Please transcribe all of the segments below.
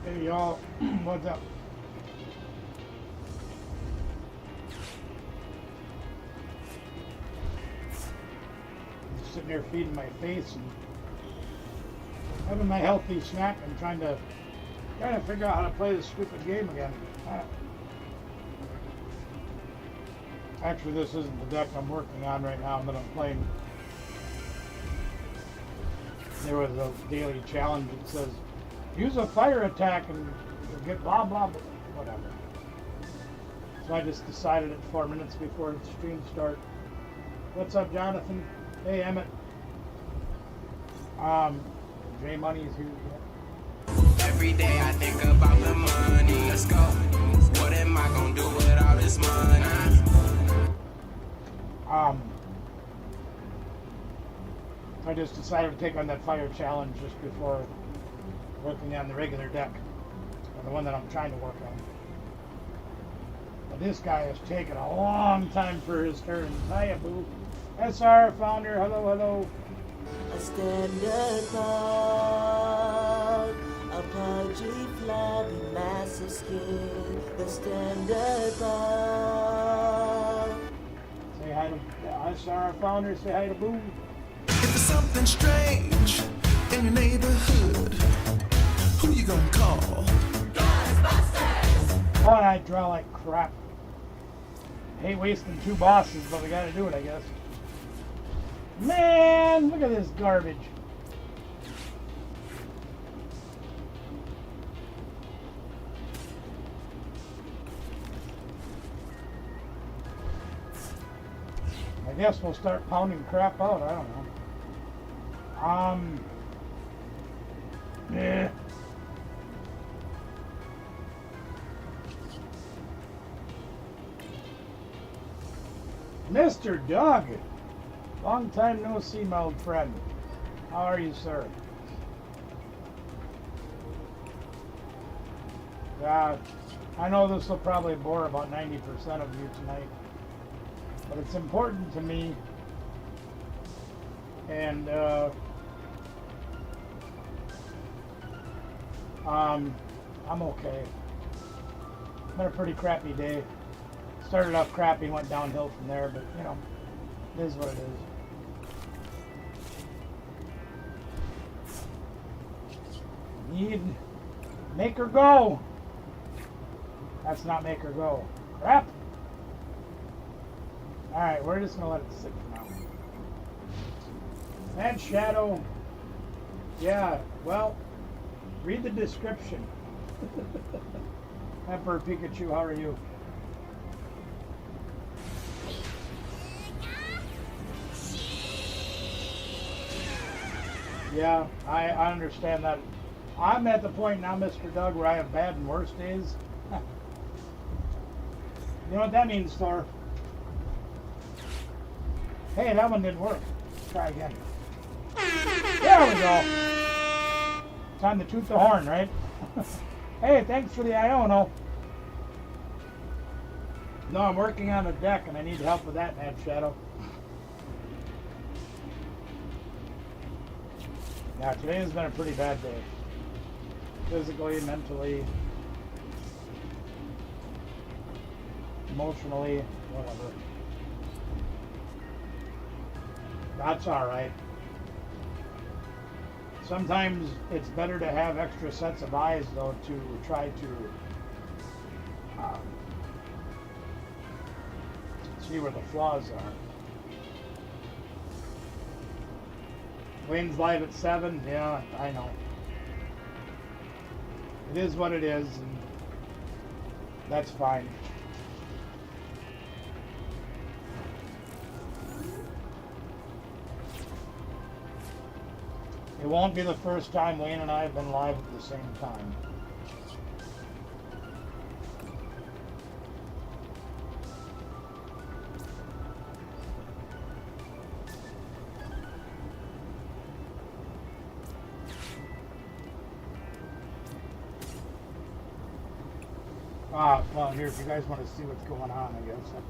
Hey y'all, what's up? Just sitting there feeding my face and having my healthy snack and trying to figure out how to play this stupid game again. Actually, this isn't the deck I'm working on right now that I'm playing. There was a daily challenge that says, use a fire attack and you'll get blah, blah, blah, whatever. So I just decided at 4 minutes before the stream start. What's up, Jonathan? Hey, Emmett. J Money's here. Every day I think about the money. Let's go. What am I gonna do with all this money? I just decided to take on that fire challenge just before working on the regular deck, or the one that I'm trying to work on. But this guy has taken a long time for his turn. Hiya, boo. SR founder, hello, hello. A standard bug, a pudgy, flabby, massive skin. The standard bug. Say hi to SR founder, say hi to boo. If there's something strange in your neighborhood, who you gonna call? Ghostbusters! Oh, and I draw like crap. I hate wasting 2 bosses, but we gotta do it, I guess. Man, look at this garbage. I guess we'll start pounding crap out, I don't know. Yeah. Mr. Doug, long time no see, my old friend. How are you, sir? I know this will probably bore about 90% of you tonight, but it's important to me, and I'm okay. It's been a pretty crappy day. Started off crappy, went downhill from there, but you know, it is what it is. Need make her go. That's not make her go. Crap. Alright, we're just gonna let it sit for now. That shadow. Yeah, well, read the description. Emperor Pikachu, how are you? Yeah, I understand that. I'm at the point now, Mr. Doug, where I have bad and worse days. You know what that means, Thor? Hey, that one didn't work. Try again. There we go. Time to toot the horn, right? Hey, thanks for the Iono. No, I'm working on a deck and I need help with that, Mad Shadow. Yeah, today has been a pretty bad day. Physically, mentally, emotionally, whatever. That's alright. Sometimes it's better to have extra sets of eyes, though, to try to see where the flaws are. Wayne's live at 7. Yeah, I know. It is what it is, and that's fine. It won't be the first time Wayne and I have been live at the same time. Well, here, if you guys want to see what's going on, I guess. I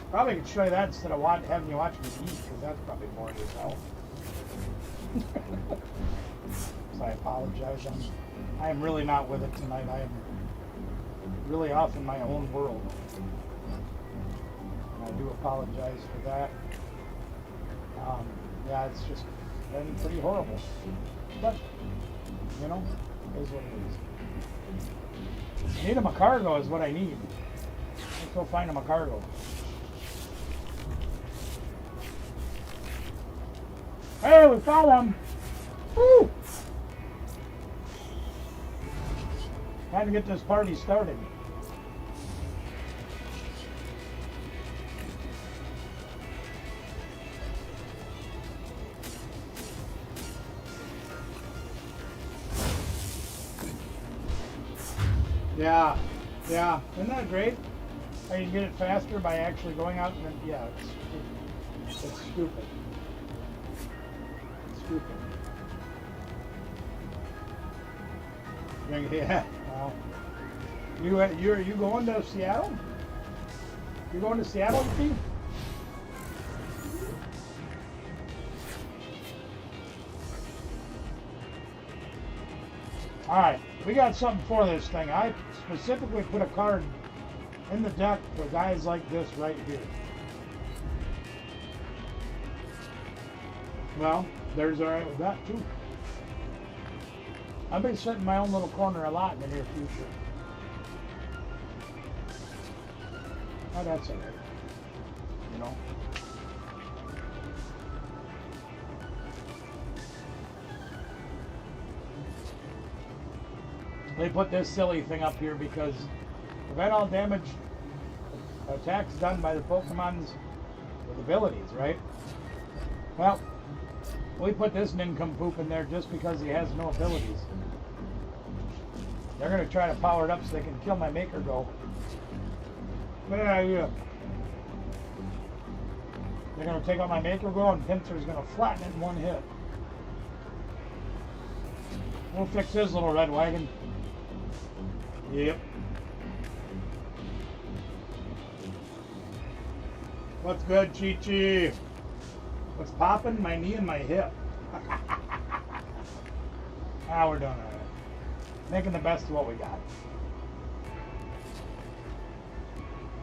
probably could show you that instead of having you watch me eat, because that's probably more yourself. So I apologize. I am really not with it tonight. I am really off in my own world. And I do apologize for that. Yeah, it's just been pretty horrible. But, you know, it is what it is. I need a Macargo is what I need. Let's go find a Macargo. Hey, we found them! Woo! Time to get this party started. Yeah, yeah. Isn't that great? How you get it faster by actually going out and then, yeah, it's stupid. It's stupid. Yeah, well. You going to Seattle? You going to Seattle, Steve? Alright, we got something for this thing. I specifically put a card in the deck for guys like this right here. Well, there's alright with that too. I've been sitting in my own little corner a lot in the near future. Oh, that's alright. You know? They put this silly thing up here because prevent all damage attacks done by the Pokemons with abilities, right? Well, we put this nincompoop in there just because he has no abilities. They're going to try to power it up so they can kill my Maker Go. Yeah. They're going to take out my Maker Go and Pinsir's going to flatten it in one hit. We'll fix his little red wagon. Yep. What's good, Chi-Chi? What's popping? My knee and my hip. We're doing alright. Making the best of what we got.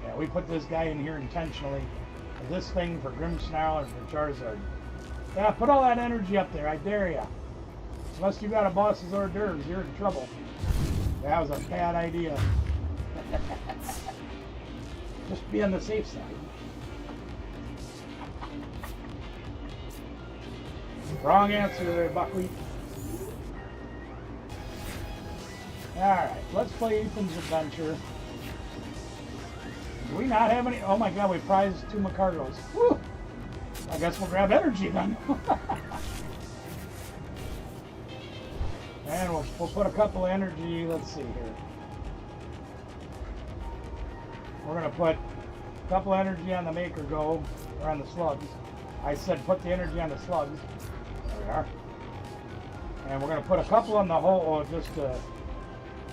Yeah, we put this guy in here intentionally. This thing for Grimmsnarl and for Charizard. Yeah, put all that energy up there, I dare ya. Unless you got a boss's hors d'oeuvres, you're in trouble. That was a bad idea. Just be on the safe side. Wrong answer there, Buckwheat. Alright, let's play Ethan's Adventure. Do we not have any? Oh my god, we prized 2 Macargos. Woo! I guess we'll grab energy then. And we'll put a couple of energy, let's see here. We're going to put a couple of energy on the Maker Go, or on the slugs. I said put the energy on the slugs. There we are. And we're going to put a couple on the hole just to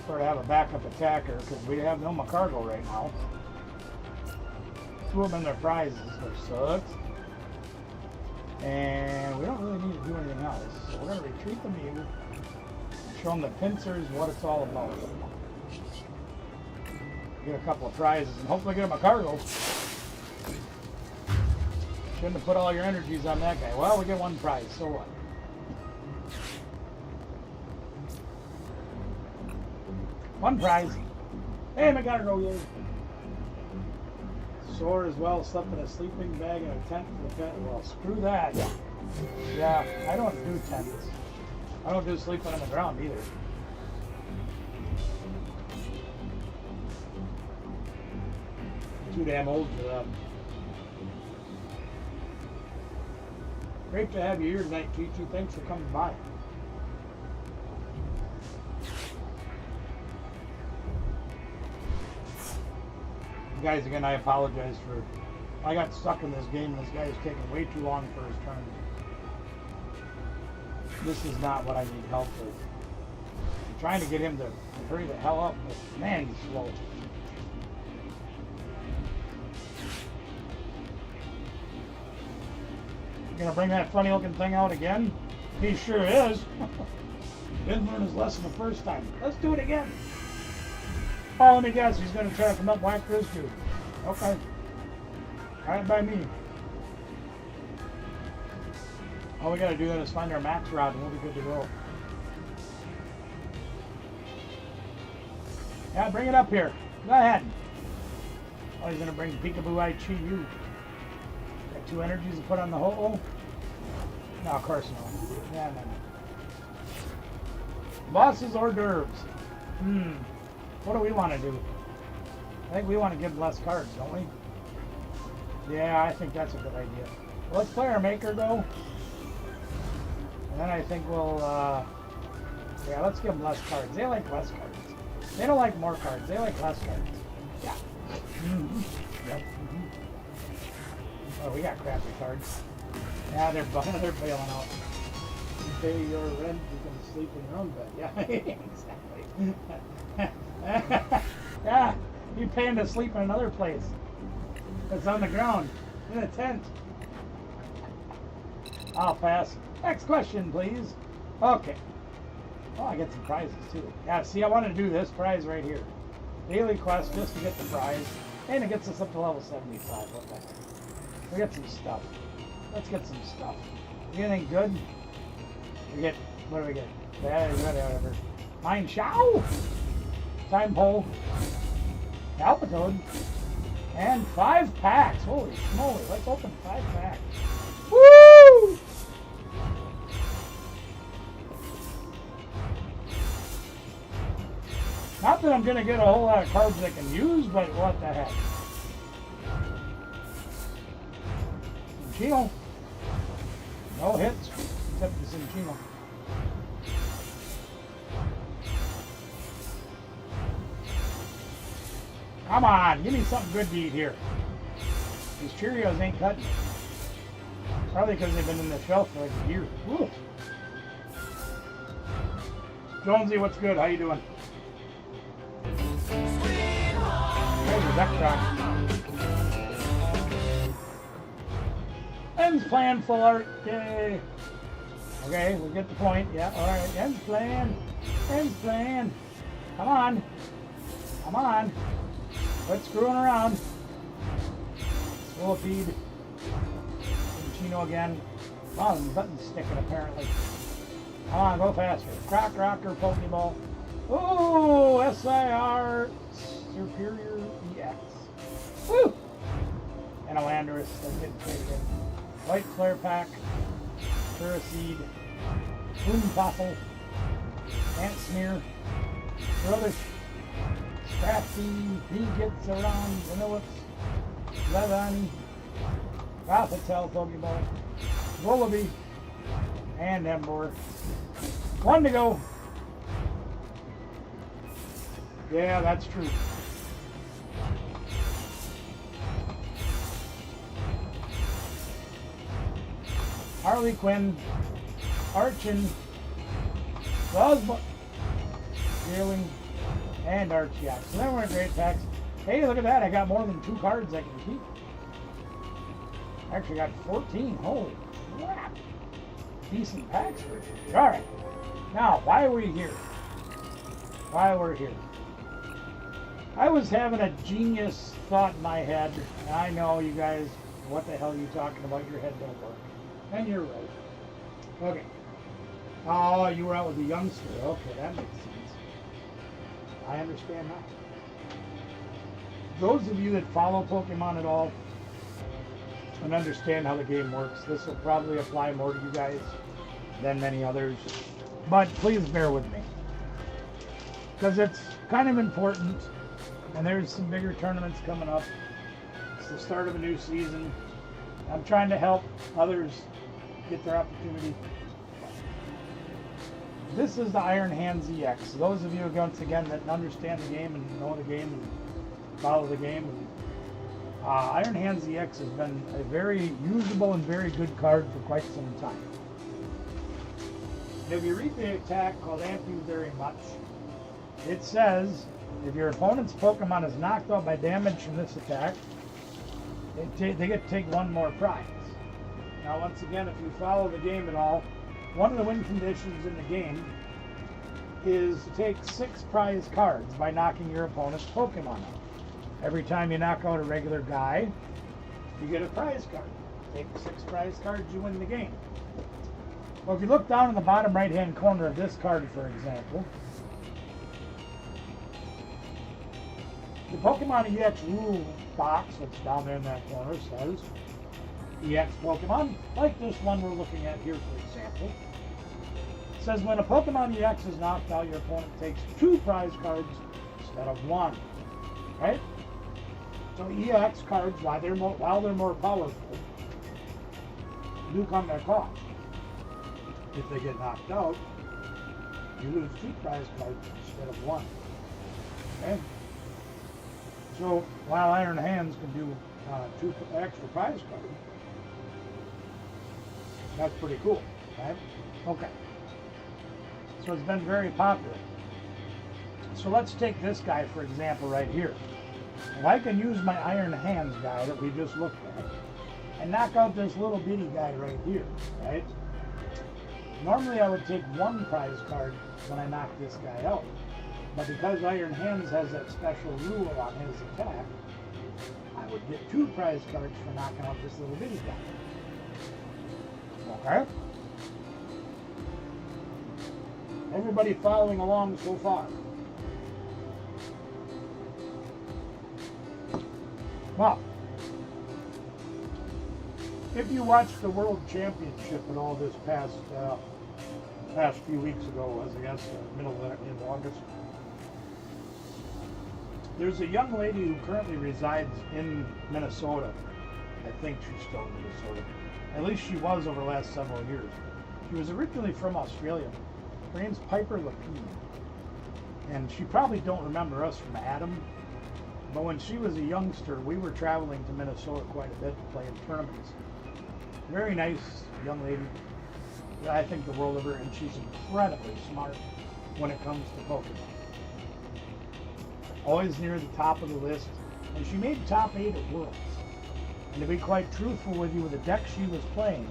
sort of have a backup attacker, because we have no Macargo right now. 2 of them in their prizes, which sucks. And we don't really need to do anything else. So we're going to retreat the Mew. Show them the Pinsir's what it's all about. Get a couple of prizes and hopefully get them a cargo. Shouldn't have put all your energies on that guy. Well, we get 1 prize, so what? One prize. Hey, I gotta go, yay. Sore as well, slept in a sleeping bag in a tent for the pet. Well, screw that. Yeah, I don't do tents. I don't do sleeping on the ground either. Too damn old for that. Great to have you here tonight, Chi-Chi. Thanks for coming by. Guys, again, I apologize for... I got stuck in this game and this guy is taking way too long for his turn. This is not what I need help with. I'm trying to get him to hurry the hell up, but man, he's slow. You gonna bring that funny looking thing out again? He sure is. Didn't learn his lesson the first time. Let's do it again. Oh, let me guess. He's going to try to come up whack this dude. Okay. Alright by me. All we got to do then is find our max rod and we'll be good to go. Yeah, bring it up here. Go ahead. Oh, he's going to bring Peekaboo I Chi Yu. Got 2 energies to put on the ho-oh? No, of course no. Yeah, no. Bosses hors d'oeuvres. What do we want to do? I think we want to give less cards, don't we? Yeah, I think that's a good idea. Well, let's play our maker go. And then I think we'll, yeah, let's give them less cards. They like less cards. They don't like more cards. They like less cards. Yeah. Yep. Oh, we got crappy cards. Yeah, they're bailing out. You pay your rent, you can sleep in your own bed. Yeah, exactly. Yeah, you paying to sleep in another place. It's on the ground, in a tent. I'll pass. Next question, please. Okay. Oh, I get some prizes too. Yeah, see, I want to do this prize right here. Daily quest just to get the prize. And it gets us up to level 75. What the heck? We get some stuff. Let's get some stuff. Anything good? We get, what do we get? Yeah, whatever. Mine Shao! Time pole. Palpitoad. And 5 packs. Holy smoly. Let's open 5 packs. Woo! Not that I'm going to get a whole lot of cards I can use, but what the heck. Cinchino. No hits, except the Cinchino. Come on, give me something good to eat here. These Cheerios ain't cutting. Probably because they've been in the shelf for like a year. Woo. Jonesy, what's good? How you doing? There's your deck track. Ends plan, full art. Yay. Okay, we get the point. Yeah, alright. Ends plan. Ends plan. Come on. Come on. Quit screwing around. Millipede. Chino again. Oh, the button's sticking apparently. Come on, go faster. Croc Rocker Pokeball. Oh, SIR Superior EX. Woo! And a Landorus. That's getting traded in. White Flare Pack. Ferroseed. Boompoffle. Ant Smear. Rubbish. Scrafty. He gets around. Vanillips. Levani. Rathatel Pokeball. Vullaby. And Emboar. 1 to go. Yeah, that's true. Harley Quinn, Archon, Rosebud, Deerling, and Archeops. So that weren't great packs. Hey, look at that. I got more than 2 cards I can keep. Actually got 14. Holy crap. Decent packs for it. Alright. Now, why are we here? Why we're here. I was having a genius thought in my head. And I know you guys, what the hell are you talking about? Your head don't work. And you're right. Okay. Oh, you were out with the youngster. Okay, that makes sense. I understand now. Those of you that follow Pokemon at all and understand how the game works, this will probably apply more to you guys than many others. But please bear with me. Because it's kind of important. And there's some bigger tournaments coming up. It's the start of a new season. I'm trying to help others get their opportunity. This is the Iron Hands EX. Those of you, once again, that understand the game and know the game and follow the game. Iron Hands EX has been a very usable and very good card for quite some time. If you read the attack called Amp You Very Much, it says, if your opponent's Pokemon is knocked out by damage from this attack, they get to take 1 more prize. Now, once again, if you follow the game at all, one of the win conditions in the game is to take 6 prize cards by knocking your opponent's Pokemon out. Every time you knock out a regular guy, you get a prize card. Take 6 prize cards, you win the game. Well, if you look down in the bottom right-hand corner of this card, for example, the Pokemon EX rule box that's down there in that corner says EX Pokemon, like this one we're looking at here, for example. It says when a Pokemon EX is knocked out, your opponent takes 2 prize cards instead of 1. Right? So EX cards, while they're more powerful, do come at a cost. If they get knocked out, you lose 2 prize cards instead of 1. Okay? So while Iron Hands can do 2 extra prize cards, that's pretty cool, right? Okay. So it's been very popular. So let's take this guy, for example, right here. If I can use my Iron Hands guy that we just looked at and knock out this little bitty guy right here, right? Normally I would take 1 prize card when I knock this guy out. But because Iron Hands has that special rule on his attack, I would get 2 prize cards for knocking out this little bitty guy. Okay? Everybody following along so far? Well, if you watched the World Championship and all this past few weeks ago, was I guess middle of August, there's a young lady who currently resides in Minnesota. I think she's still in Minnesota. At least she was over the last several years. She was originally from Australia. Her name's Piper Lapine. And she probably don't remember us from Adam. But when she was a youngster, we were traveling to Minnesota quite a bit to play in tournaments. Very nice young lady. I think the world of her, and she's incredibly smart when it comes to Pokemon. Always near the top of the list. And she made top 8 at Worlds. And to be quite truthful with you, with the deck she was playing,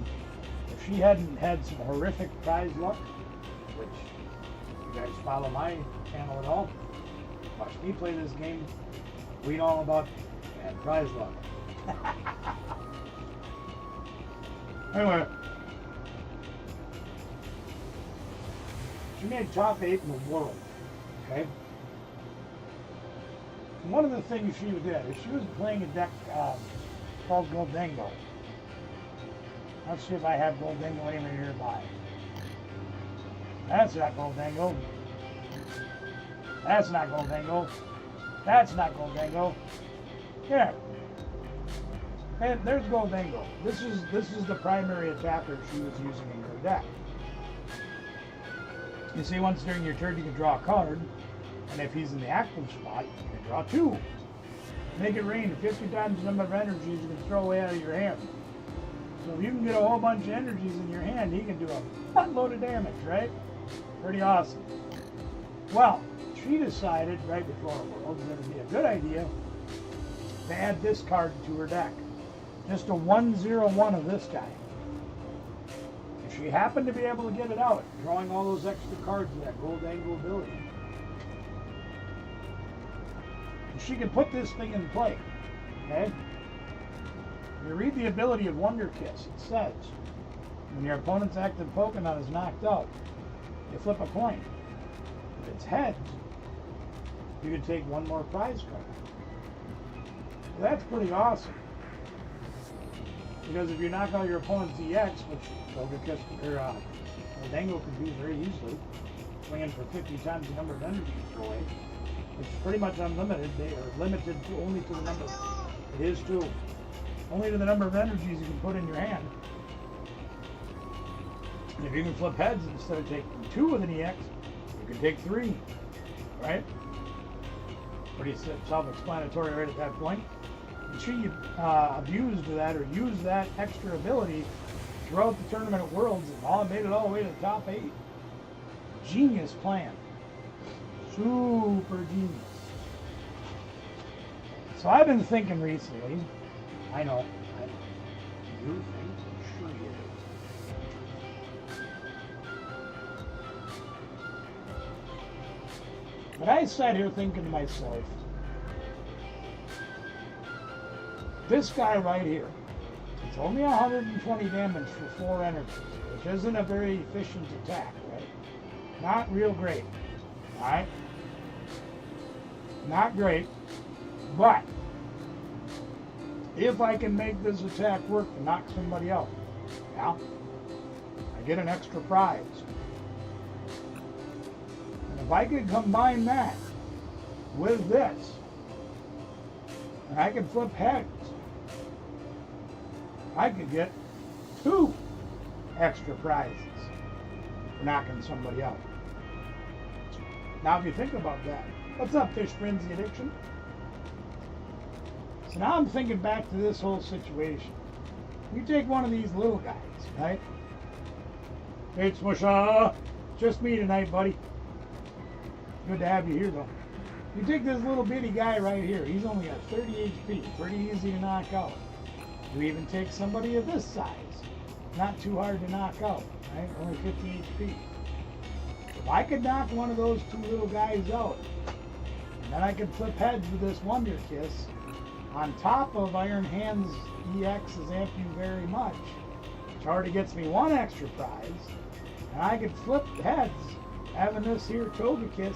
if she hadn't had some horrific prize luck, which if you guys follow my channel at all, watch me play this game, we know all about bad prize luck. Anyway, she made top 8 in the world, okay? And one of the things she did is she was playing a deck called Goldango. Let's see if I have Goldango anywhere nearby. That's not Goldango. That's not Goldango. That's not Goldango. Here. And there's Goldango. This is the primary attacker she was using in her deck. You see, once during your turn you can draw a card, and if he's in the active spot, you can draw 2. Make it rain 50 times the number of energies you can throw away out of your hand. So if you can get a whole bunch of energies in your hand, he can do a buttload of damage, right? Pretty awesome. Well, she decided right before Worlds that it would be a good idea to add this card to her deck. Just a 1/0/1 of this guy. And she happened to be able to get it out, drawing all those extra cards with that Goldango ability. And she can put this thing in play. Okay? You read the ability of Wonder Kiss. It says, when your opponent's active Pokemon is knocked out, you flip a coin. If it's heads, you can take 1 more prize card. That's pretty awesome. Because if you knock out your opponent's EX, which Goldango can do very easily, swinging for 50 times the number of energies you throw away, it's pretty much unlimited. They are limited to only to the number. It is too. Only to the number of energies you can put in your hand. And if you can flip heads instead of taking 2 with an EX, you can take 3. Right? Pretty self-explanatory right at that point. And she abused that or used that extra ability throughout the tournament at Worlds and made it all the way to the top 8. Genius plan. Super genius. So I've been thinking recently, I know, you think, sure you do. But I sat here thinking to myself, this guy right here, it's only 120 damage for 4 energies, which isn't a very efficient attack, right? Not real great, alright? Not great, but if I can make this attack work to knock somebody out, yeah, I get an extra prize. And if I could combine that with this, and I could flip heads, I could get 2 extra prizes for knocking somebody out. Now if you think about that, what's up, Fish Frenzy Addiction? So now I'm thinking back to this whole situation. You take one of these little guys, right? Hey, Smusha, just me tonight, buddy. Good to have you here, though. You take this little bitty guy right here. He's only got 30 HP. Pretty easy to knock out. You even take somebody of this size. Not too hard to knock out, right? Only 50 HP. If I could knock one of those 2 little guys out, and then I could flip heads with this Wonder Kiss, on top of Iron Hands EX's Amp You Very Much, which already gets me 1 extra prize, and I could flip heads having this here Togekiss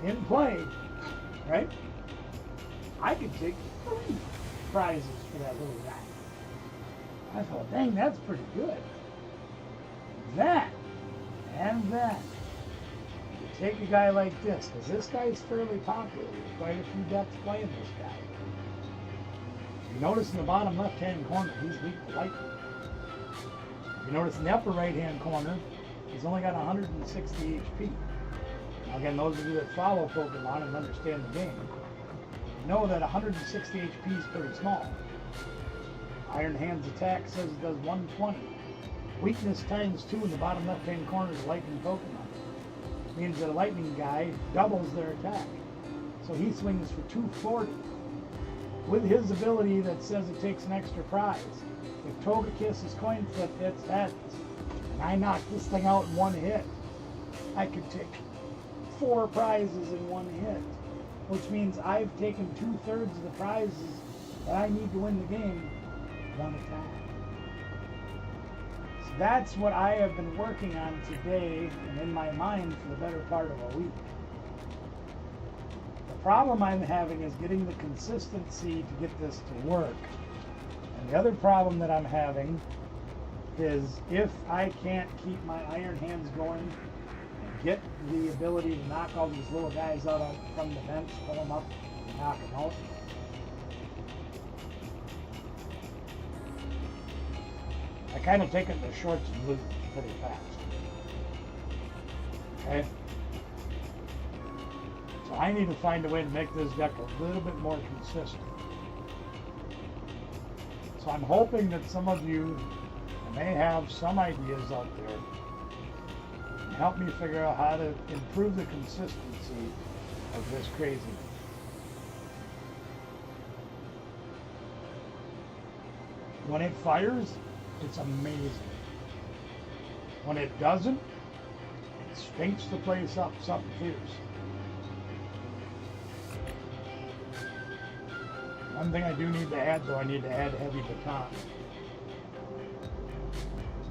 in play, right? I could take 3 prizes for that little guy. I thought, dang, that's pretty good. That, and that. You take a guy like this, because this guy is fairly popular. There's quite a few decks playing this guy. You notice in the bottom left-hand corner, he's weak to lightning. You notice in the upper right-hand corner, he's only got 160 HP. Now again, those of you that follow Pokemon and understand the game, know that 160 HP is pretty small. Iron Hand's attack says it does 120. Weakness times 2 in the bottom left-hand corner is lightning Pokemon. Means that a lightning guy doubles their attack. So he swings for 240. With his ability that says it takes an extra prize. If Togekiss's coin flip hits heads, and I knock this thing out in 1 hit, I could take 4 prizes in 1 hit. Which means I've taken 2/3 of the prizes that I need to win the game, 1 attack. So that's what I have been working on today and in my mind for the better part of a week. The problem I'm having is getting the consistency to get this to work. And the other problem that I'm having is if I can't keep my Iron Hands going and get the ability to knock all these little guys out from the bench, pull them up and knock them out. I kind of take it to shorts and lose pretty fast. Okay? So I need to find a way to make this deck a little bit more consistent. So I'm hoping that some of you may have some ideas out there and help me figure out how to improve the consistency of this crazy. When it fires, it's amazing. When it doesn't, it stinks the place up something fierce. One thing I do need to add, though, I need to add heavy baton.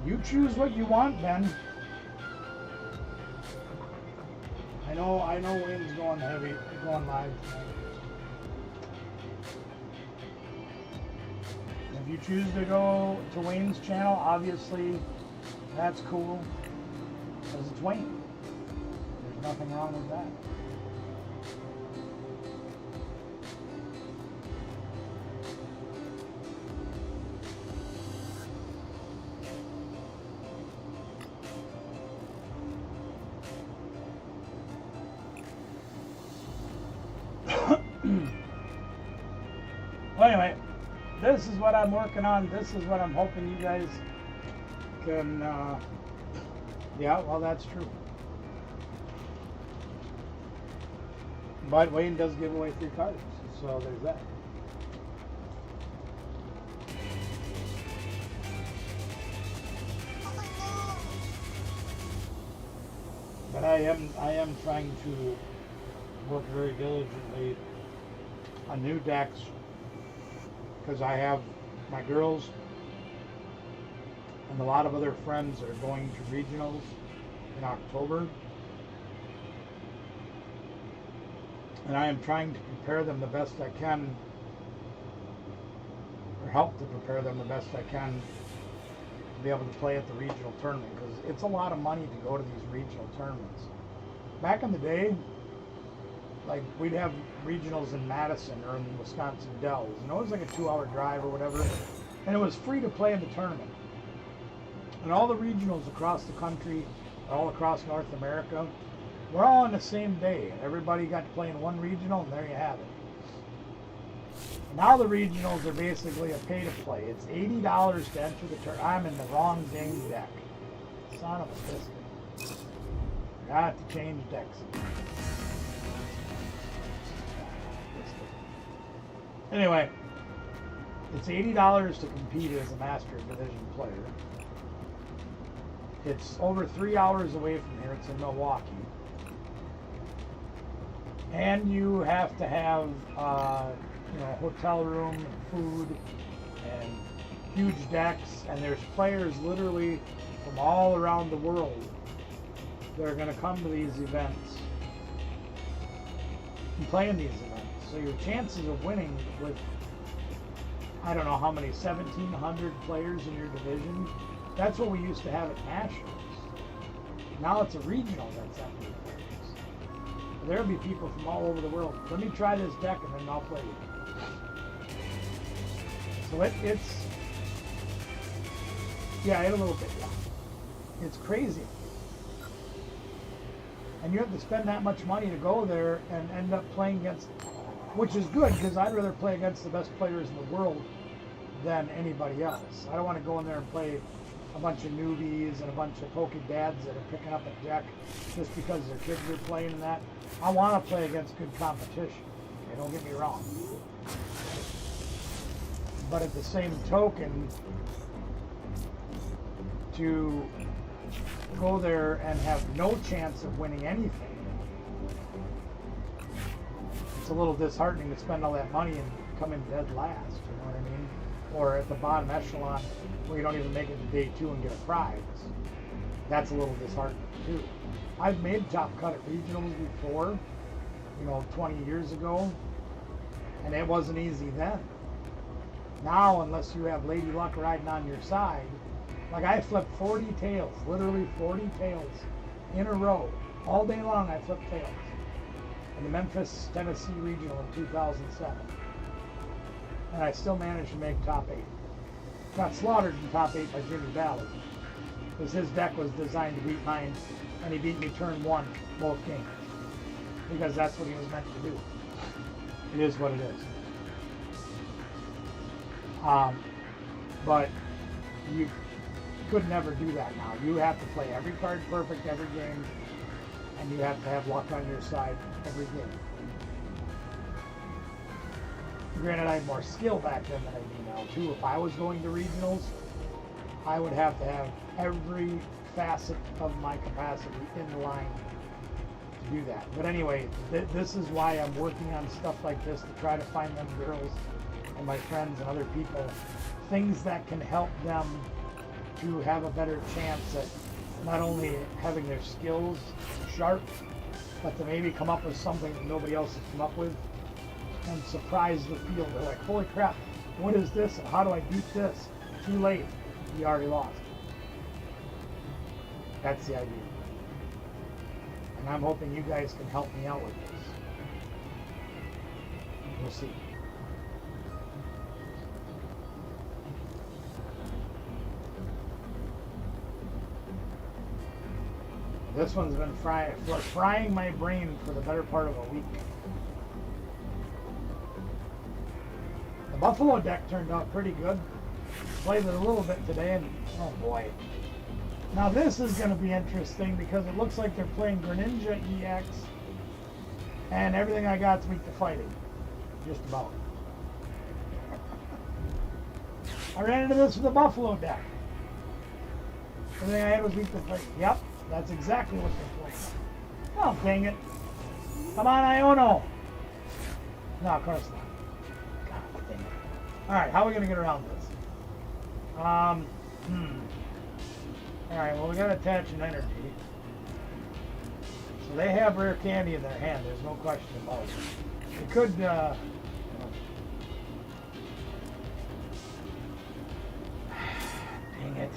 You choose what you want, Ben. I know Wayne's going heavy, going live tonight. If you choose to go to Wayne's channel, obviously that's cool, because it's Wayne. There's nothing wrong with that. Well, anyway, this is what I'm working on. This is what I'm hoping you guys can, yeah, well, that's true. But Wayne does give away 3 cards, so there's that. But I am trying to worked very diligently on new decks because I have my girls and a lot of other friends are going to regionals in October. And I am trying to prepare them the best I can, or help to prepare them the best I can to be able to play at the regional tournament, because it's a lot of money to go to these regional tournaments. Back in the day, like, we'd have regionals in Madison or in Wisconsin Dells, and it was like a 2-hour drive or whatever, and it was free to play in the tournament. And all the regionals across the country, all across North America, were all on the same day. Everybody got to play in one regional, and there you have it. Now the regionals are basically a pay to play. It's $80 to enter the tournament. I'm in the wrong dang deck. Son of a biscuit. Got to change decks. Anyway, it's $80 to compete as a Masters Division player. It's over 3 hours away from here. It's in Milwaukee. And you have to have, hotel room, and food, and huge decks. And there's players literally from all around the world that are going to come to these events and play in these events. So your chances of winning with, I don't know how many, 1,700 players in your division, that's what we used to have at Nationals. Now it's a regional that's that many players. There'll be people from all over the world. Let me try this deck and then I'll play you. So it's a little bit, yeah. It's crazy. And you have to spend that much money to go there and end up playing against, which is good, because I'd rather play against the best players in the world than anybody else. I don't want to go in there and play a bunch of newbies and a bunch of pokey dads that are picking up a deck just because their kids are playing in that. I want to play against good competition. Okay, don't get me wrong. But at the same token, to go there and have no chance of winning anything, it's a little disheartening to spend all that money and come in dead last, you know what I mean? Or at the bottom echelon where you don't even make it to day 2 and get a prize. That's a little disheartening too. I've made top cut at regionals before, 20 years ago, and it wasn't easy then. Now, unless you have Lady Luck riding on your side, like I flipped 40 tails, literally 40 tails in a row. All day long I flipped tails. In the Memphis, Tennessee Regional in 2007. And I still managed to make top 8. Got slaughtered in top 8 by Jimmy Ballard, because his deck was designed to beat mine, and he beat me turn 1 both games. Because that's what he was meant to do. It is what it is. But you could never do that now. You have to play every card perfect every game, and you have to have luck on your side every game. Granted, I had more skill back then than I do now too. If I was going to regionals, I would have to have every facet of my capacity in line to do that. But anyway, this is why I'm working on stuff like this, to try to find them girls and my friends and other people things that can help them to have a better chance at not only having their skills sharp, but to maybe come up with something that nobody else has come up with and surprise the field. They're like, holy crap, what is this and how do I beat this? Too late, you already lost. That's the idea. And I'm hoping you guys can help me out with this. We'll see. This one's been frying my brain for the better part of a week. The Buffalo deck turned out pretty good. Played it a little bit today, and oh boy. Now this is going to be interesting because it looks like they're playing Greninja EX, and everything I got's weak to fighting. Just about. I ran into this with the Buffalo deck. Everything I had was weak to fighting. Yep. That's exactly what they're playing. Oh, dang it. Come on, Iono. No, of course not. God dang it. Alright, how are we going to get around this? Alright, well, we got to attach an energy. So they have rare candy in their hand. There's no question about it. We could, dang it.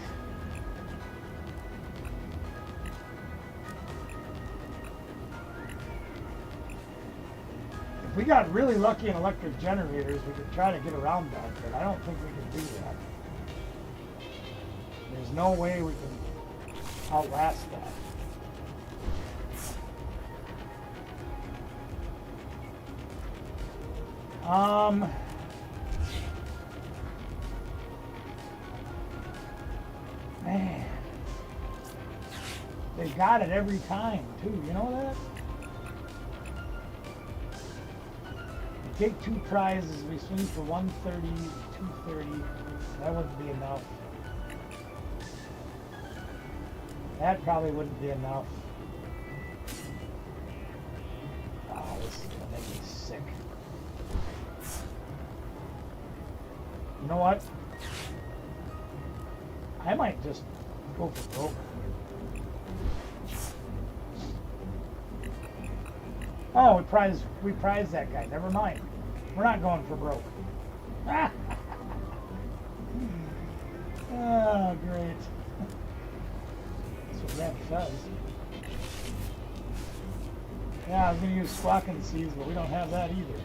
If we got really lucky in electric generators, we could try to get around that, but I don't think we can do that. There's no way we can outlast that. Man, they got it every time too. You know that? We take 2 prizes. We swing for 130, 230. That wouldn't be enough. That probably wouldn't be enough. Oh, this is gonna make me sick. You know what? I might just go for broke. Oh, we prized that guy. Never mind. We're not going for broke. Oh, great. That's what that says. Yeah, I was going to use squawking seeds, but we don't have that either.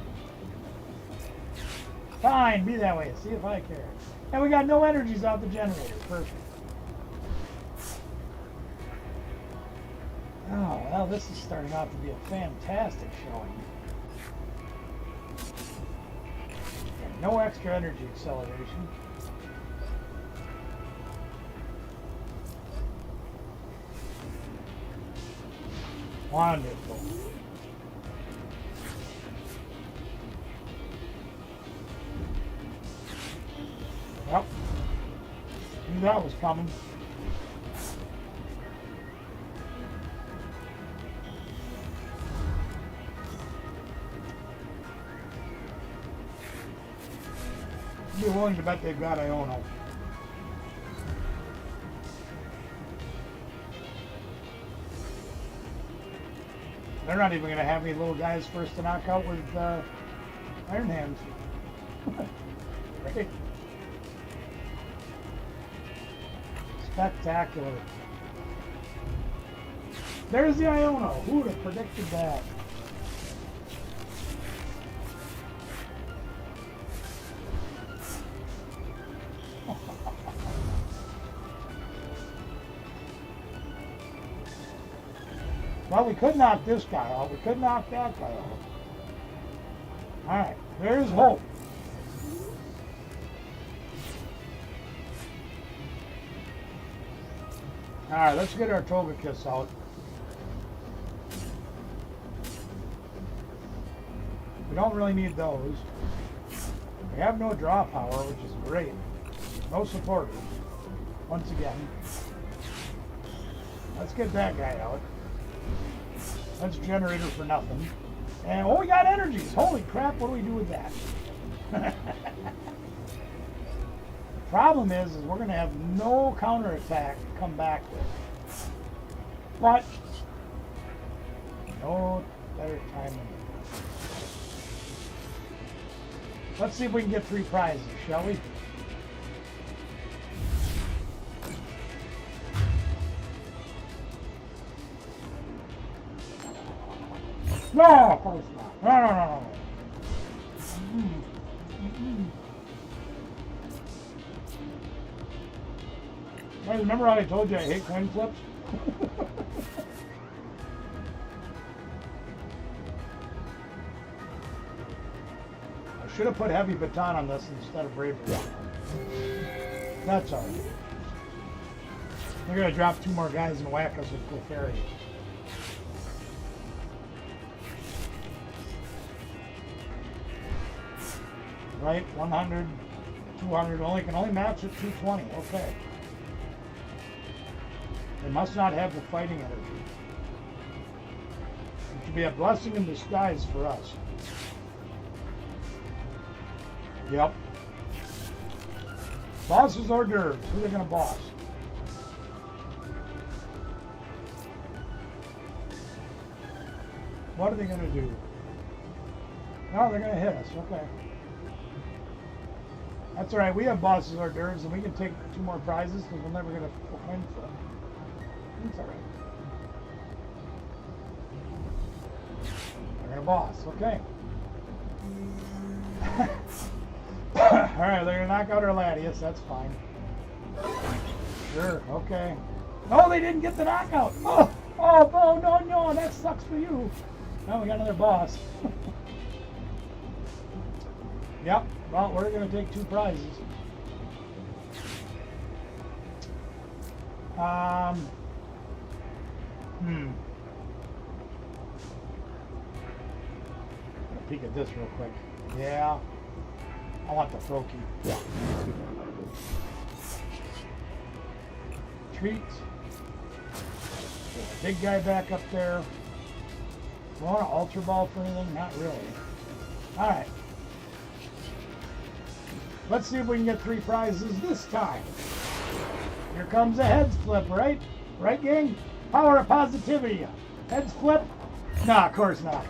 Fine, be that way. See if I care. And we got no energies out the generator. Perfect. Oh, well, this is starting out to be a fantastic showing. And no extra energy acceleration. Wonderful. Yep. Knew that was coming. I'd be willing to bet they've got Iono. They're not even going to have any little guys first to knock out with Iron Hands. Right? Spectacular. There's the Iono. Who would have predicted that? Well, we could knock this guy out. We could knock that guy out. Alright, there's hope. Alright, let's get our Togekiss out. We don't really need those. We have no draw power, which is great. No supporters. Once again. Let's get that guy out. That's generator for nothing. And oh, we got energies. Holy crap, what do we do with that? The problem is we're going to have no counterattack to come back with. But no better time than that. Let's see if we can get 3 prizes, shall we? No, of course not. No. Guys, remember how I told you I hate coin flips? I should have put heavy baton on this instead of bravery. That's alright. We're gonna drop 2 more guys and whack us with Clefairy. Right, 100, 200, can only match at 220, okay. They must not have the fighting energy. be a blessing in disguise for us. Yep. Boss's hors d'oeuvres. Who are they gonna boss? What are they gonna do? No, they're gonna hit us. Okay. That's all right. We have boss's hors d'oeuvres, and we can take 2 more prizes because we'll never get a coin for them. It's all right. They're gonna boss. Okay. All right, they're gonna knock out our Latius. That's fine. Sure. Okay. No, they didn't get the knockout. Oh, no. That sucks for you. Now we got another boss. Yep. Well, we're gonna take 2 prizes. Peek at this real quick. Yeah. I want the Froakie. Yeah. Treats. Big guy back up there. Do I want an Ultra Ball for anything? Not really. Alright. Let's see if we can get 3 prizes this time. Here comes a heads flip, right? Right, gang? Power of positivity. Heads flip? Nah, of course not.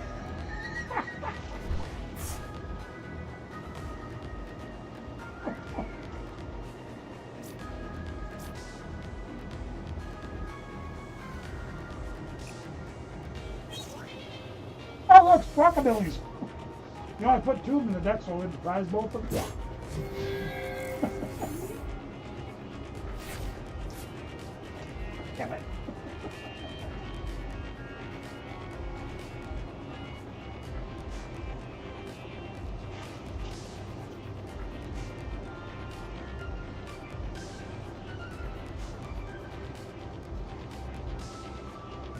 Oh, look, Squawkabillies. You know, I put 2 of them in the deck so we would prize both of them. Damn it.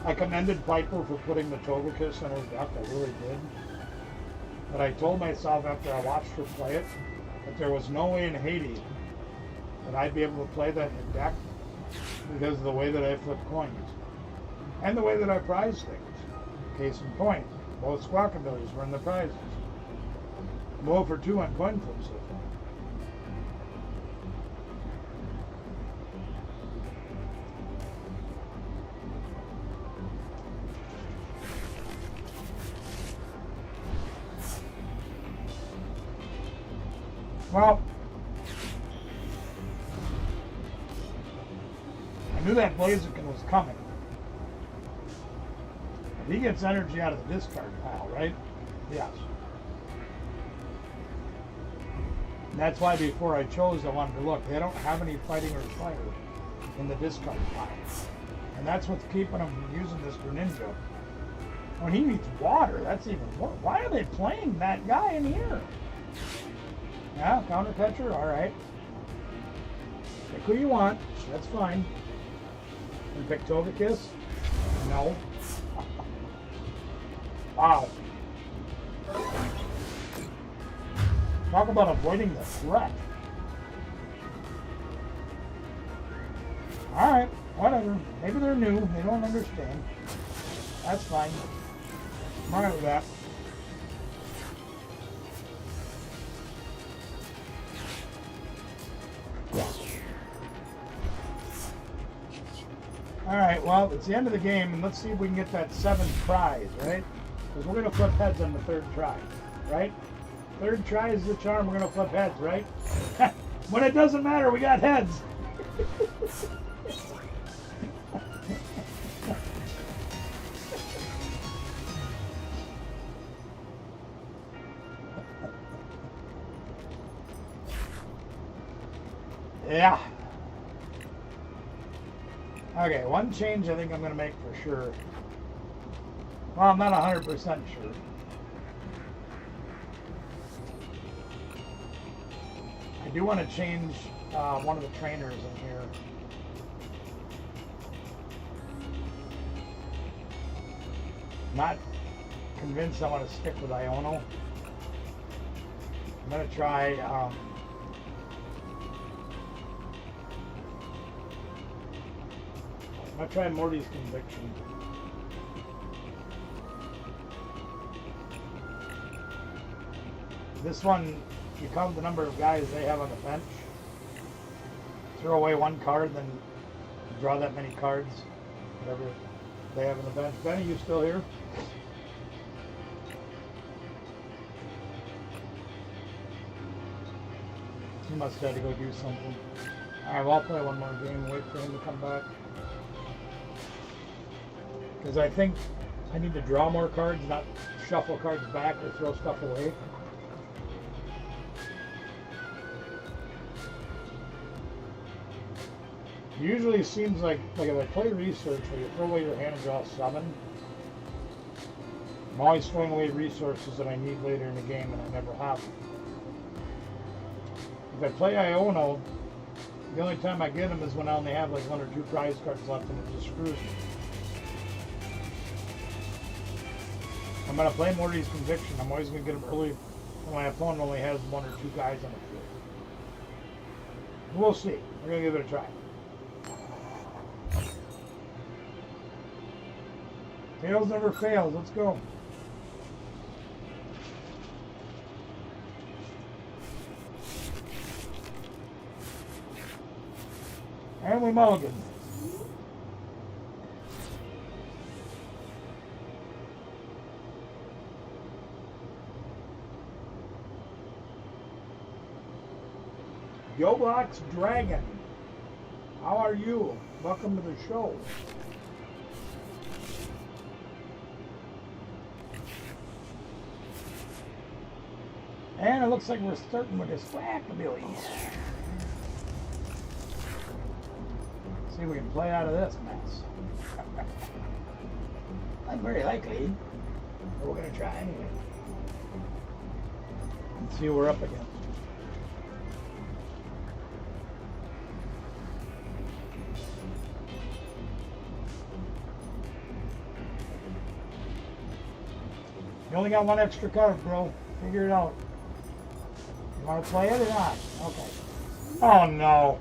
I commended Piper for putting the Togekiss in her deck, I really did. But I told myself after I watched her play it that there was no way in Hades that I'd be able to play that in deck because of the way that I flip coins. And the way that I prize things. Case in point, both Squawkabillies were in the prizes. I'm 0 for 2 on coin flips so far. Well, I knew that Blaziken was coming. If he gets energy out of the discard pile, right? Yes. And that's why before I chose, I wanted to look. They don't have any fighting or fire in the discard pile. And that's what's keeping them from using this Greninja. When he needs water, that's even more. Why are they playing that guy in here? Yeah, counter catcher, alright. Pick who you want, that's fine. And pick Togekiss? No. Wow. Talk about avoiding the threat. Alright, whatever. Maybe they're new, they don't understand. That's fine. I'm alright with that. Alright, well, it's the end of the game, and let's see if we can get that 7th prize, right? Because we're going to flip heads on the 3rd try, right? 3rd try is the charm, we're going to flip heads, right? When it doesn't matter, we got heads. Yeah. Okay, one change I think I'm going to make for sure. Well, I'm not 100% sure. I do want to change one of the trainers in here. Not convinced I want to stick with Iono. I'm going to try I'm going to try Morty's Conviction. This one, if you count the number of guys they have on the bench, throw away one card, then draw that many cards, whatever they have on the bench. Benny, you still here? He must have had to go do something. Alright, well, I'll play one more game and wait for him to come back. Because I think I need to draw more cards, not shuffle cards back or throw stuff away. Usually it seems like if I play research where you throw away your hand and draw a summon, I'm always throwing away resources that I need later in the game and I never have them. If I play Iono, the only time I get them is when I only have like 1 or 2 prize cards left and it just screws me. I'm going to play Morty's Conviction. I'm always going to get them early when my opponent only has 1 or 2 guys on the field. We'll see. We're going to give it a try. Tails never fails. Let's go. And we mulligan. Yoblox Dragon, how are you? Welcome to the show. And it looks like we're starting with this Whack-A-Billies. See if we can play out of this mess. Not very likely, but we're going to try anyway. Let's see who we're up against. You only got 1 extra card, bro. Figure it out. You want to play it or not? Okay. Oh, no.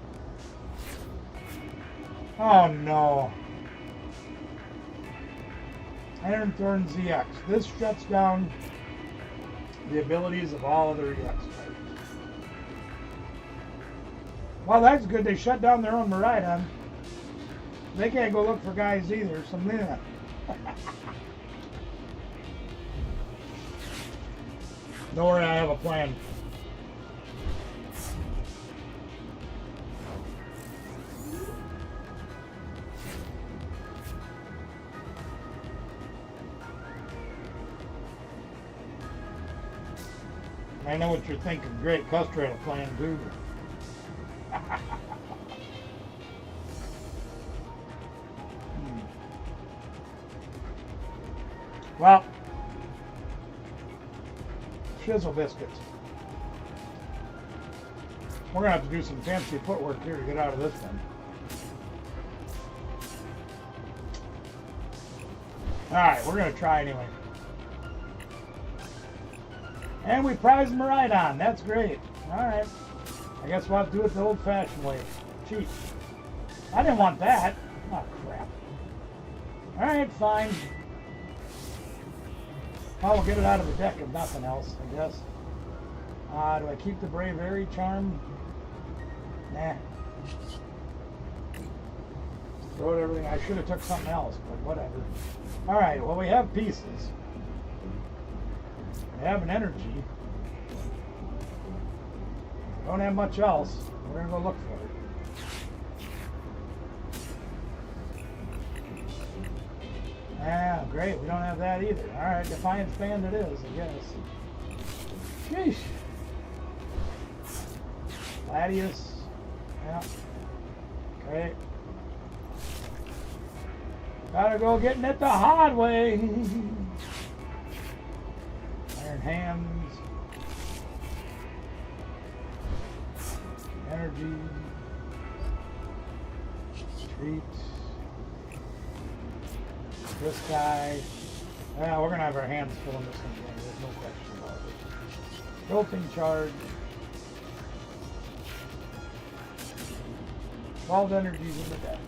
Oh, no. Iron Thorn ZX. This shuts down the abilities of all other EX cards. Well, that's good. They shut down their own Miraidon. They can't go look for guys either, so meh. Don't worry, I have a plan. I know what you're thinking. Great, Custer had a plan too. Well, Shizzle biscuits. We're gonna have to do some fancy footwork here to get out of this one. Alright, we're gonna try anyway. And we prize Miraidon. That's great. Alright. I guess we'll have to do it the old-fashioned way. Cheat. I didn't want that. Oh, crap. Alright, fine. Oh, we'll get it out of the deck if nothing else, I guess. Do I keep the Bravery Charm? Nah. Throw it everything. I should have took something else, but whatever. Alright, well, we have pieces. We have an energy. Don't have much else. We're going to go look for it. Ah, great. We don't have that either. Alright, Defiance Band it is, I guess. Sheesh. Gladius. Yeah. Okay. Gotta go getting it the hard way. Iron Hands. Energy. Treat. This guy. Yeah, we're gonna have our hands full in this one again. There's no question about it. Jolting Charge. 12 energies in the deck.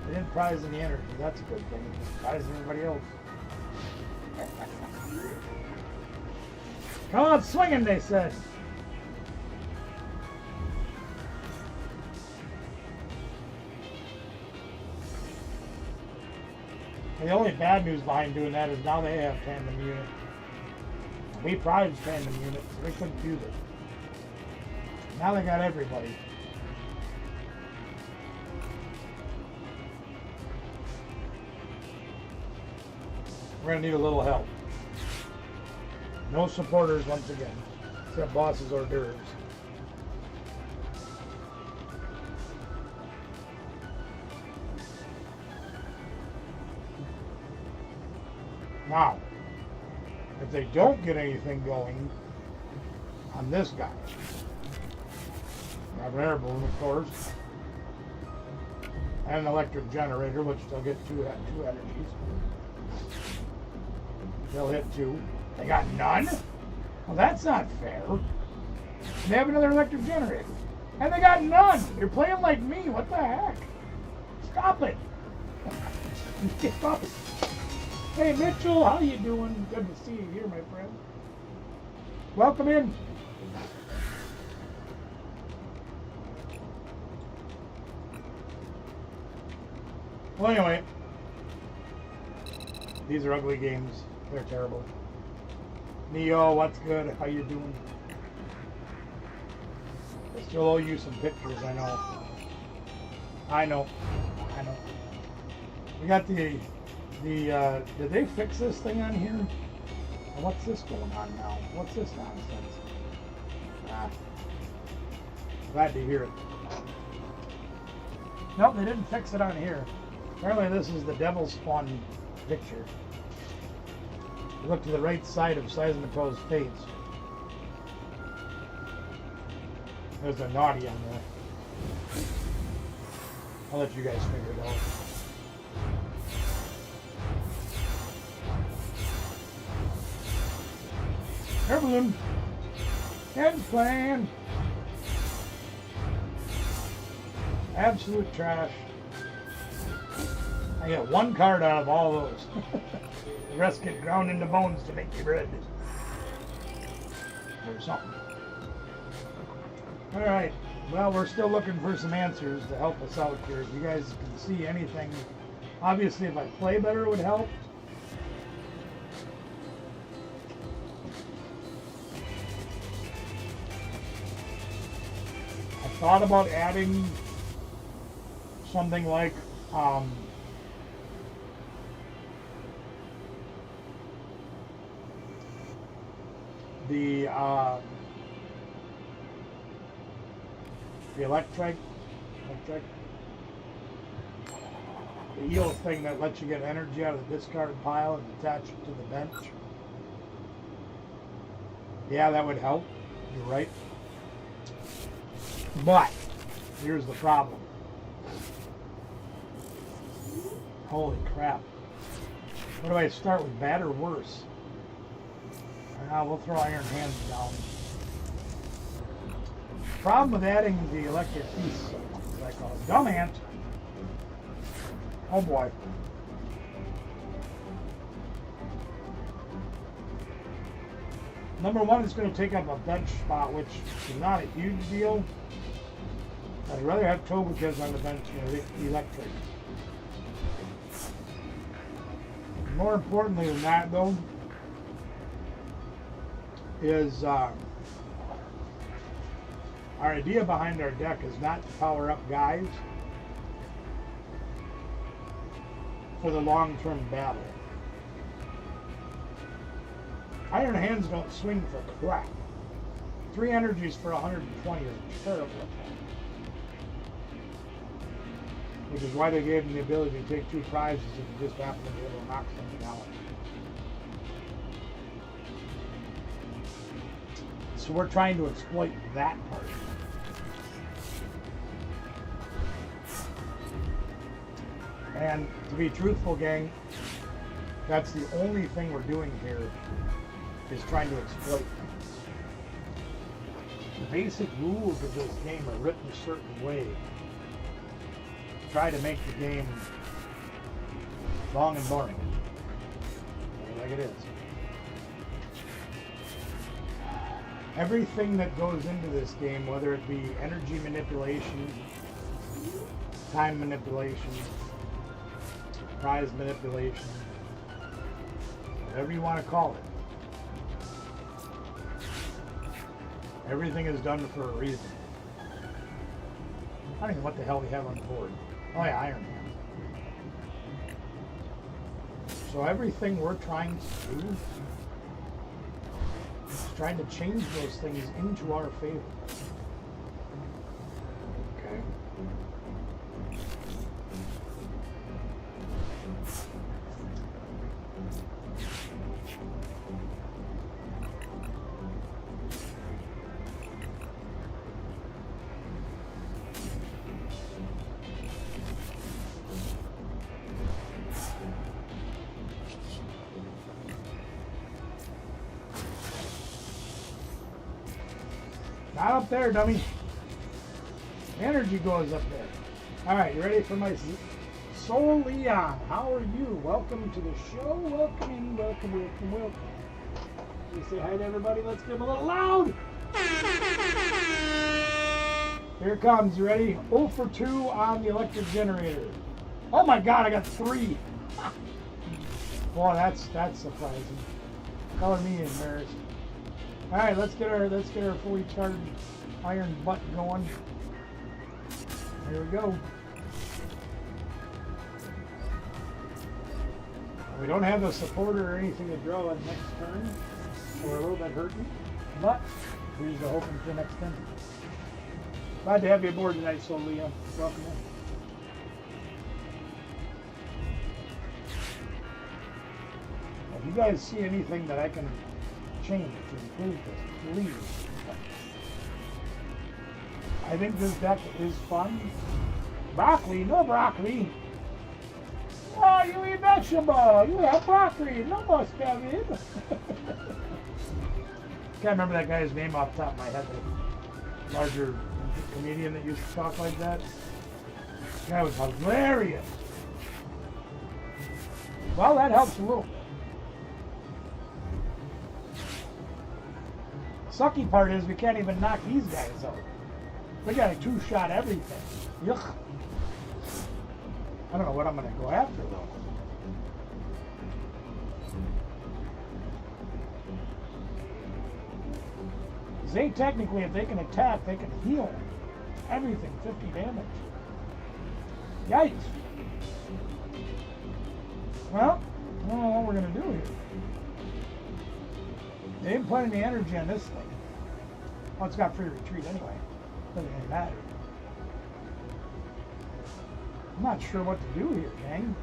They didn't prize any energy. That's a good thing. Prize everybody else. Come out swinging, they said. The only bad news behind doing that is now they have tandem unit. We prized tandem unit, so they couldn't use it. Now they got everybody. We're gonna need a little help. No supporters once again, except boss's hors d'oeuvres. Now, if they don't get anything going on this guy, I have an air balloon, of course, and an electric generator, which they'll get two energies. They'll hit 2. They got none? Well, that's not fair. They have another electric generator, and they got none. You're playing like me. What the heck? Stop it. Stop it. Hey, Mitchell, how you doing? Good to see you here, my friend. Welcome in. Well, anyway, these are ugly games. They're terrible. Neo, what's good? How you doing? I still owe you some pictures, I know. I know. We got the did they fix this thing on here? Or what's this going on now? What's this nonsense? Glad to hear it. Nope, they didn't fix it on here. Apparently this is the Devil Spawn picture. You look to the right side of Seismito's face. There's a naughty on there. I'll let you guys figure it out. Air balloon. Head plan. Absolute trash. I get 1 card out of all those. The rest get ground into bones to make you red. Or something. Alright. Well, we're still looking for some answers to help us out here. If you guys can see anything, obviously if I play better it would help. I thought about adding something like the electric, the eel thing that lets you get energy out of the discarded pile and attach it to the bench. Yeah, that would help. You're right. But here's the problem. Holy crap. What do I start with, bad or worse? We'll throw Iron Hands down. Problem with adding the electric piece, as I call it, dumb ant. Oh boy. Number one, it's going to take up a bench spot, which is not a huge deal. I'd rather have Togekiss on the bench than electric. More importantly than that, though, is our idea behind our deck is not to power up guys for the long-term battle. Iron Hands don't swing for crap. 3 energies for 120 is terrible. Which is why they gave him the ability to take 2 prizes if you just happen to be able to knock something out. So we're trying to exploit that part. And to be truthful, gang, that's the only thing we're doing here, is trying to exploit things. The basic rules of this game are written a certain way to try to make the game long and boring, like it is. Everything that goes into this game, whether it be energy manipulation, time manipulation, prize manipulation, whatever you want to call it, everything is done for a reason. I don't even know what the hell we have on the board. Oh yeah, Iron Man. So everything we're trying to do is trying to change those things into our favor. Okay. Not up there, dummy. Energy goes up there. All right, you ready for my Soul Leon? How are you? Welcome to the show. Welcome. You say hi to everybody. Let's get them a little loud. Here it comes. You ready? 0 for 2 on the electric generator. Oh my God, I got 3. Boy, that's surprising. Color me embarrassed. All right, let's get our fully charged iron butt going. Here we go. We don't have a supporter or anything to draw on next turn. So we're a little bit hurting, but here's the hoping for next turn. Glad to have you aboard tonight, Soul Leon. Welcome in. If you guys see anything that I can change to improve this, please. I think this deck is fun. Broccoli, no broccoli. Oh, you eat vegetable. You have broccoli. No more scabbard. Can't remember that guy's name off the top of my head. The larger comedian that used to talk like that. That guy was hilarious. Well, that helps a little bit. Sucky part is we can't even knock these guys out. We got a 2-shot everything. Yuck. I don't know what I'm going to go after though. They technically, if they can attack, they can heal everything. 50 damage. Yikes. Well, I don't know what we're going to do here. They didn't put any energy on this thing. Well, it's got free retreat anyway. Doesn't really matter. I'm not sure what to do here, gang.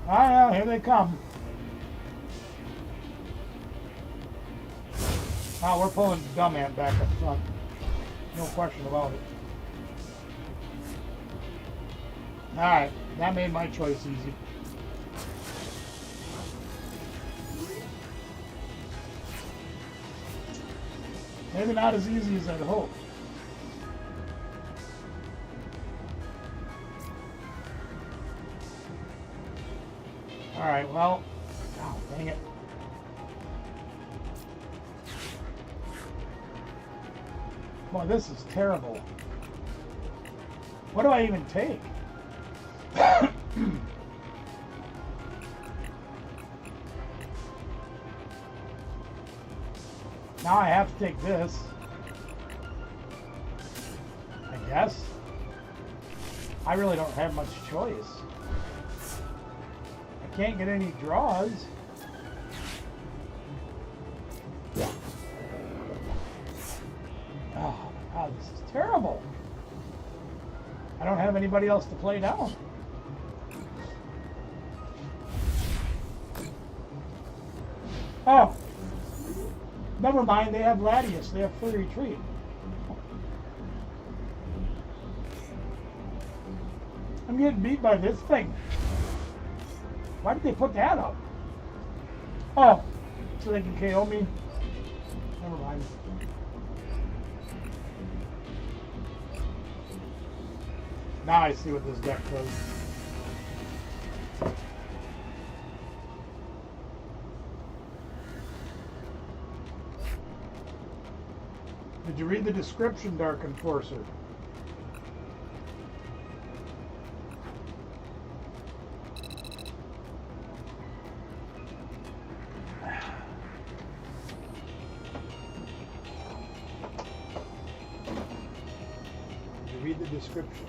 Ah, here they come. Oh, we're pulling Dumb Ant back up front. No question about it. Alright, that made my choice easy. Maybe not as easy as I'd hoped. Alright, well, oh, dang it. Boy, this is terrible. What do I even take? Now I have to take this. I guess. I really don't have much choice. I can't get any draws. Oh my God, this is terrible. I don't have anybody else to play down. Oh, never mind. They have Latius. They have free retreat. I'm getting beat by this thing. Why did they put that up? Oh, so they can KO me? Never mind. Now I see what this deck does. Did you read the description, Dark Enforcer? Did you read the description?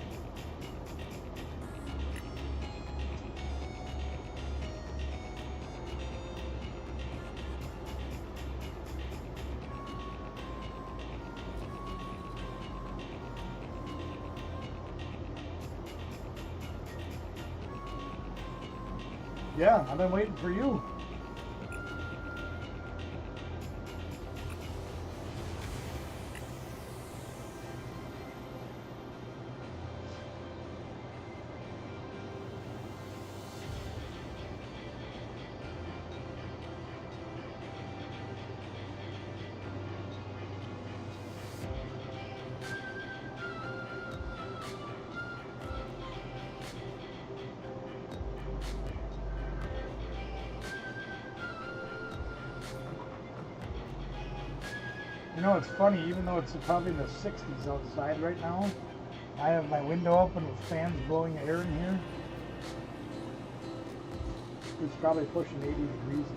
Yeah, I've been waiting for you. You know, it's funny, even though it's probably in the 60s outside right now, I have my window open with fans blowing air in here. It's probably pushing 80 degrees in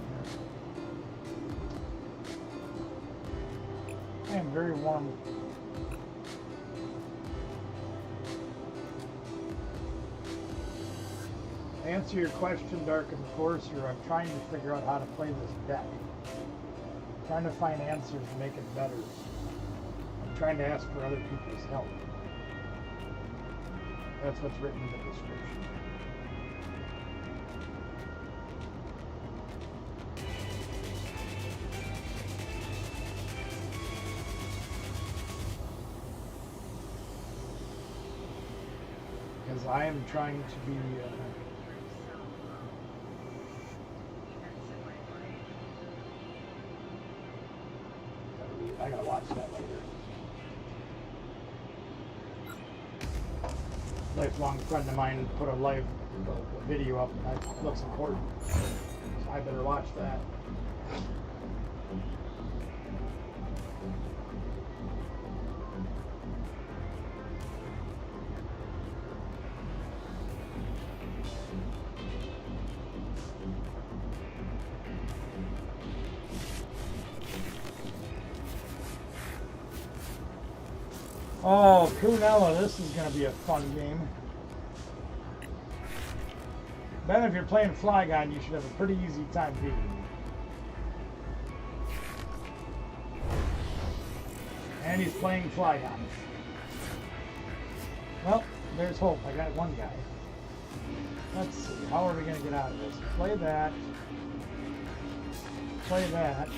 here. I am very warm. To answer your question, Dark Enforcer, I'm trying to figure out how to play this deck. Trying to find answers to make it better. I'm trying to ask for other people's help. That's what's written in the description. Because I am trying to be I gotta watch that later. Lifelong friend of mine put a live video up, and that looks important. So I better watch that. Oh, Prunella, this is going to be a fun game. Ben, if you're playing Flygon, you should have a pretty easy time beating me. And he's playing Flygon. Well, there's hope. I got one guy. Let's see. How are we going to get out of this? Play that. Play that.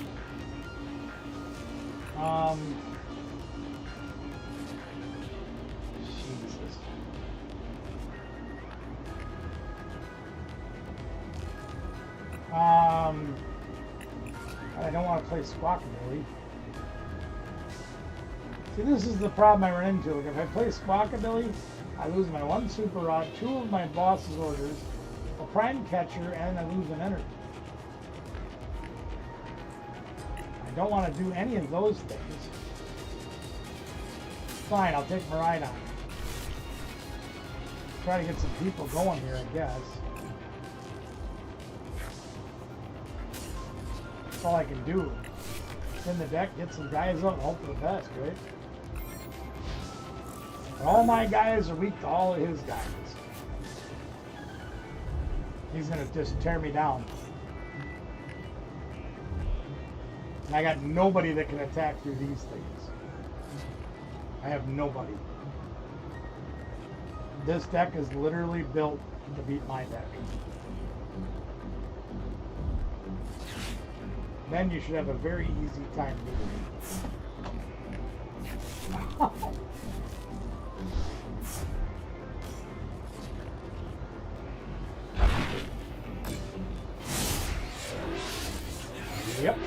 I don't want to play Squawkabilly. See, this is the problem I run into. Like, if I play Squawkabilly, I lose my one Super Rod, 2 of my boss's orders, a Prime Catcher, and I lose an energy. I don't want to do any of those things. Fine, I'll take Miraidon. Try to get some people going here, I guess. That's all I can do. In the deck, get some guys up and hope for the best, right? All my guys are weak to all of his guys. He's gonna just tear me down. And I got nobody that can attack through these things. I have nobody. This deck is literally built to beat my deck. Then you should have a very easy time beating me. Yep.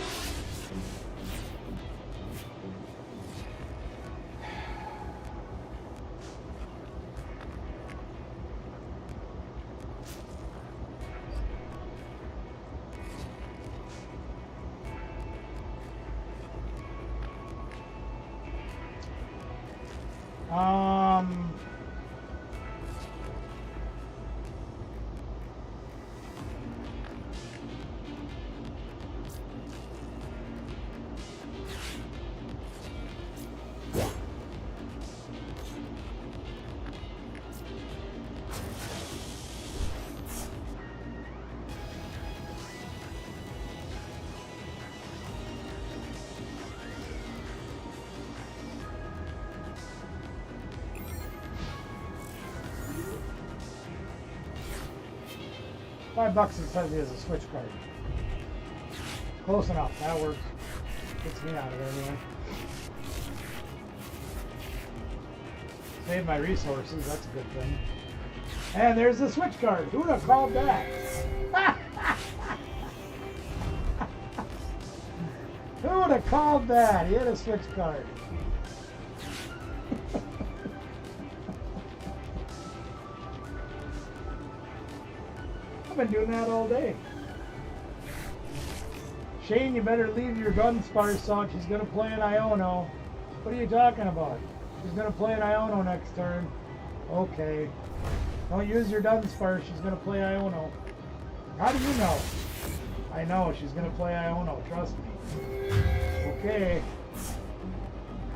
Um, $5 it says he has a switch card. Close enough, that works. Gets me out of there anyway. Save my resources, that's a good thing. And there's the switch card. Who would have called that? Who would have called that? He had a switch card. I've been doing that all day. Shane, you better leave your Dunsparce out. She's going to play an Iono. What are you talking about? She's going to play an Iono next turn. Okay. Don't use your Dunsparce. She's going to play Iono. How do you know? I know. She's going to play Iono. Trust me. Okay.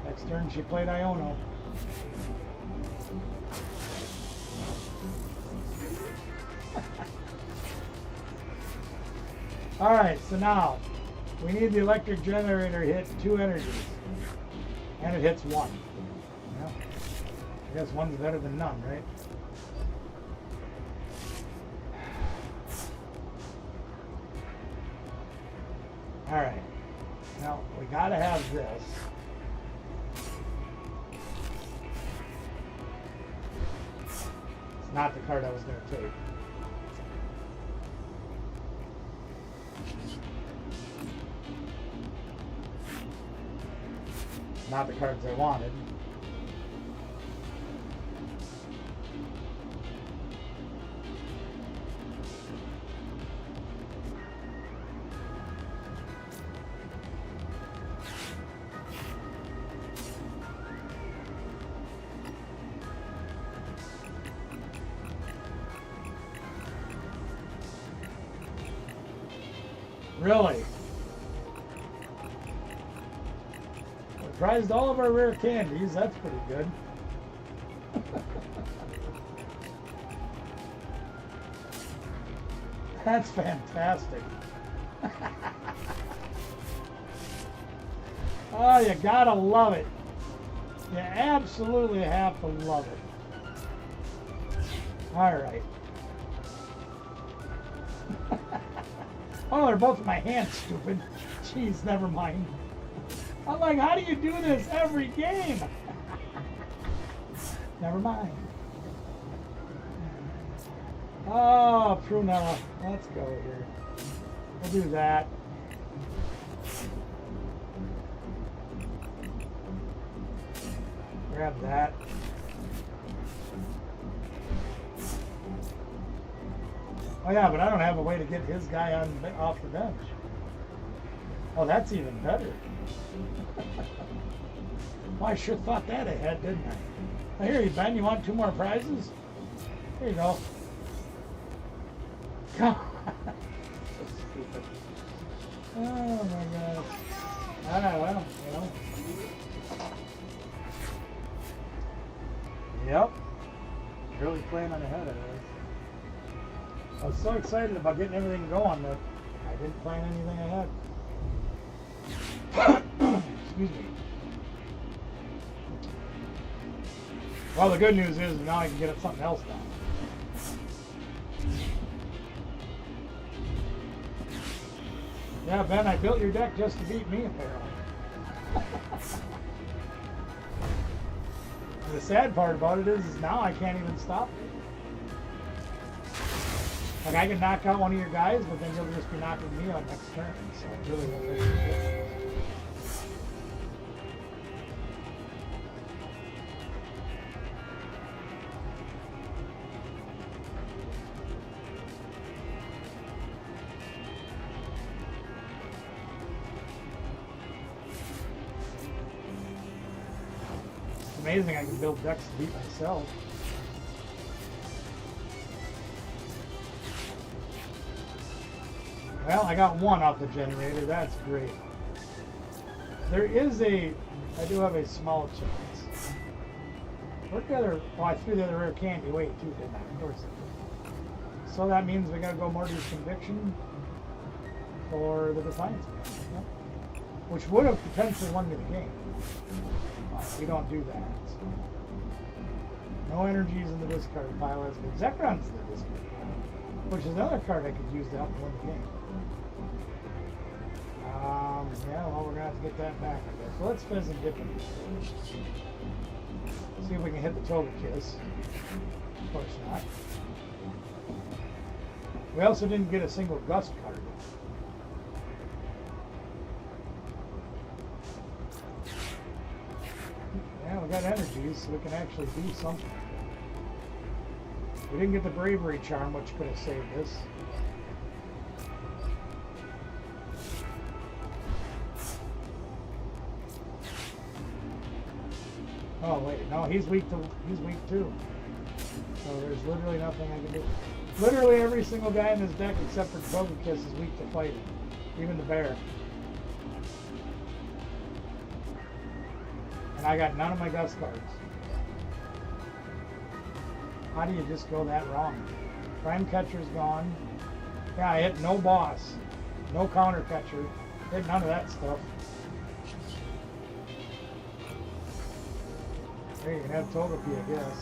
Next turn she played Iono. Alright, so now we need the electric generator to hit 2 energies. And it hits 1. Well, I guess 1's better than none, right? Alright. Now, we gotta have this. It's not the card I was gonna take. Not the cards I wanted. Really? Prized all of our rare candies. That's pretty good. That's fantastic. Oh, you gotta love it. You absolutely have to love it. All right. Oh, they're both in my hands, stupid. Jeez, never mind. I'm like, how do you do this every game? Never mind. Oh, Prunella. Let's go here. We'll do that. Grab that. Oh yeah, but I don't have a way to get his guy off the bench. Oh, that's even better. Well, I sure thought that ahead, didn't I? Well, here you, Ben. You want 2 more prizes? Here you go. So stupid. Oh my gosh. Ah, well, you know. Yep. Really playing on ahead of this. I was so excited about getting everything going that I didn't plan anything ahead. Excuse me. Well, the good news is now I can get something else done. Yeah, Ben, I built your deck just to beat me, apparently. The sad part about it is now I can't even stop it. Like, I can knock out one of your guys, but then you'll just be knocking me out next turn, so it really won't make any difference. amazing I can build decks to beat myself. Well, I got one off the generator. That's great. There is I do have a small chance. Where'd the other, oh, I threw the other rare candy away too, didn't I? Of course I did. So that means we gotta go Morty's Conviction for the Defiance Band. Yep. Which would have potentially won me the game. We don't do that. So. No energies in the discard pile as good. Zekron's in the discard pile, which is another card I could use to help me win the game. Yeah, well, we're gonna have to get that back, I guess. So let's fizz and dip it. See if we can hit the Togekiss. Of course not. We also didn't get a single Gust card. Yeah, we got energies, so we can actually do something. We didn't get the Bravery Charm, which could have saved us. Oh wait, no, he's weak too. So there's literally nothing I can do. Literally every single guy in this deck except for Togekiss is weak to fighting. Even the bear. And I got none of my Gust cards. How do you just go that wrong? Prime Catcher's gone. Yeah, I hit no boss. No counter catcher. Hit none of that stuff. Hey, you can have Togepi, I guess.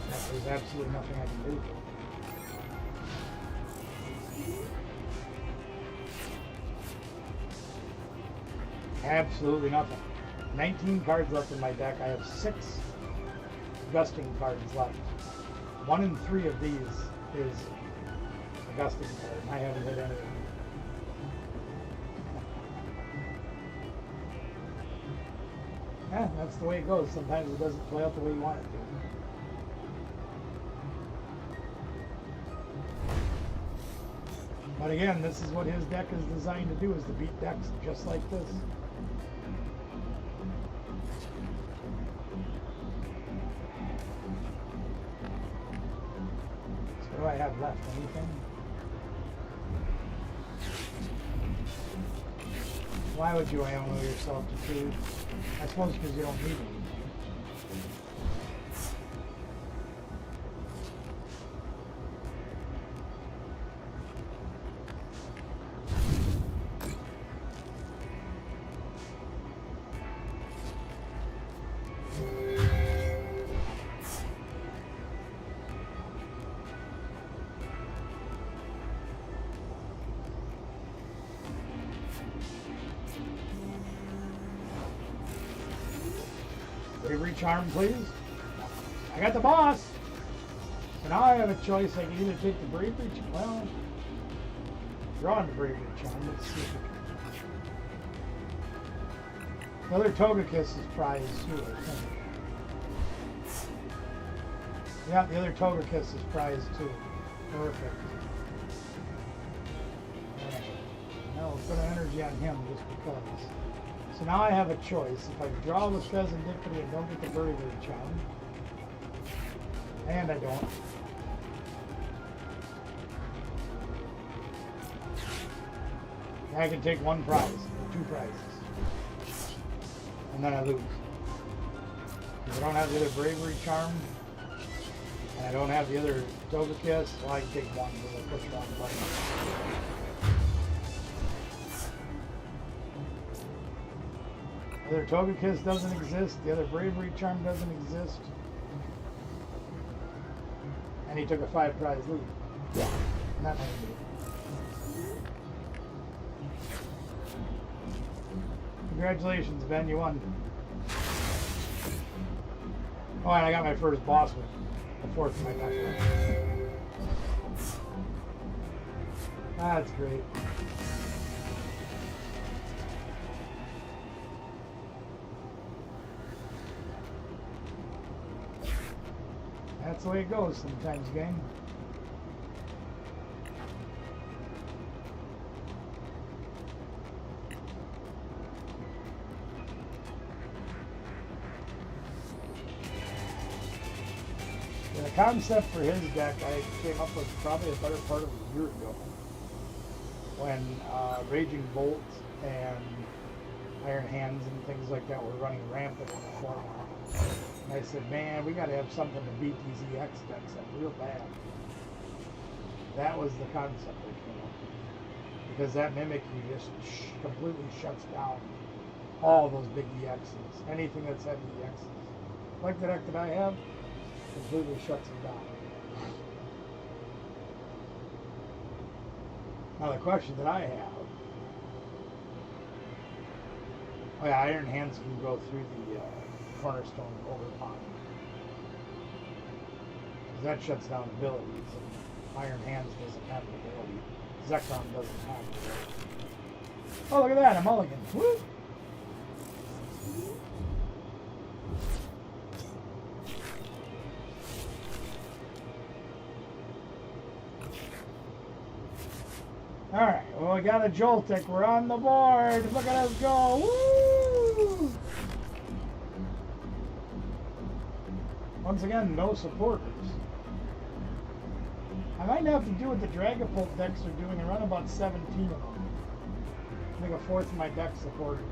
Yeah, there's absolutely nothing I can do. Absolutely nothing. 19 cards left in my deck. I have 6 Gusting cards left. 1 in 3 of these is a Gusting card. I haven't hit any of them. Yeah, that's the way it goes. Sometimes it doesn't play out the way you want it to. But again, this is what his deck is designed to do, is to beat decks just like this. So what do I have left? Anything? Why would you ammo yourself to food? I suppose because you don't need anything. Bravery Charm, please. I got the boss. So now I have a choice. I can either take the Bravery Charm. Well, drawing the Bravery Charm. Let's see if we can. The other Togekiss is prized too, I think. Yeah, the other Togekiss is prized too. Perfect. Alright. Now we'll put an energy on him just because. So now I have a choice. If I draw with Fezandipity and don't get the Bravery Charm, and I don't, I can take 1 prize, or 2 prizes, and then I lose. If I don't have the other Bravery Charm, and I don't have the other Togekiss, well, I can take 1 because I push wrong button. The other Togekiss doesn't exist. The other Bravery Charm doesn't exist. And he took a 5 prize lead. Not many do. Congratulations, Ben. You won. Oh, and I got my first boss with the 4th in my deck. That's great. That's the way it goes sometimes, gang. concept for his deck I came up with probably a better part of a year ago when Raging Bolt and Iron Hands and things like that were running rampant in the format. And I said, man, we got to have something to beat these EX decks up real bad. That was the concept that came up with. Because that Mimikyu just completely shuts down all those big EXs. Anything that's heavy EXs. Like the deck that I have, completely shuts it down. Now the question that I have, oh yeah, Iron Hands can go through the Cornerstone Overpond. Because that shuts down abilities, and Iron Hands doesn't have an ability. Zekrom doesn't have an ability. Oh, look at that, a mulligan. Woo! Alright, well, we got a Joltik. We're on the board. Look at us go. Woo! Once again, no supporters. I might have to do what the Dragapult decks are doing and run about 17 of them. Make a fourth of my deck supporters.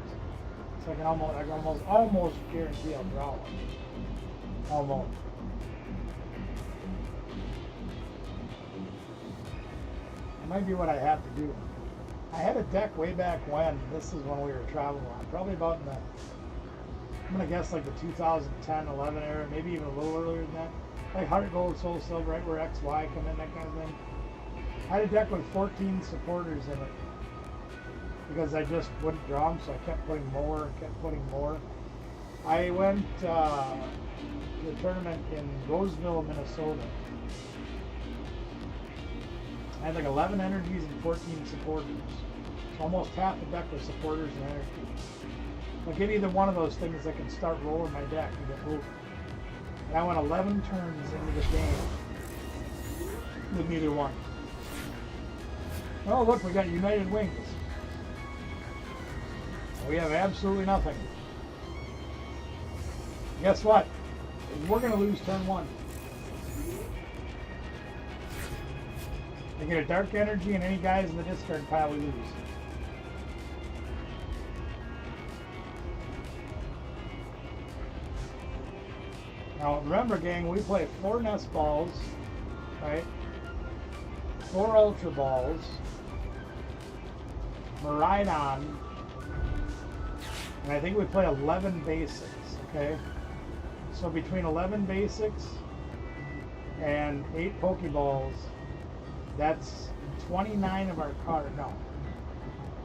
So I can almost guarantee I'll draw one. Almost. It might be what I have to do. I had a deck way back when. This is when we were traveling around. Probably about in the, I'm going to guess like the 2010, 11 era, maybe even a little earlier than that. Like Heart Gold, Soul Silver, right where XY come in, that kind of thing. I had a deck with 14 supporters in it. Because I just wouldn't draw them, so I kept putting more and kept putting more. I went to a tournament in Roseville, Minnesota. I had like 11 energies and 14 supporters. So almost half the deck was supporters and energies. Like in either one of those things, I can start rolling my deck and get moving. And I went 11 turns into the game with neither one. Oh look, we got United Wings. We have absolutely nothing. Guess what? We're going to lose turn one. They get a dark energy and any guys in the discard pile we lose. Now remember gang, we play 4 Nest Balls, right? 4 Ultra Balls, Miraidon, and I think we play 11 basics, okay? So between 11 basics and 8 Pokeballs, that's 29 of our cards, no,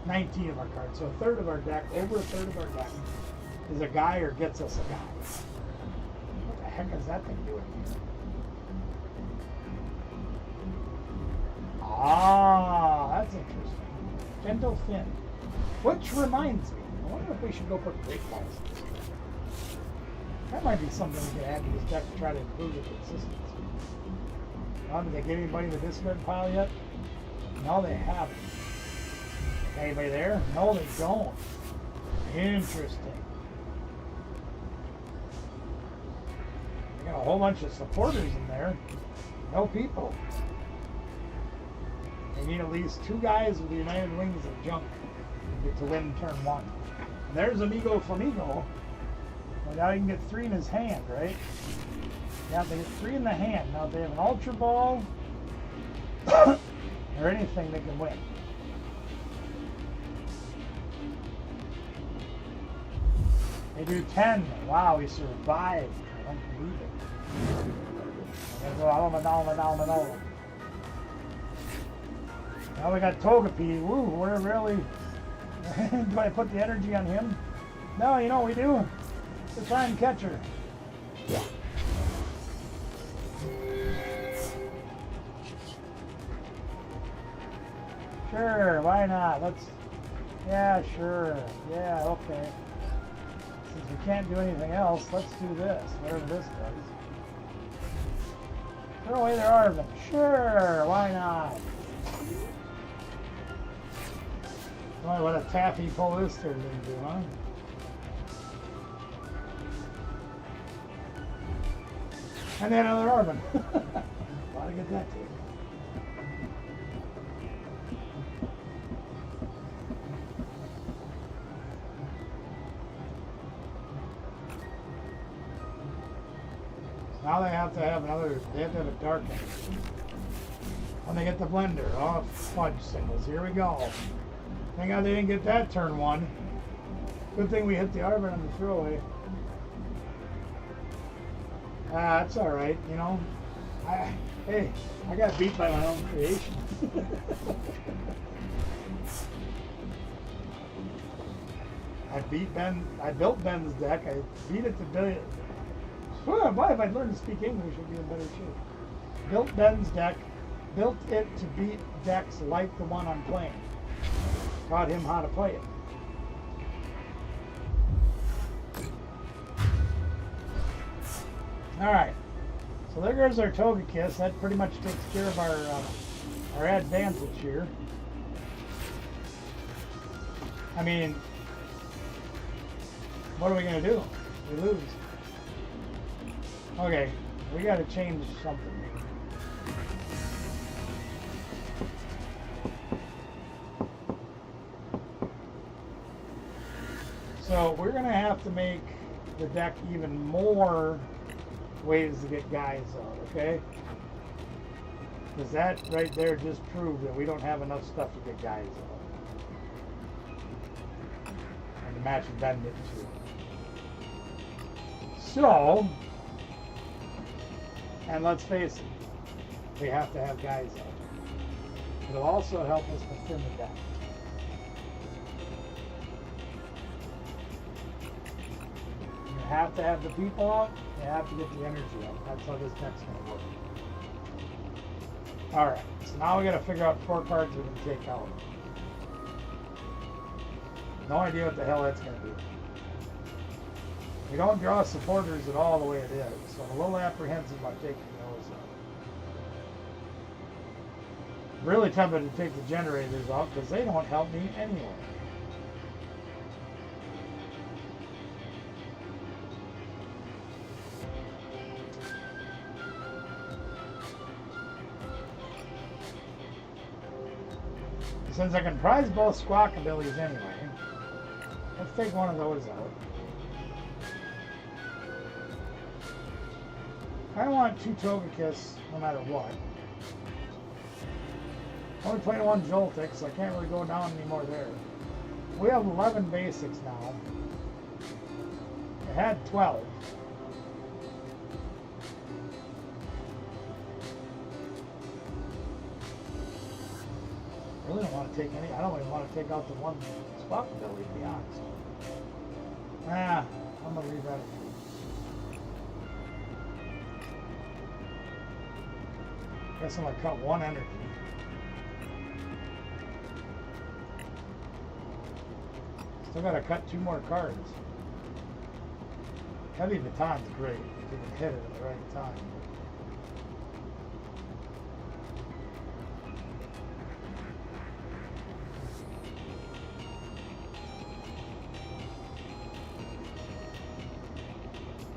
19 of our cards. So a third of our deck, over a third of our deck, is a guy or gets us a guy. What the heck is that thing doing here? Ah, that's interesting. Gentle Fin. Which reminds me, I wonder if we should go put Great Balls in this deck. That might be something we can add to this deck to try to improve the consistency. Did they get anybody in the discard pile yet? No, they haven't. Anybody there? No, they don't. Interesting. They got a whole bunch of supporters in there. No people. They need at least 2 guys with the United Wings of junk to win turn 1. And there's Amigo Flamigo. Well, now he can get 3 in his hand, right? Yeah, they get 3 in the hand. Now if they have an Ultra Ball or anything, they can win. They do 10. Wow, he survived. I don't believe it. I'm gonna go Now we got Togepi. Woo, we're really... Do I put the energy on him? No, you know what we do? To try and catch her. Yeah. Sure, why not? Let's... Yeah, sure. Yeah, okay. Since we can't do anything else, let's do this. Whatever this does. Throw away their Arven. Sure, why not? Boy, what a taffy pull this turn into, huh? And then another Arbin. Gotta get that too. Now they have to have a dark one. When they get the blender, oh, fudge signals, here we go. Thank God they didn't get that turn one. Good thing we hit the Arbin on the throwaway. That's alright, you know. Hey, I got beat by my own creation. I built Ben's deck, I beat it to billion. Boy, if I'd learned to speak English, I'd be in better shape. Built Ben's deck, built it to beat decks like the one I'm playing. Taught him how to play it. Alright, so there goes our Togekiss. That pretty much takes care of our advantage here. I mean, what are we going to do? We lose. Okay, we got to change something. So we're going to have to make the deck even more ways to get guys out, okay? Because that right there just proved that we don't have enough stuff to get guys out. And the match with Ben did too. So, and let's face it, we have to have guys out. It'll also help us to thin the deck. You have to have the people out, you have to get the energy out. That's how this deck's going to work. Alright, so now we got to figure out 4 cards we can take out. No idea what the hell that's going to be. We don't draw supporters at all the way it is, so I'm a little apprehensive about taking those out. Really tempted to take the generators out because they don't help me anyway. Since I can prize both Squawkabillies anyway, let's take one of those out. I want 2 Togekiss no matter what. I'm only playing 1 Joltik, so I can't really go down anymore there. We have 11 basics now. I had 12. I really don't want to take any. I don't even want to take out the 1 Squawkabilly, to be honest. I'm going to leave that at guess I'm going to cut 1 energy. Still got to cut 2 more cards. Heavy Baton's great if you can hit it at the right time.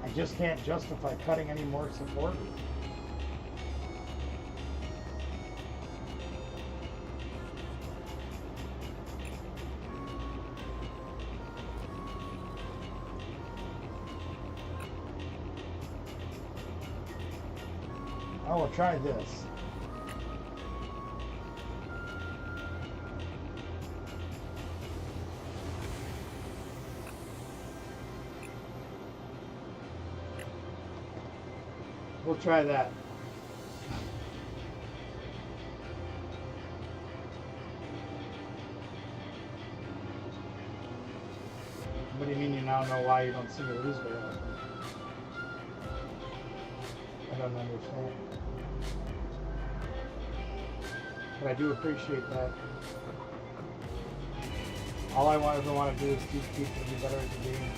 I just can't justify cutting any more supporters. I will try this. We'll try that. What do you mean you now know why you don't see me lose very often? I don't understand. But I do appreciate that. All I ever want to do is teach people to be better at the game.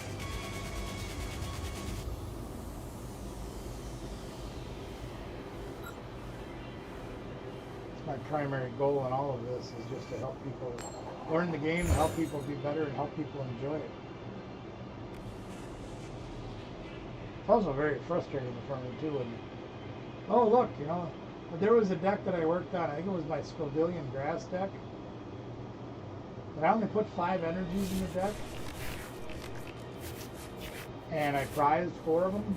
It's my primary goal in all of this is just to help people learn the game, help people be better, and help people enjoy it. It's also very frustrating for me too when Oh, look, you know, there was a deck that I worked on. I think it was my Scovilian grass deck. But I only put 5 energies in the deck. And I prized 4 of them.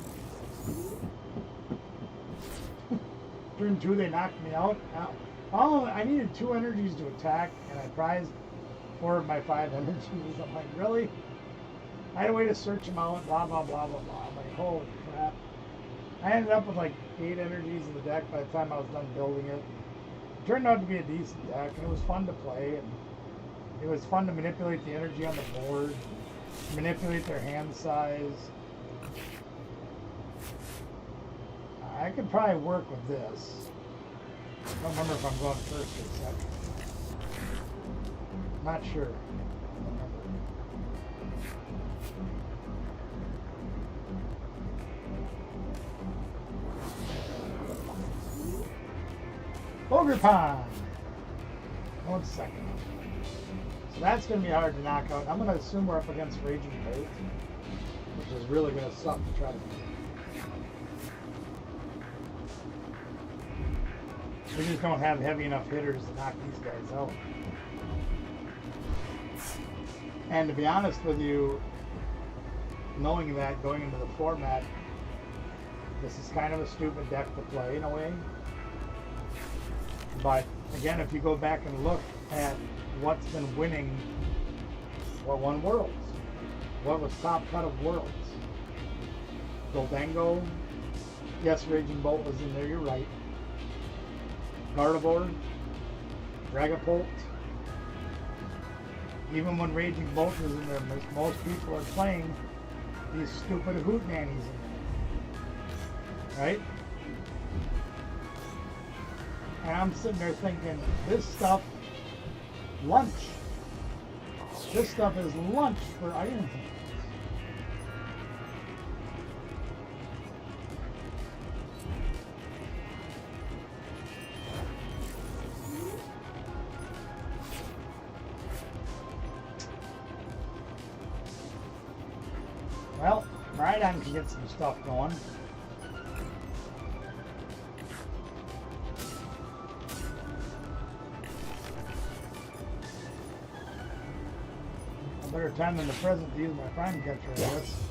Turn 2, they knocked me out. I needed 2 energies to attack, and I prized 4 of my 5 energies. I'm like, really? I had a way to search them out, blah, blah, blah, blah, blah. I'm like, holy crap. I ended up with like 8 energies in the deck by the time I was done building it. It turned out to be a decent deck, and it was fun to play, and it was fun to manipulate the energy on the board, manipulate their hand size. I could probably work with this. I don't remember if I'm going first or second. Not sure. I don't remember. Ogre Pond! 1 second. So that's going to be hard to knock out. I'm going to assume we're up against Raging Bolt, which is really going to suck to try to beat. We just don't have heavy enough hitters to knock these guys out. And to be honest with you, knowing that going into the format, this is kind of a stupid deck to play in a way. But again, if you go back and look at what's been winning, what won Worlds, what was top cut of Worlds, Goldango, yes, Raging Bolt was in there, you're right. Gardevoir, Dragapult. Even when Raging Bolt was in there, most people are playing these stupid Hoot Nannies in there. Right? And I'm sitting there thinking, this stuff, lunch. This stuff is lunch for Iron Hands. Well, Rhydon can get some stuff going. A better time than the present to use my prime catcher, I guess.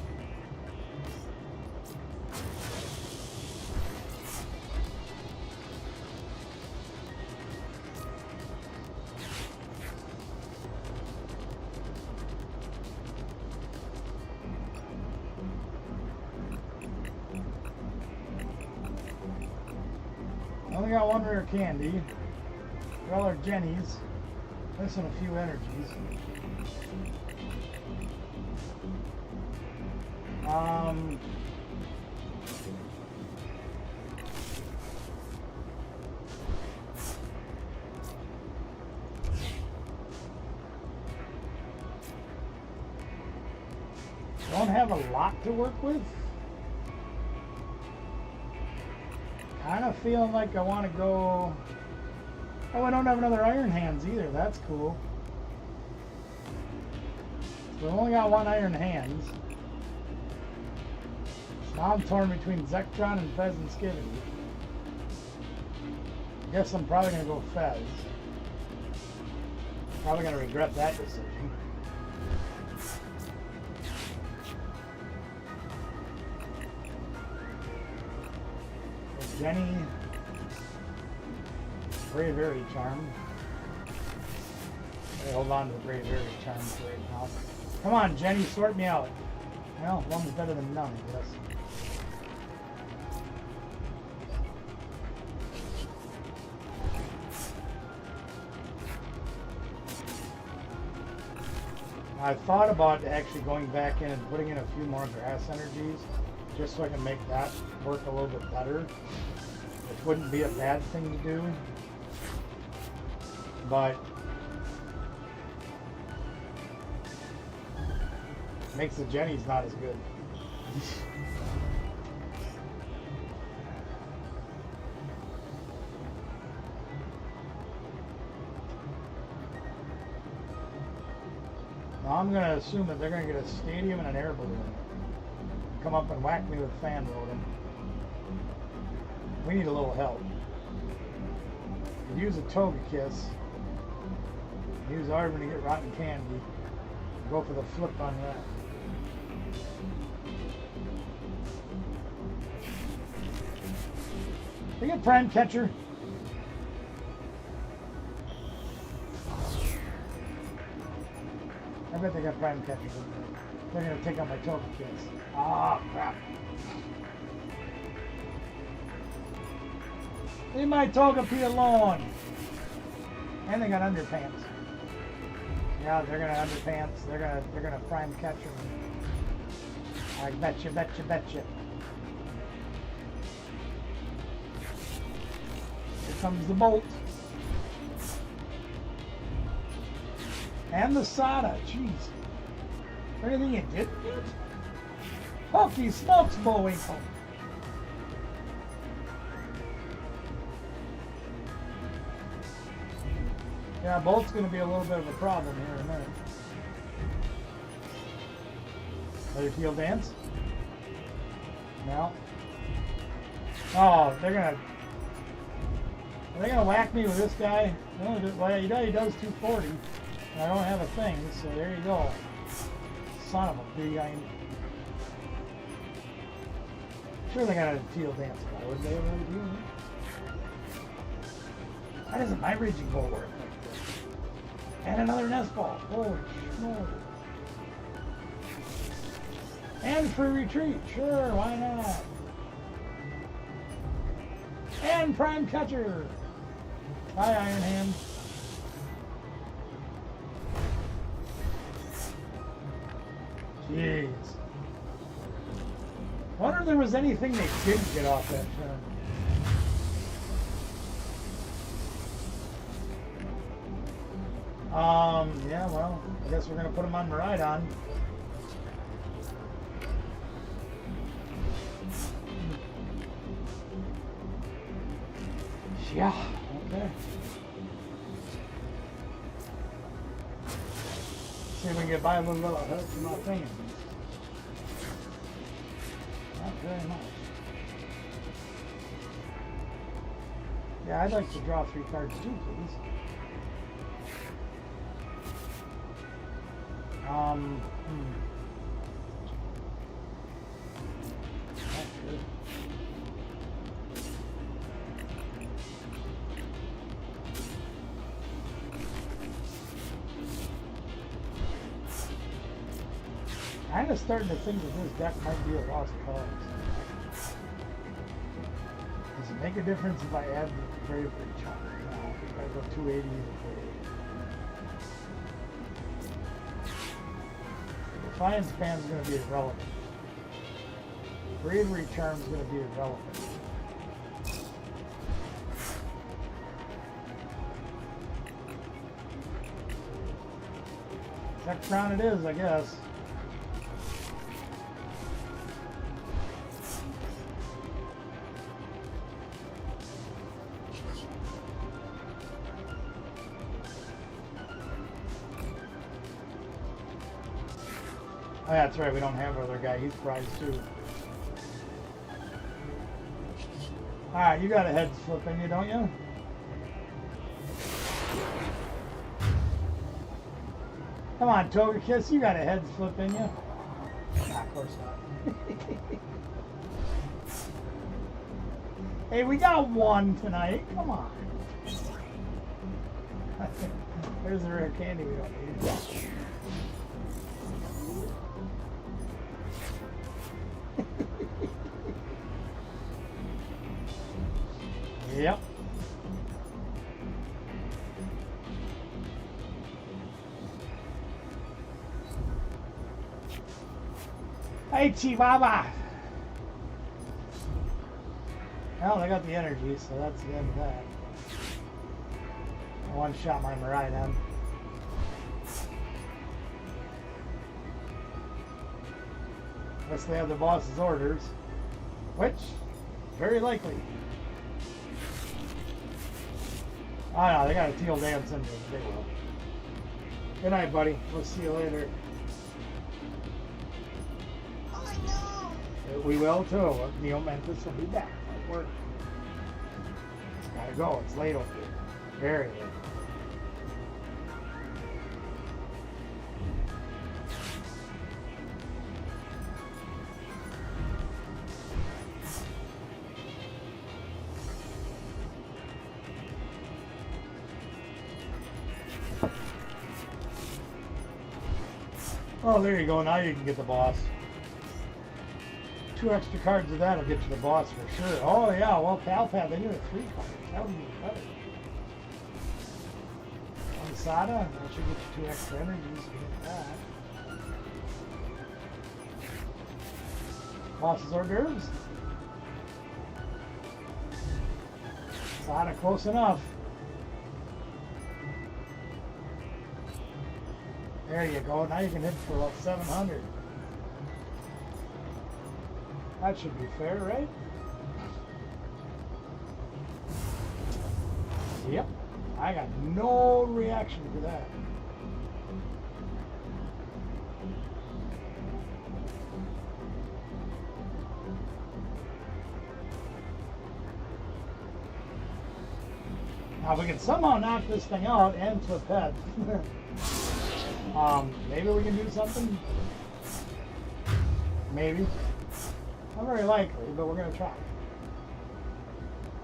Only got 1 rare candy. All our Jennies. Missing a few energies. Don't have a lot to work with. Kind of feeling like I want to go. Oh, I don't have another Iron Hands either. That's cool. So I've only got 1 Iron Hands. Now I'm torn between Zekrom and Fez and Skivity. I guess I'm probably going to go Fez. Probably going to regret that decision. Jenny, Braviary Charm. Okay, hold on to the Braviary Charm for right now. Come on, Jenny, sort me out. Well, one was better than none, I guess. I thought about actually going back in and putting in a few more grass energies just so I can make that work a little bit better. Which wouldn't be a bad thing to do. But makes the Jennies not as good. Now I'm going to assume that they're going to get a stadium and an air balloon. Come up and whack me with Fan Rodent. We need a little help. Use a Toga Kiss. Use Arvin to get Rotten Candy. Go for the flip on that. We get Prime Catcher. I bet they got Prime Catcher. They're going to take out my Toga Kiss. Ah, crap. Leave my Togepi alone. And they got Underpants. Yeah, they're gonna Underpants. They're gonna Prime Catcher. I betcha. Here comes the Bolt. And the Sada. Jeez. Anything you didn't get? Holy smokes, Bullwinkle. Yeah, Bolt's going to be a little bit of a problem here in a minute. Another Field Dance? No. Oh, they're going to... Are they going to whack me with this guy? No, well, he does 240. And I don't have a thing, so there you go. Son of a behind. Sure they got a Field Dance guy, would they really do that? Why doesn't my Raging Bull work? And another nest ball. Holy smoke. And free retreat. Sure, why not? And Prime Catcher. Bye, Iron Hand. Jeez. Wonder if there was anything they didn't get off that turn. Yeah, well, I guess we're going to put them on Miraidon. Yeah, okay. See if we can get by a little help from my fingers. Not very much. Yeah, I'd like to draw 3 cards too, please. That's good. I'm just starting to think that this deck might be a lost cause. Does it make a difference if I add the Bravery Charm? No, if I go 280 to 480. Defiance Span's going to be irrelevant. Bravery Charm's going to be irrelevant. Next round it is, I guess. Oh, yeah, that's right. We don't have our other guy. He's prized too. Alright, you got a head flip in you, don't you? Come on, Togekiss. You got a head flip in you. Nah, of course not. Hey, we got one tonight. Come on. There's the rare candy we don't need. Yep. Hey, Chihuahua. Well, I got the energy, so that's the end of that. I one-shot my Miraidon. Unless they have the boss's orders, which very likely. Oh no, they got a Teal Dance in there. They will. Good night, buddy. We'll see you later. Oh no! We will too. Neil Memphis will be back at work. go. It's late over here. There it is. Oh, there you go. Now you can get the boss. 2 extra cards of that will get you the boss for sure. Oh, yeah. Well, Palpad, they need a 3 card. That would be better. On Sada, that should get you 2 extra energies to get that. Boss's hors d'oeuvres. Sada, close enough. There you go. Now you can hit for about 700. That should be fair, right? Yep. I got no reaction to that. Now if we can somehow knock this thing out and flip head. Maybe we can do something. Maybe. Not very likely, but we're going to try.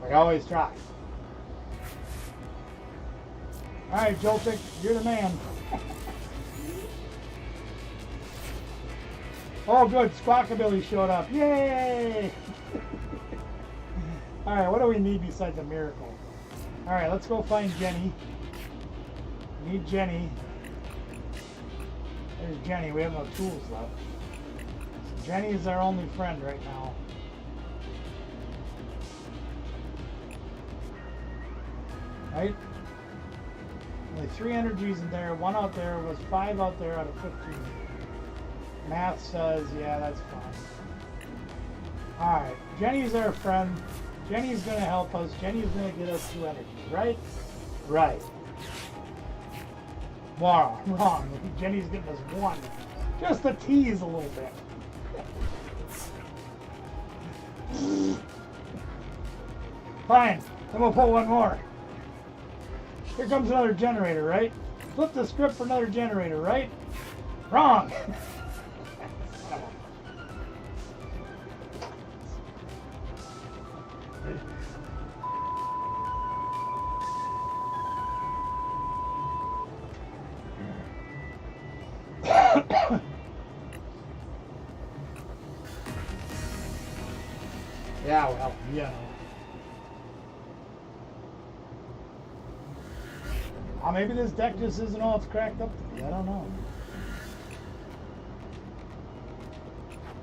We always try. Alright, Joltik, you're the man. Oh, good. Squawkabilly showed up. Yay! Alright, what do we need besides a miracle? Alright, let's go find Jenny. We need Jenny. There's Jenny. We have no tools left. So Jenny is our only friend right now. Right? Only 3 energies in there. 1 out there was 5 out there out of 15. Math says, yeah, that's fine. Alright. Jenny's our friend. Jenny's going to help us. Jenny's going to get us 2 energies, right? Right. Wrong. Jenny's getting us 1. Just to tease a little bit. Fine. Then we'll pull 1 more. Here comes another generator, right? Flip the script for another generator, right? Wrong. Yeah, well, yeah. Maybe this deck just isn't all it's cracked up to be. I don't know.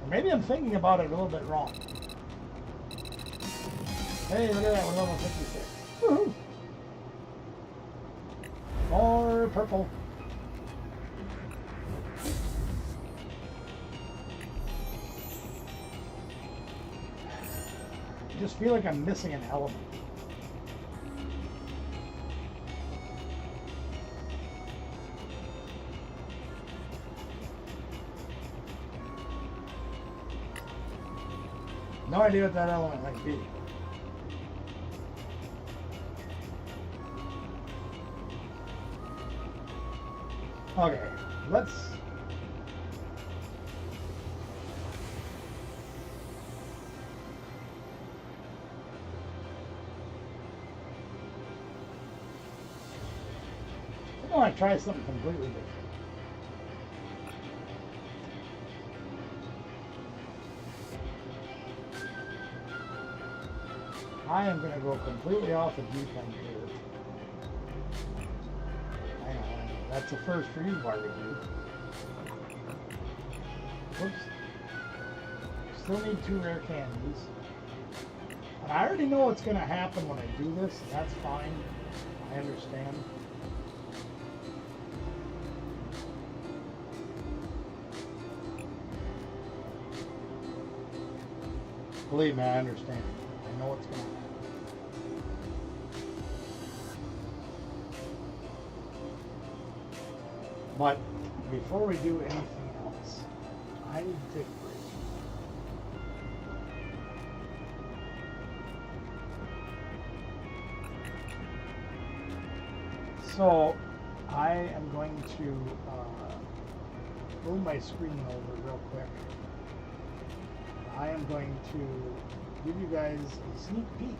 Or maybe I'm thinking about it a little bit wrong. Hey, look at that. We're level 56. Woohoo! More purple. I just feel like I'm missing an element. No idea what that element might be. Okay, let's... I want to try something completely different. I am going to go completely off the deep end here. I know. That's a first for you, Barbecue. Whoops. Still need 2 rare candies. And I already know what's going to happen when I do this, and that's fine. I understand. Believe me, I understand. I know what's going to happen. But before we do anything else, I need to take a break. So I am going to move my screen over real quick. I am going to give you guys a sneak peek.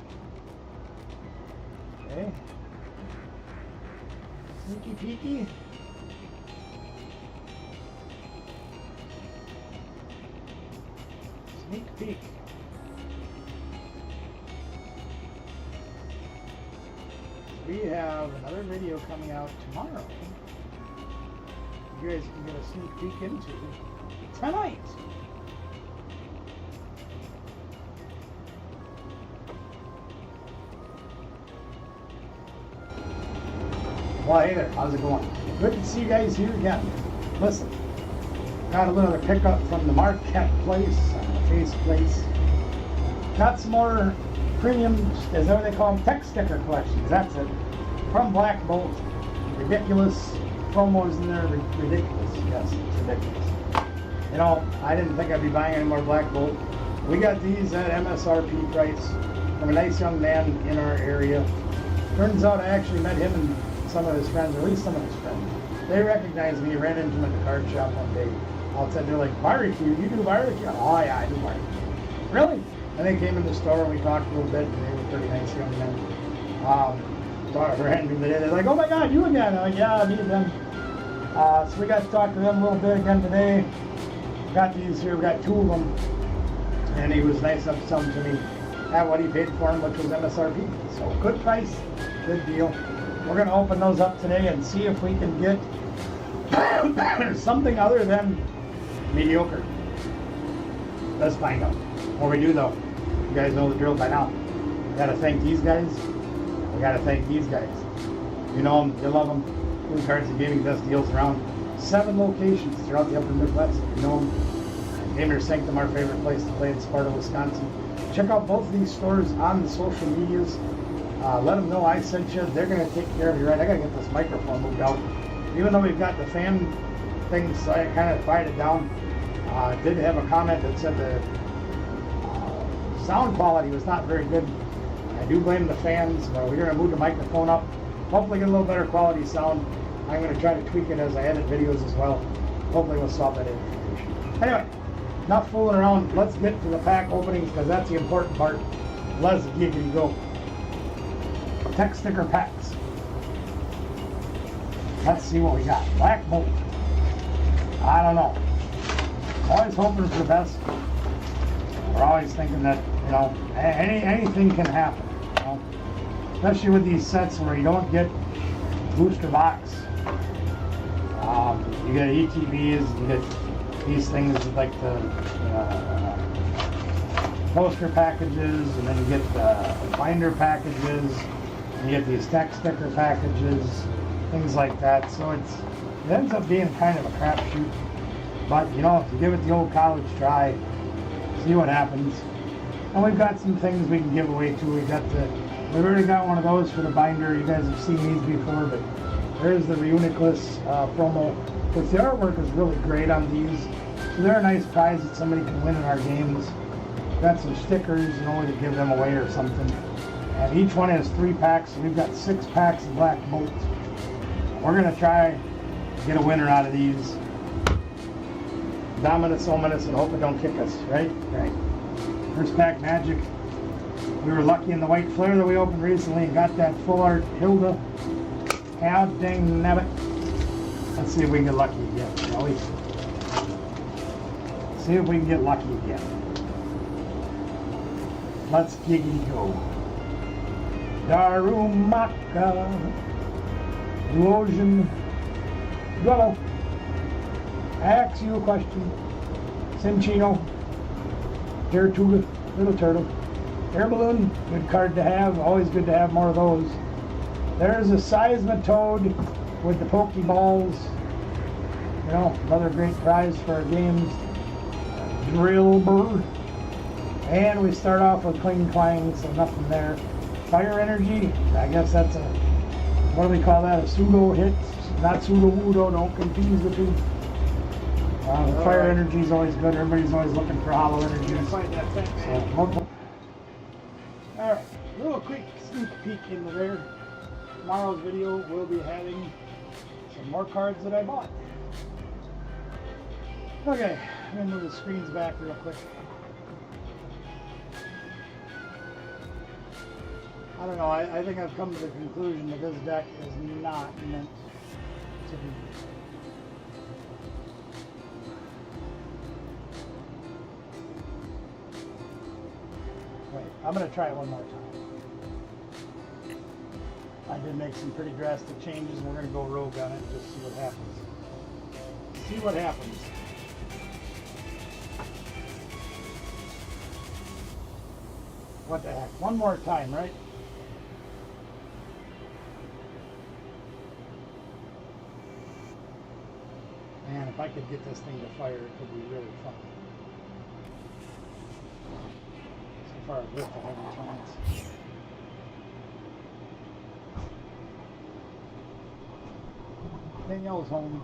Okay? Sneaky peeky. Sneak peek. We have another video coming out tomorrow. You guys can get a sneak peek into tonight. Well, hey there, how's it going? Good to see you guys here again. Listen, got a little pickup from the Marquette place, Face Place. Got some more premium, is that what they call them? Tech sticker collections, that's it. From Black Bolt. Ridiculous promos in there, ridiculous, yes, it's ridiculous. You know, I didn't think I'd be buying any more Black Bolt. We got these at MSRP price from a nice young man in our area. Turns out I actually met him and some of his friends, or at least some of his friends. They recognized me, ran into him at the card shop one day. Outside, they're like, barbecue, you do barbecue? Oh yeah, I do barbecue. Really? And they came in the store and we talked a little bit, and they were pretty nice young men. Thought of ran me today. They're like, oh my God, you again? I'm like, yeah, me and them. So we got to talk to them a little bit again today. Got these here, we got two of them. And he was nice enough to sell them to me at what he paid for them, which was MSRP. So good price, good deal. We're going to open those up today and see if we can get something other than mediocre. Let's find out. Before we do though, you guys know the drill by now. We got to thank these guys. We got to thank these guys. You know them, you love them. Blue Cards and Gaming, best deals around. 7 locations throughout the upper Midwest. You know them. Gamer Sanctum, our favorite place to play in Sparta, Wisconsin. Check out both of these stores on the social medias. Let them know I sent you. They're going to take care of you, right? I got to get this microphone moved out. Even though we've got the fan thing, so I kind of quieted down. Did have a comment that said the sound quality was not very good. I do blame the fans, but we're going to move the microphone up. Hopefully get a little better quality sound. I'm going to try to tweak it as I edit videos as well. Hopefully we'll solve that issue. Anyway, enough fooling around. Let's get to the pack openings because that's the important part. Let's give it a go. Tech sticker packs. Let's see what we got. Black Bolt. I don't know. Always hoping for the best. We're always thinking that, you know, anything can happen. You know? Especially with these sets where you don't get booster box. You get ETBs, you get these things like the poster packages, and then you get the binder packages. You get these tech sticker packages, things like that. So it ends up being kind of a crapshoot. But you know, if you give it the old college try, see what happens. And we've got some things we can give away too. We've already got one of those for the binder. You guys have seen these before, but there's the Reuniclus promo, which the artwork is really great on these. So they're a nice prize that somebody can win in our games. Got some stickers, you know, to give them away or something. And each one has 3 packs, so we've got 6 packs of Black Bolt. We're going to try to get a winner out of these. Dominus Ominous and hope it don't kick us, right? Right. First pack Magic. We were lucky in the white flare that we opened recently and got that full art Hilda. How dang nabbit. Let's see if we can get lucky again, shall we? See if we can get lucky again. Let's giggity go. Darumaka, Duosion, Dwello. I ask you a question. Cinchino, Tortuga, Little Turtle, Air Balloon, good card to have, always good to have more of those. There's a Seismitoad with the Pokeballs, you know, another great prize for our games. Drillbur, and we start off with Kling Klang, so nothing there. Fire Energy, I guess that's a, what do we call that, a pseudo hit, not pseudo wudo, don't confuse the two. Fire Energy is always good, everybody's always looking for hollow energies. So, alright, a little quick sneak peek in the rear. tomorrow's video will be having some more cards that I bought. Okay, I'm gonna move the screens back real quick. I don't know, I think I've come to the conclusion that this deck is not meant to be. Wait, I'm going to try it one more time. I did make some pretty drastic changes, and we're going to go rogue on it and just see what happens. See what happens. What the heck? One more time, right? Man, if I could get this thing to fire, it could be really fun. So far, I've ripped a heavy chance. Danielle's home.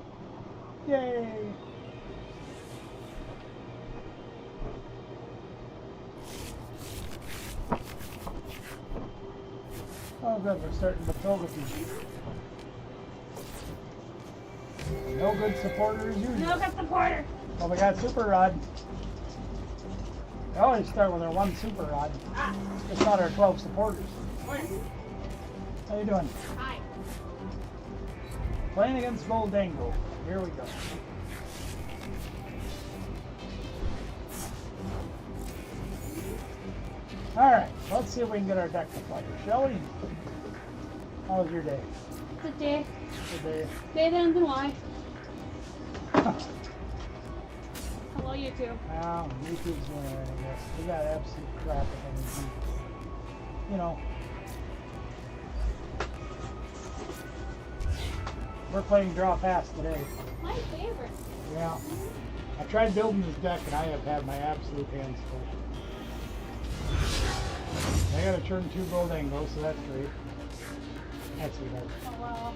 Yay! Oh, good, we're starting to fill with these. No good supporter as usual. No good supporter. Well, we got Super Rod. We always start with our one Super Rod. It's not our 12 supporters. How you doing? Hi. Playing against Goldango. Here we go. Alright, let's see if we can get our deck to fire, shall we? How was your day? It's a day. Good day. Day that ends in Y. Hello, YouTube. Well, YouTube's winning, I guess. We got absolute crap with anything. You know. We're playing Draw Fast today. My favorite. Yeah. I tried building this deck and I have had my absolute hands full. I got to turn 2 Goldango, so that's great. That's sweetheart. Oh, wow.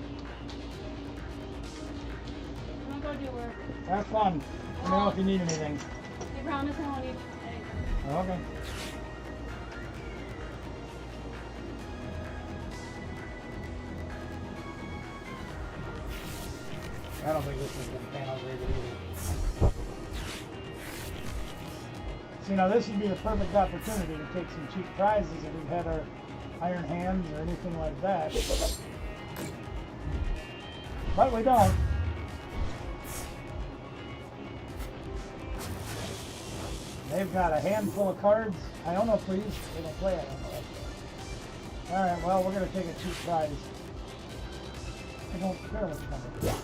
I'm gonna go do work. Have fun. Let me know if you need anything. I promise I won't need anything. Okay. I don't think this is going to pan out very good either. So, you know, this would be the perfect opportunity to take some cheap prizes if we've had our iron hands or anything like that. But we don't. They've got a handful of cards. Iono, please. They don't play Iono. Alright, well, we're going to take a cheap prize. I don't care what's coming.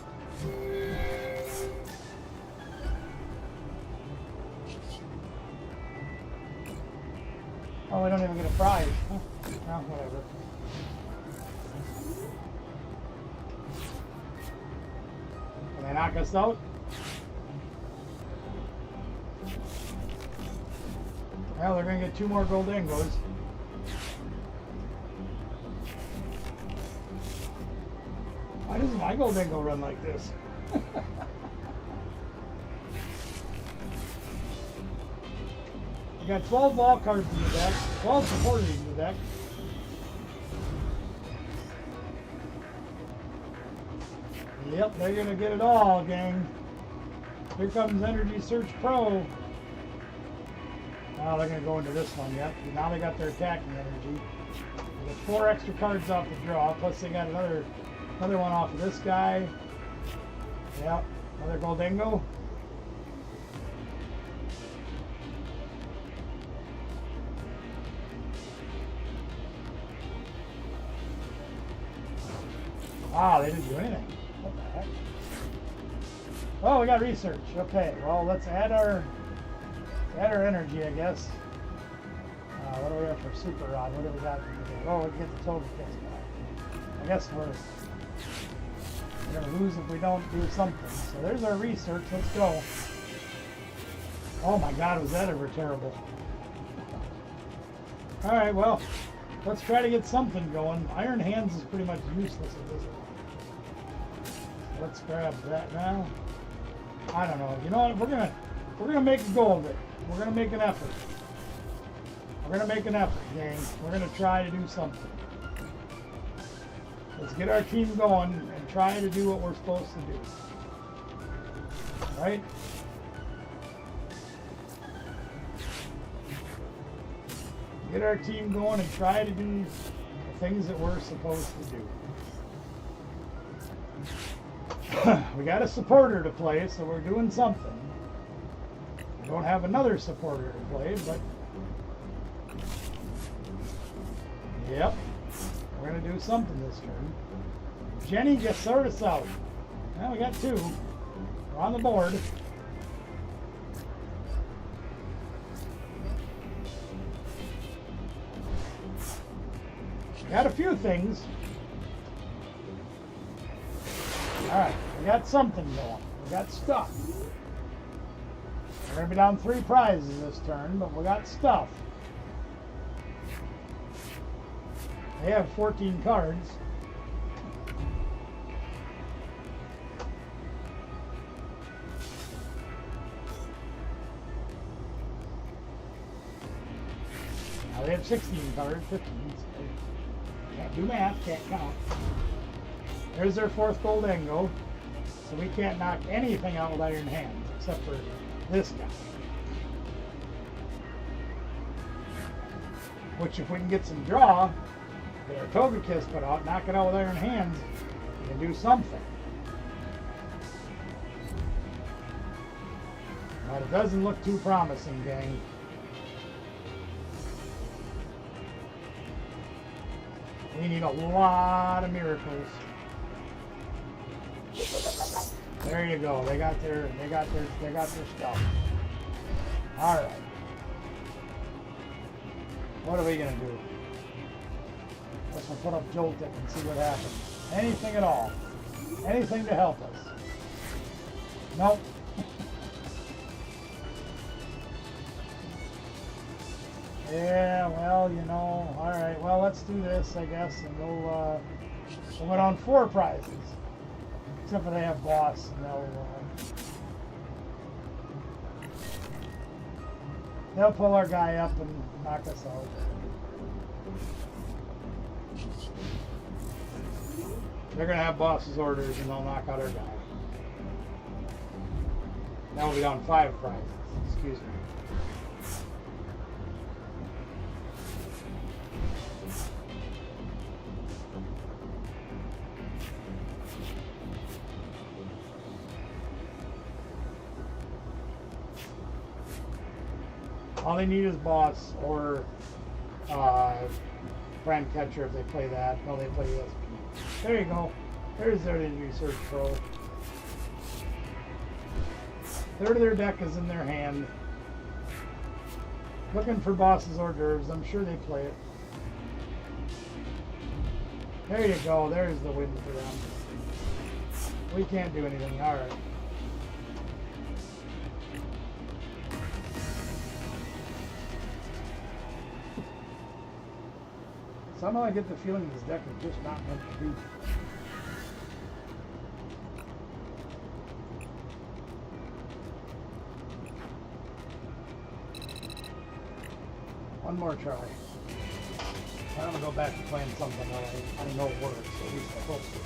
Oh, we don't even get a prize. Huh? Well, whatever. Can they knock us out? Well, they're going to get 2 more Goldangos. Why doesn't my Goldango run like this? You got 12 ball cards in the deck, 12 supporters in the deck. Yep, they're going to get it all, gang. Here comes Energy Search Pro. Now they're going to go into this one, yep. Now they got their attacking energy. They got 4 extra cards off the draw, plus they got another one off of this guy. Yep, another Goldango. Wow, they didn't do anything. What the heck? Oh, we got research. Okay, well, let's add our energy, I guess. What do we have for Super Rod? What do we got? Oh, we can get the total kits back. I guess we're gonna lose if we don't do something. So there's our research. Let's go. Oh my God, was that ever terrible? All right, well, let's try to get something going. Iron Hands is pretty much useless at this point. Let's grab that now. I don't know. You know what? We're gonna make a go of it. We're gonna make an effort. We're gonna make an effort, gang. We're gonna try to do something. Let's get our team going and try to do what we're supposed to do. Right? Get our team going and try to do the things that we're supposed to do. We got a supporter to play, so we're doing something. We don't have another supporter to play, but yep, we're gonna do something this turn. Jenny, just sort us out. Well, we got two. We're on the board. Got a few things. Alright, we got something going. We got stuff. We're going to be down 3 prizes this turn, but we got stuff. They have 14 cards. Now they have 16 cards, 15. Can't do math, can't count. There's their 4th gold Engo. So we can't knock anything out with iron hands except for this guy. Which if we can get some draw, get our Togekiss put out, knock it out with iron hands, we can do something. But it doesn't look too promising, gang. We need a lot of miracles. There you go. They got their stuff. All right. What are we gonna do? Let's put up Joltik and see what happens. Anything at all? Anything to help us? Nope. Yeah, well, you know, all right. Well, let's do this, I guess, and we'll go down 4 prizes. Except for they have boss, and they'll pull our guy up and knock us out. They're gonna have boss's orders, and they'll knock out our guy. Now we'll be down 5 prizes. Excuse me. All they need is boss or brand catcher if they play that. No, they play ESP. There you go. There's their research pro. 1/3 of their deck is in their hand. Looking for boss's hors d'oeuvres. I'm sure they play it. There you go. There's the win for them. We can't do anything. All right. Somehow I get the feeling this deck is just not meant to be. One more try. I'm gonna go back to playing something that I know works, at least I hope so.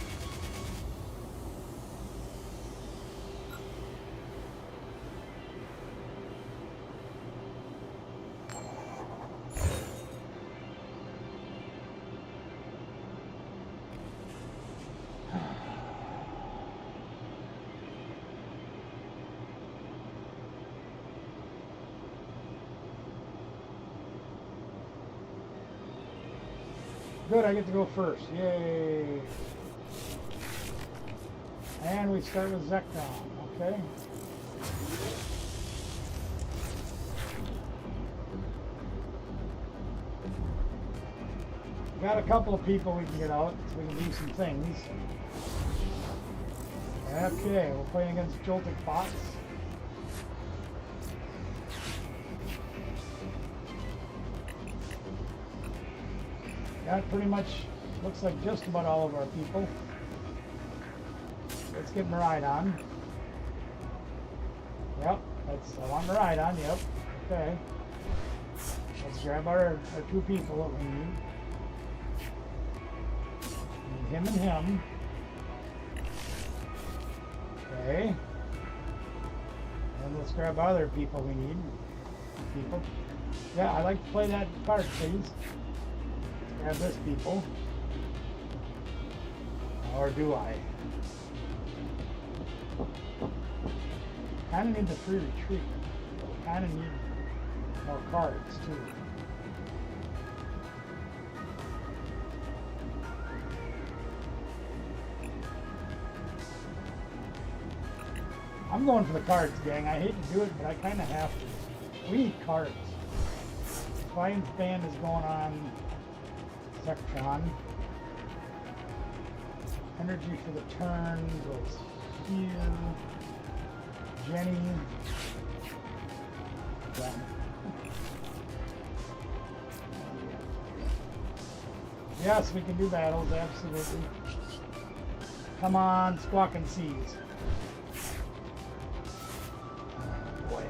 Good, I get to go first. Yay! And we start with Zekrom, okay? Got a couple of people we can get out, so we can do some things. Okay, we're playing against Joltik bots. That pretty much looks like just about all of our people. Let's get Miraidon. Yep, I want Miraidon, yep. Okay. Let's grab our 2 people that we need. him and him. Okay. And let's grab other people we need. People. Yeah, I like to play that card, please. Grab this people. Or do I? Kind of need the free retreat. Kind of need more cards too. I'm going for the cards, gang. I hate to do it, but I kind of have to. We need cards. Defiance Band is going on Sectron. Energy for the turn goes here. Jenny. Done. Yes, we can do battles, absolutely. Come on, Squawking Seas. Oh, boy.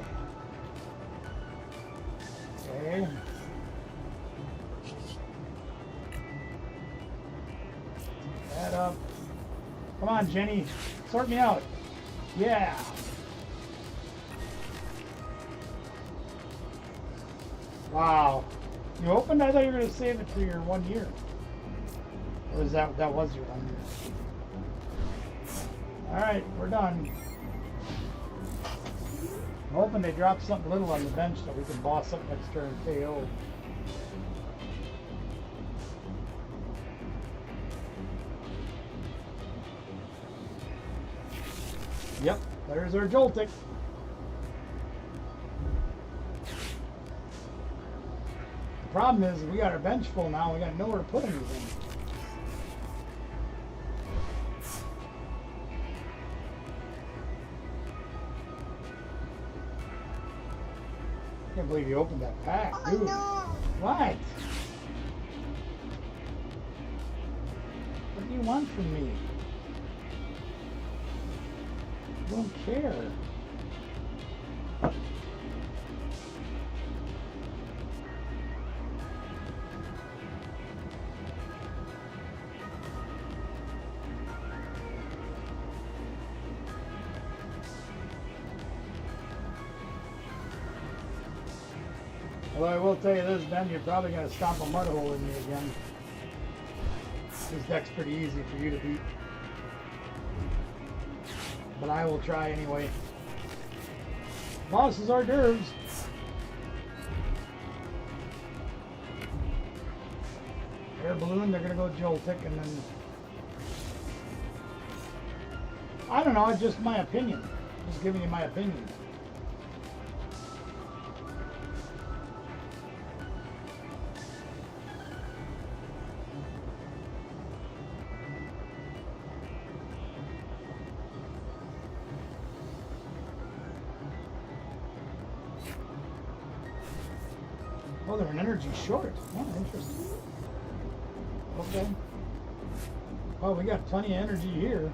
Okay. That up. Come on, Jenny. Sort me out. Yeah. Wow. You opened? I thought you were going to save it for your 1 year. Or was that was your 1 year? Alright, we're done. I'm hoping they drop something little on the bench so we can boss up next turn KO. Yep, there's our Joltik. The problem is we got our bench full now, we got nowhere to put anything. I can't believe you opened that pack, dude. What? What do you want from me? I don't care. Well, I will tell you this, Ben, you're probably going to stomp a mud hole in me again. This deck's pretty easy for you to beat. But I will try anyway. Boss is hors d'oeuvres. Air balloon, they're gonna go Joltik, and then I don't know. It's just my opinion. Just giving you my opinion. Oh, they're an energy short. Oh, interesting. Okay. Oh, we got plenty of energy here.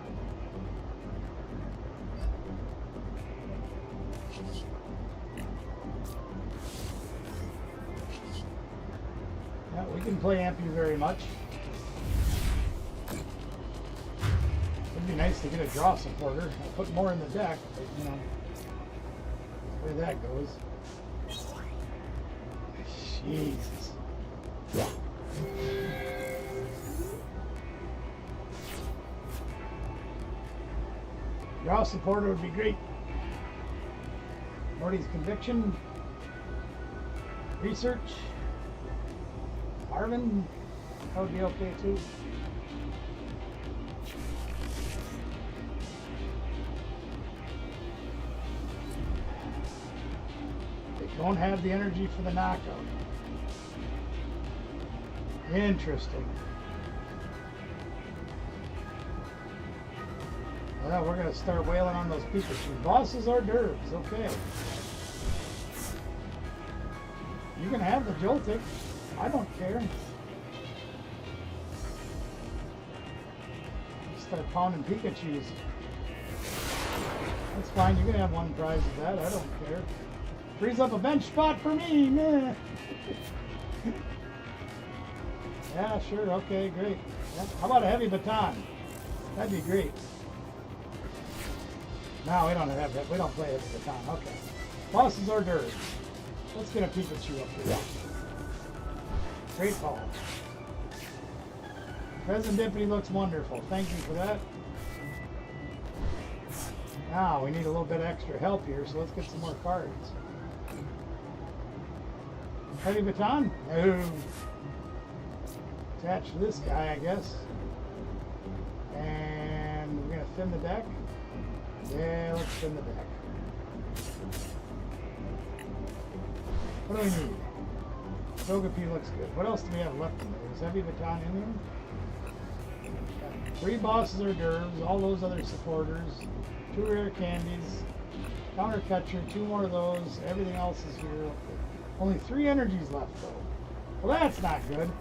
Yeah, we can play Ampy very much. It'd be nice to get a draw supporter. I'll put more in the deck, but you know, the way that goes. Jesus. Draw supporter would be great. Morty's Conviction. Research. Marvin. That would be okay too. They don't have the energy for the knockout. Interesting. Well, we're going to start wailing on those Pikachu. Bosses hors d'oeuvres, okay. You can have the Joltik. I don't care. Start pounding Pikachus. That's fine. You can have one prize of that. I don't care. Frees up a bench spot for me. Meh. Yeah, sure. Okay, great. Yep. How about a heavy baton? That'd be great. No, we don't have that. We don't play heavy baton. Okay. Boss's hors d'oeuvres. Let's get a Pikachu up here. Great ball. Presentipity looks wonderful. Thank you for that. Now we need a little bit extra help here, so let's get some more cards. Heavy baton? No. Attach to this guy, I guess. And we're gonna thin the deck. Yeah, let's thin the deck. What do we need? Togepi looks good. What else do we have left in there? Is heavy baton in here? Got 3 bosses hors d'oeuvres, all those other supporters, 2 rare candies, counter catcher, 2 more of those. Everything else is here. Only 3 energies left though. Well, that's not good.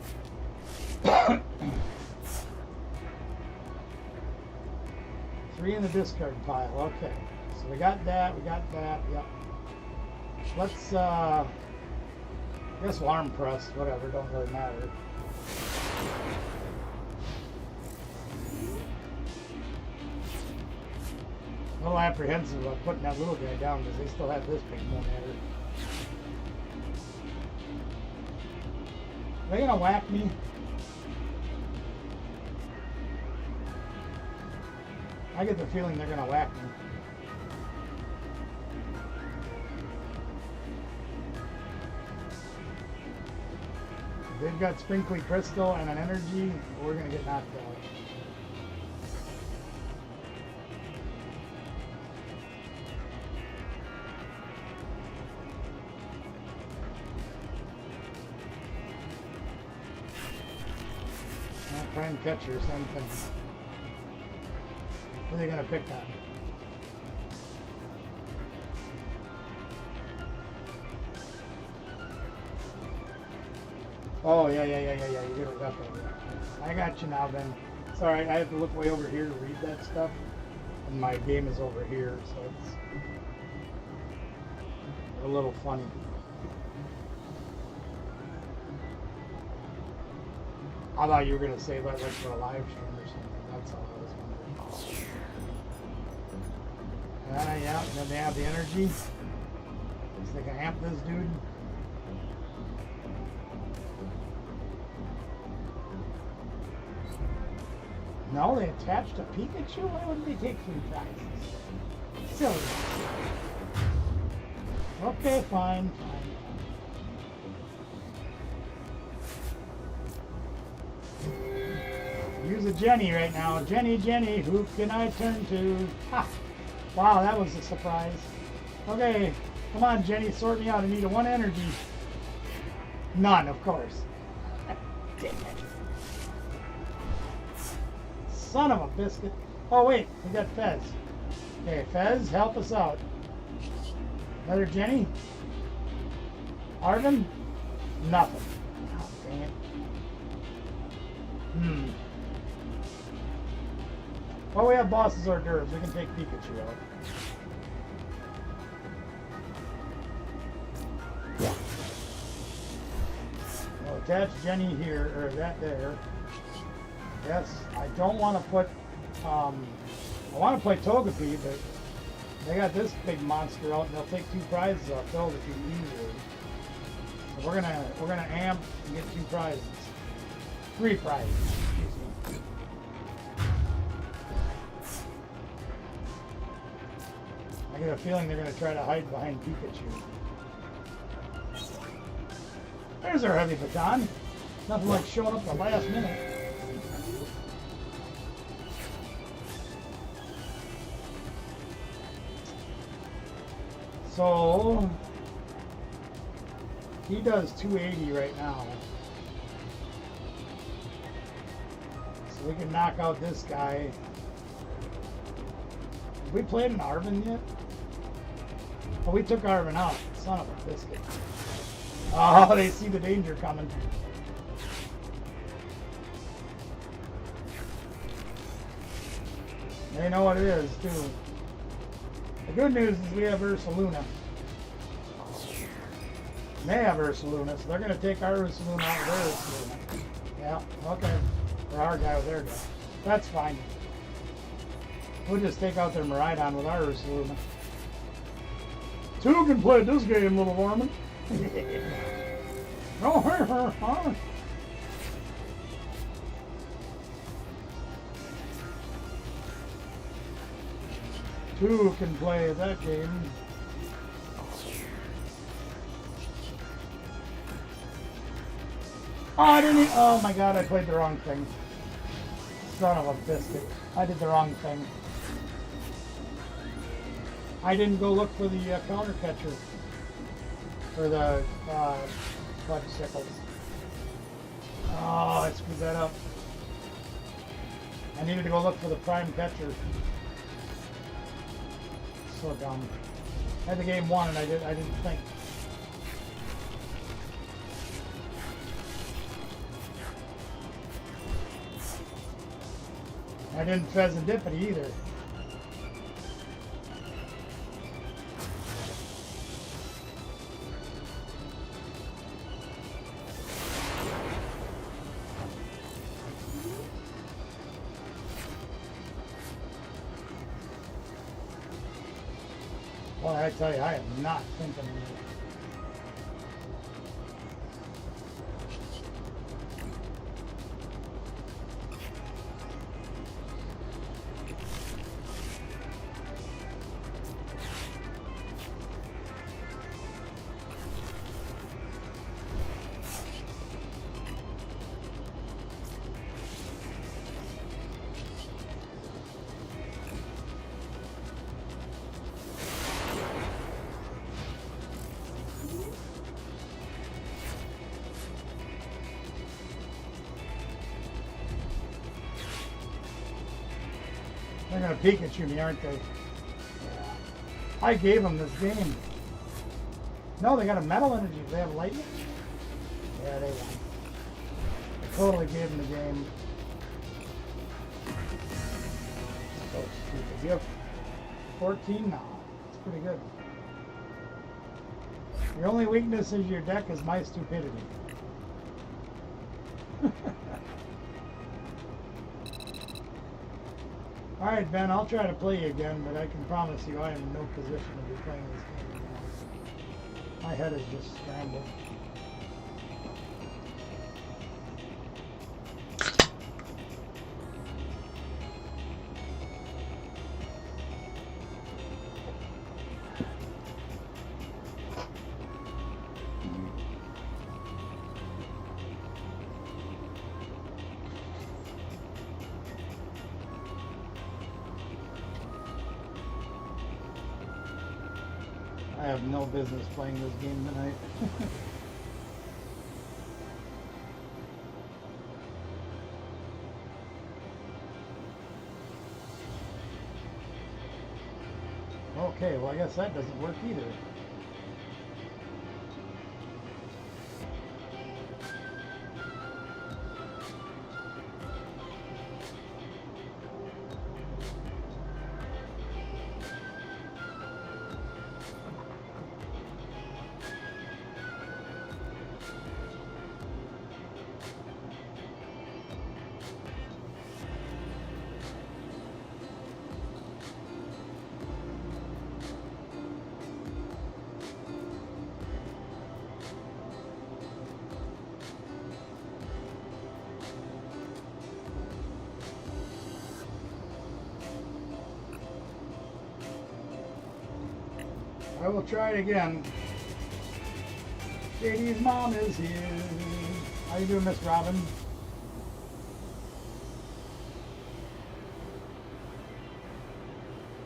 3 in the discard pile. Okay. So we got that. Yep. Let's, I guess we'll arm press. Whatever. Don't really matter. A little apprehensive about putting that little guy down because they still have this big one at her. Are they gonna whack me? I get the feeling they're gonna whack me. If they've got Sprinkly Crystal and an energy, we're gonna get knocked out. Prime catcher, same thing. What are they gonna pick on? Oh yeah. You get it up there. I got you now, Ben. Sorry, I have to look way over here to read that stuff, and my game is over here, so it's a little funny. I thought you were gonna say like for a live stream or something. That's all I was wondering. Yeah, and then they have the energy. So they can amp this dude. No, they attached a Pikachu? Why wouldn't they take 3 prizes? Silly. Okay, fine. Use a Jenny right now. Jenny, who can I turn to? Ha! Wow, that was a surprise. Okay, come on, Jenny, sort me out. I need a 1 energy. None, of course. Damn it. Son of a biscuit. Oh, wait, we got Fez. Okay, Fez, help us out. Another Jenny? Arvin? Nothing. Oh, dang it. Well, we have bosses hors d'oeuvres. We can take Pikachu out. We'll attach Jenny here, or that there. Yes, I don't want to put, I want to play Togepi, but they got this big monster out, and they'll take 2 prizes off Togepi easily. So we're gonna amp and get 2 prizes. 3 prizes. Excuse me. I get a feeling they're going to try to hide behind Pikachu. There's our heavy baton. Nothing like showing up the last minute. So he does 280 right now. So we can knock out this guy. Have we played an Arvin yet? Oh, we took Arvin out. Son of a biscuit. Oh, they see the danger coming. They know what it is, too. The good news is we have Ursaluna. They have Ursaluna, so they're going to take our Ursaluna out of their Ursaluna. Yeah, okay. For our guy with their guy. That's fine. We'll just take out their Maridon with our Ursaluna. Two can play this game, little Warman. Oh, two can play that game. Oh, I didn't. Oh my God, I played the wrong thing. Son of a biscuit. I did the wrong thing. I didn't go look for the counter catcher for the clutch sickles. Oh, I screwed that up. I needed to go look for the prime catcher. So dumb. I had the game won and I didn't think. I didn't Pheasantipity either. Well, I tell you, I am not thinking of it. They're gonna Pikachu me, aren't they? Yeah. I gave them this game. No, they got a Metal Energy. They have Lightning? Yeah, they won. I totally gave them the game. So stupid. You have 14 now. That's pretty good. Your only weakness is your deck is my stupidity. Alright, Ben, I'll try to play you again, but I can promise you I am in no position to be playing this game anymore. My head is just scrambled. I have no business playing this game tonight. Okay, well I guess that doesn't work either. I will try it again. JD's mom is here. How you doing, Miss Robin?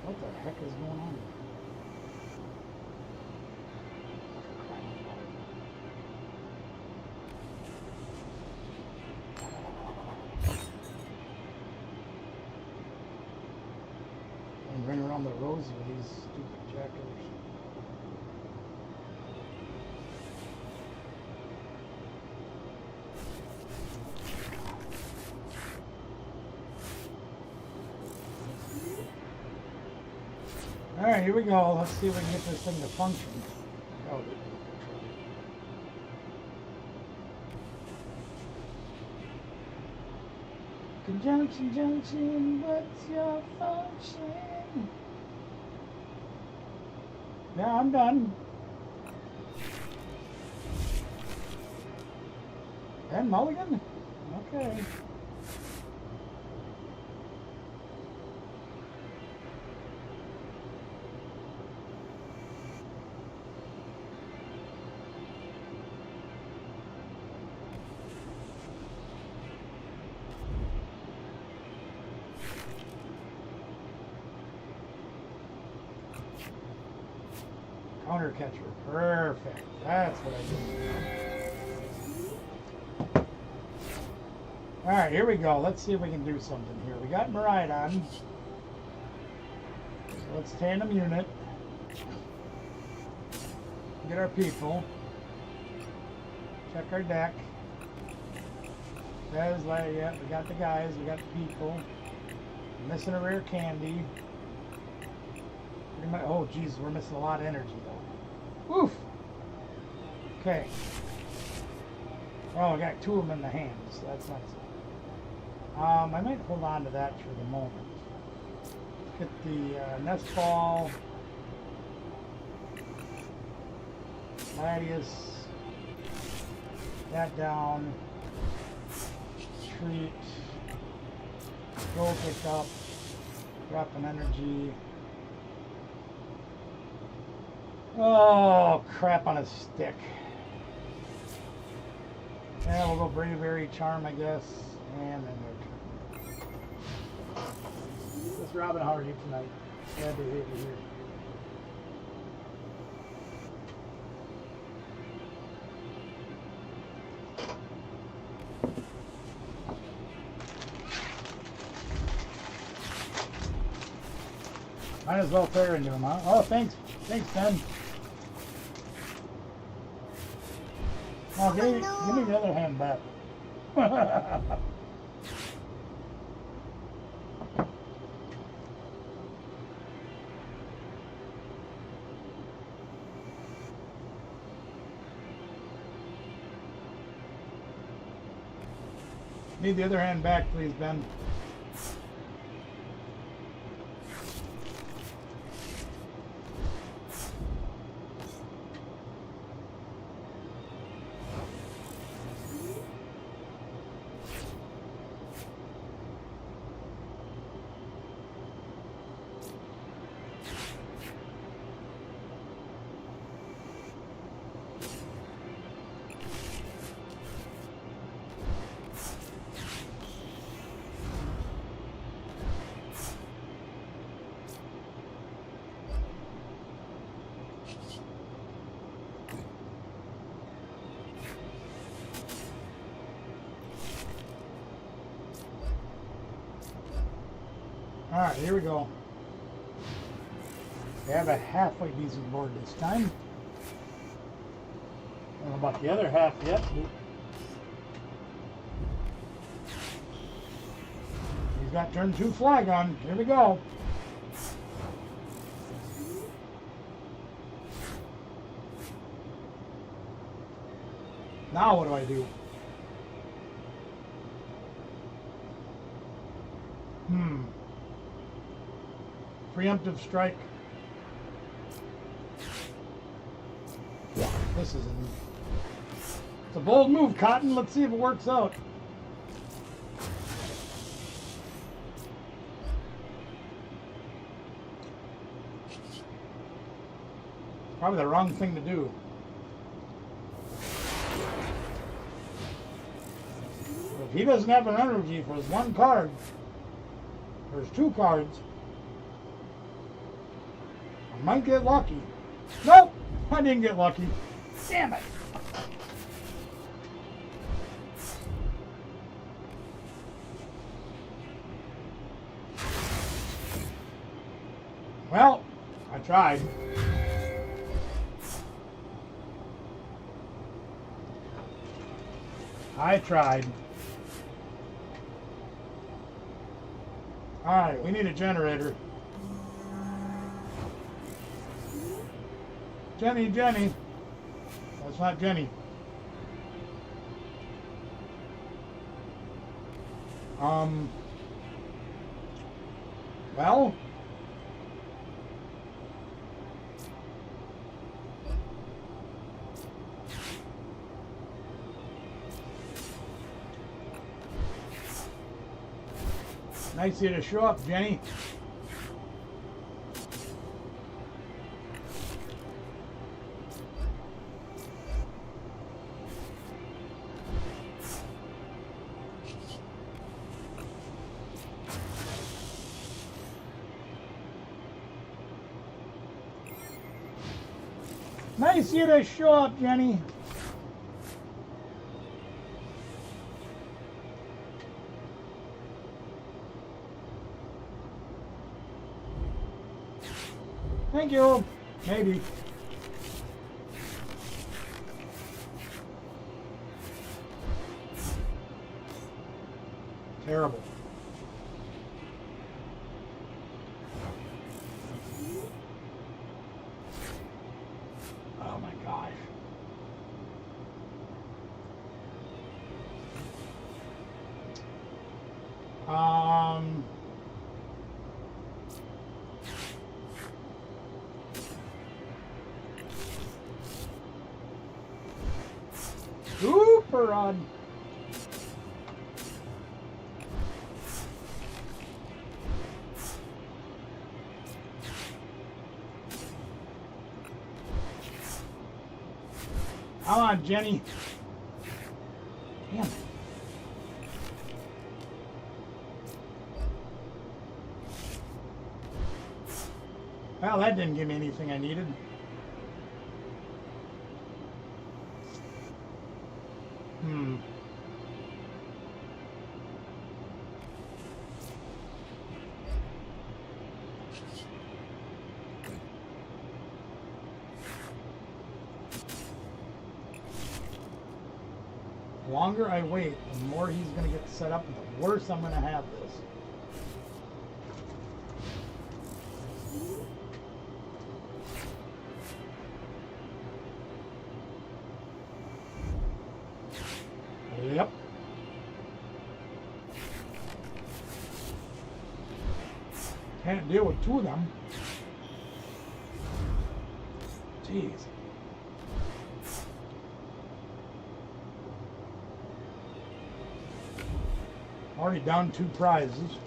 What the heck is going on? I'm running around the rows with these stupid jackers. Alright, here we go. Let's see if we can get this thing to function. Oh. Conjunction, junction, what's your function? Yeah, I'm done. And mulligan? Okay. Counter catcher. Perfect. That's what I do. Alright, here we go. Let's see if we can do something here. We got Miraidon. So let's tandem unit. Get our people. Check our deck. Says like, yeah, we got the guys, we got the people. Missing a rare candy. Pretty much, oh geez, we're missing a lot of energy though. Woof! Okay. Oh, I got 2 of them in the hands, so that's nice. I might hold on to that for the moment. Get the nest ball. Gladius. That down. Treat. Gold picked up. Drop an energy. Oh, crap on a stick. Yeah, we'll go Bravery Charm, I guess. And then their turn. Miss Robin, how are you tonight? Glad to have you here. Might as well tear into him, huh? Oh, thanks. Thanks, Ben. Oh, give me the other hand back. Need the other hand back, please, Ben. Alright, here we go. We have a halfway decent board this time. I don't know about the other half yet. He's got turn 2 Flygon. Here we go. Now what do I do? Preemptive strike. This is it's a bold move, Cotton. Let's see if it works out. Probably the wrong thing to do. If he doesn't have an energy for his 1 card, or his 2 cards, I might get lucky. Nope, I didn't get lucky. Damn it. Well, I tried. I tried. Alright, we need a generator. Jenny. That's not Jenny. Well, nice of you to show up, Jenny. Nice of you to show up, Jenny. Thank you. Maybe. Terrible. Oh my gosh. Super run. Come on, Jenny. Damn it. Well, that didn't give me anything I needed. The longer I wait, the more he's going to get set up, and the worse I'm going to have this. Yep. Can't deal with two of them. Jeez. Already down 2 prizes.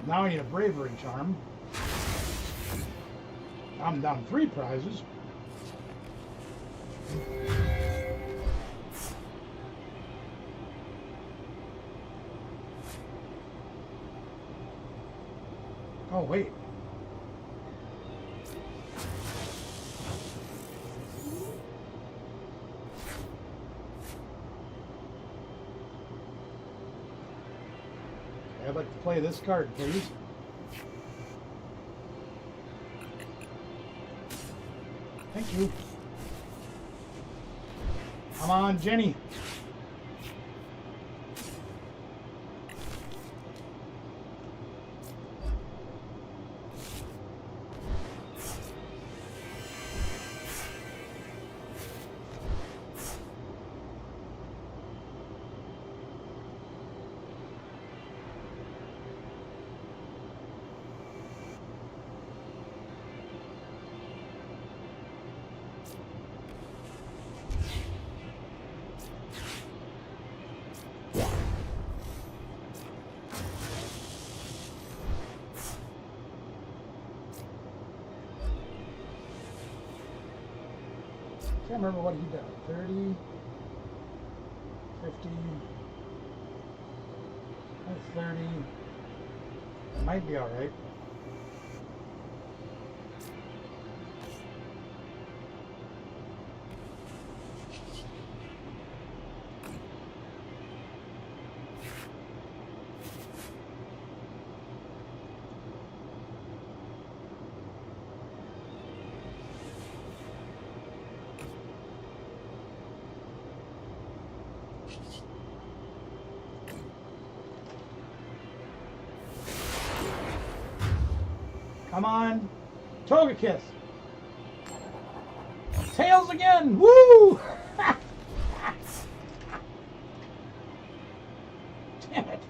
Now I need a bravery charm. I'm down 3 prizes. Oh, wait. I'd like to play this card, please. Thank you. Come on, Jenny. Can't remember what he did. 30, 50, 30. It might be all right. Come on, Togekiss. tails again! Woo! Damn it.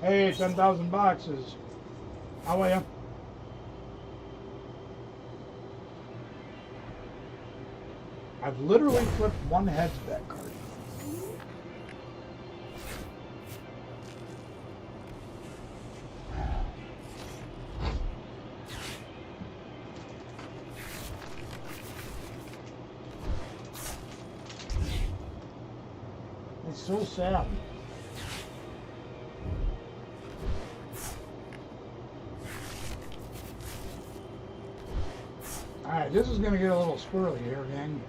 Hey, 10,000 boxes. How are you? I've literally flipped one heads bet card. It's so sad. Alright, this is going to get a little squirrely here, gang.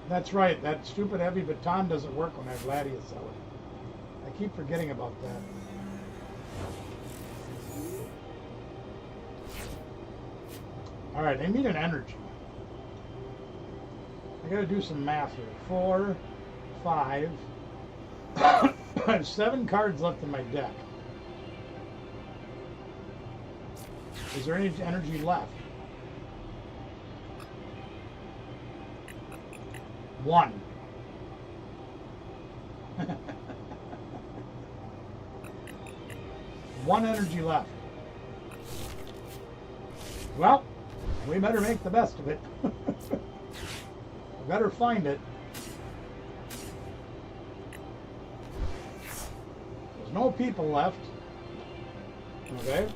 That's right, that stupid heavy baton doesn't work when I have Gladius sell it. I keep forgetting about that. Alright, I need an energy. I gotta do some math here. 4, 5. I have 7 cards left in my deck. Is there any energy left? 1. One energy left. Well, we better make the best of it. We better find it. There's no people left. Okay.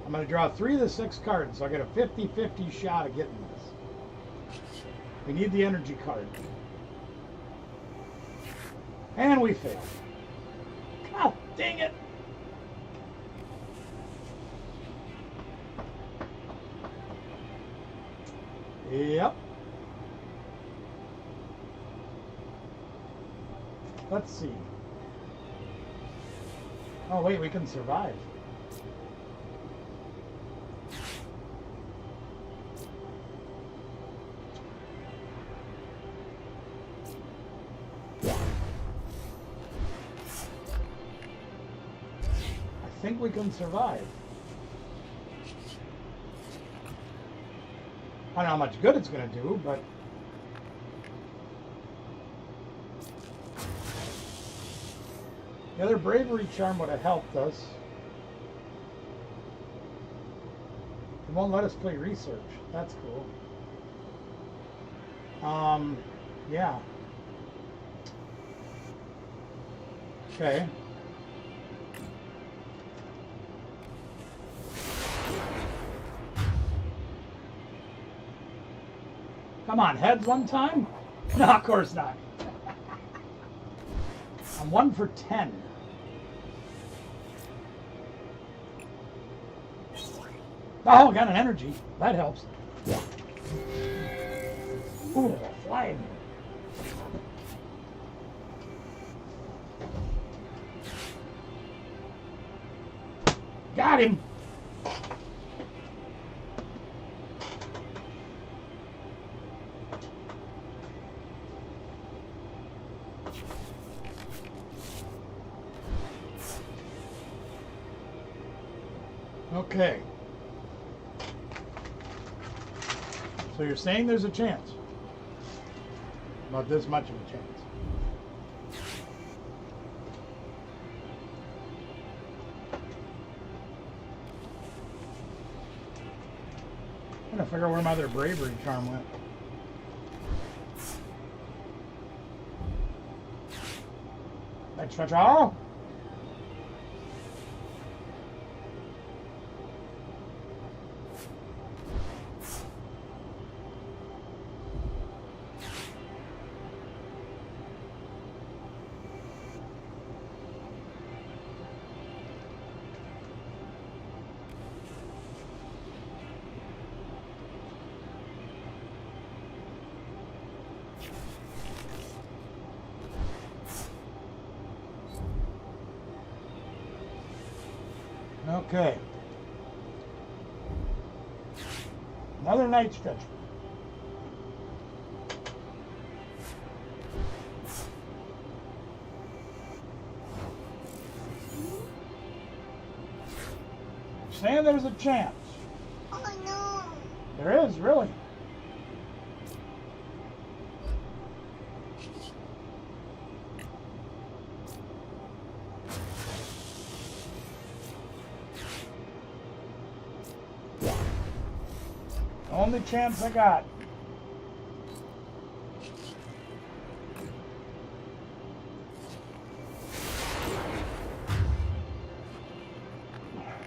I'm going to draw 3 of the 6 cards, so I get a 50-50 shot of getting this. We need the energy card. And we failed. Oh, dang it! Yep. Let's see. Oh, wait, we can survive. I think we can survive. I don't know how much good it's going to do, but the other bravery charm would have helped us. It won't let us play research. That's cool. Yeah. Okay. Come on, heads one time? No, of course not. I'm 1 for 10. Oh, got an energy. That helps. Ooh, flying. Got him. Okay. So you're saying there's a chance. Not this much of a chance. I'm trying to figure out where my other bravery charm went. Extra draw. Okay. Another night stretch. Saying there's a chance. Oh no. There is, really. Only chance I got.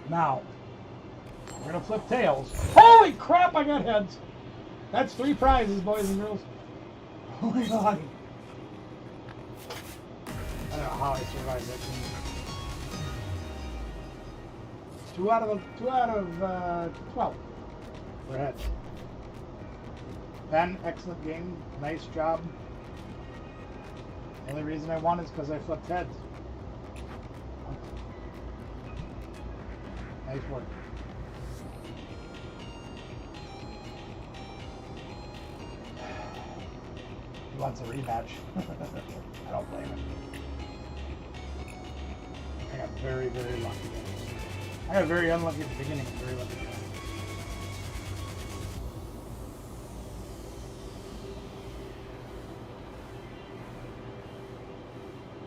Now, we're gonna flip tails. Holy crap, I got heads. That's 3 prizes, boys and girls. Oh my god. I don't know how I survived that game. 2 out of 12. We're ahead. Ben, excellent game. Nice job. The only reason I won is because I flipped heads. Nice work. He wants a rematch. I don't blame him. I got very, very lucky. I got very unlucky at the beginning and very lucky at the end.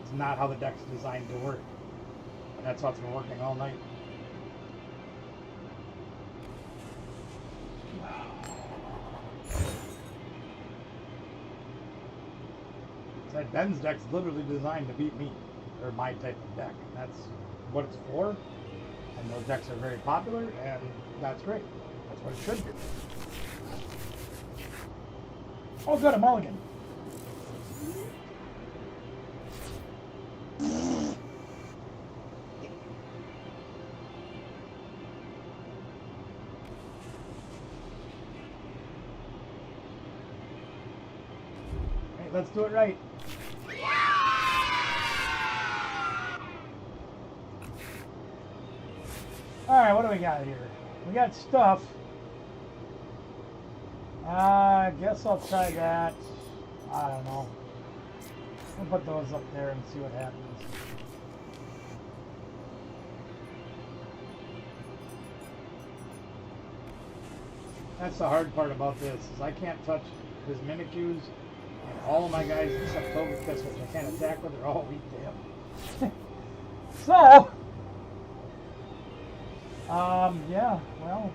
It's not how the deck's designed to work. And that's how it's been working all night. That Ben's deck's literally designed to beat me, or my type of deck. That's what it's for, and those decks are very popular, and that's great. That's what it should be. Oh good, a mulligan. Hey, let's do it right. Alright, what do we got here? We got stuff. I guess I'll try that. I don't know. We'll put those up there and see what happens. That's the hard part about this, is I can't touch his Mimikyus, and all of my guys except Togekiss, which I can't attack with, are all weak to him. So, yeah, well,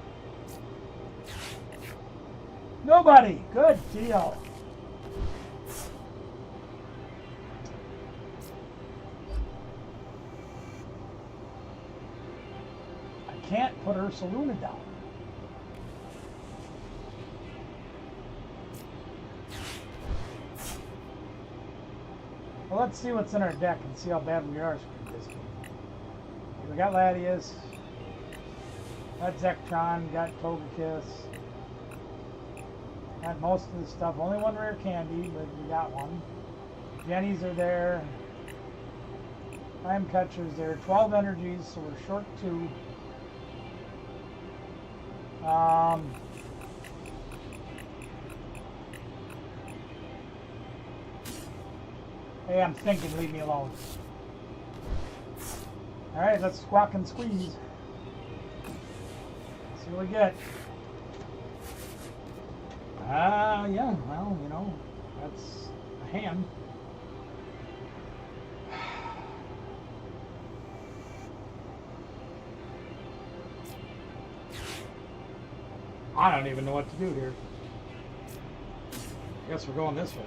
nobody. Good deal. I can't put Ursaluna down. Well, let's see what's in our deck and see how bad we are screwed this game. We got Latias. Got Zektron, got Togekiss. Got most of the stuff. Only one rare candy, but we got one. Jennies are there. Time Catcher's there. 12 energies, so we're short 2. Hey, I'm thinking, leave me alone. Alright, let's squawk and squeeze. See what we get. Yeah, well, you know, that's a hand. I don't even know what to do here. I guess we're going this way.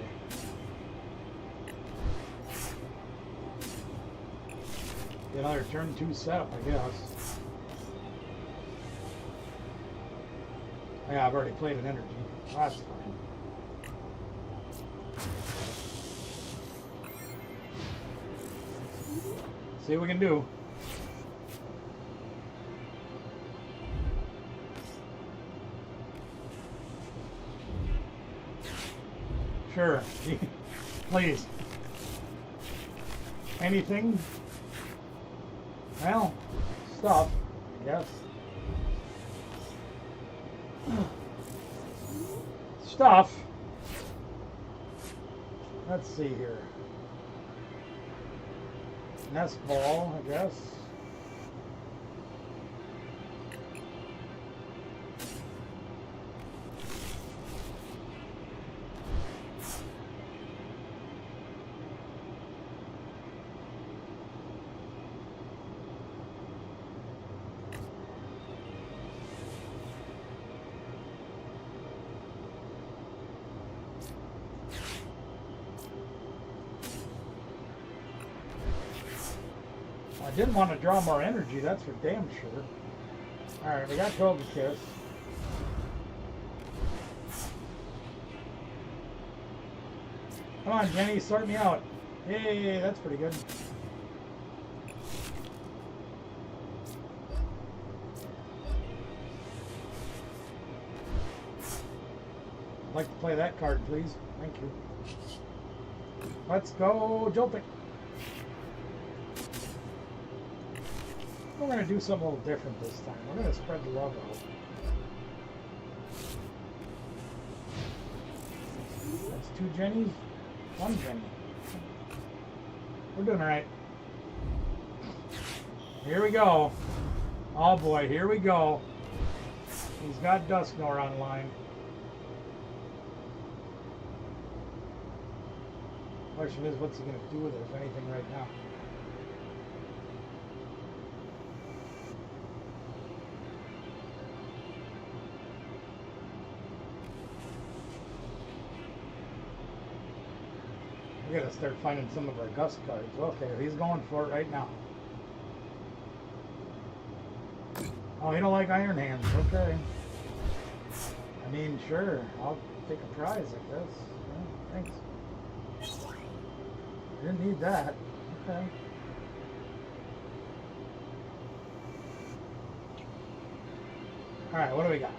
Get another turn 2 setup, I guess. Yeah, I've already played an energy. That's fine. See what we can do. Sure. Please. Anything? Well, stuff, I guess. Stuff. Let's see here. Nest ball, I guess. I didn't want to draw more energy, that's for damn sure. Alright, we got Togekiss. Come on, Jenny, sort me out. Hey, that's pretty good. I'd like to play that card, please. Thank you. Let's go, Joltik. We're going to do something a little different this time. We're going to spread the love out. That's 2 Jennies, 1 Jenny. We're doing all right. Here we go. Oh boy, here we go. He's got Dusknoir online. Question is, what's he going to do with it, if anything, right now? We gotta start finding some of our Gust cards. Okay, he's going for it right now. Oh, he don't like Iron Hands. Okay. I mean, sure. I'll take a prize, I guess. Yeah, thanks. Didn't need that. Okay. Alright, what do we got?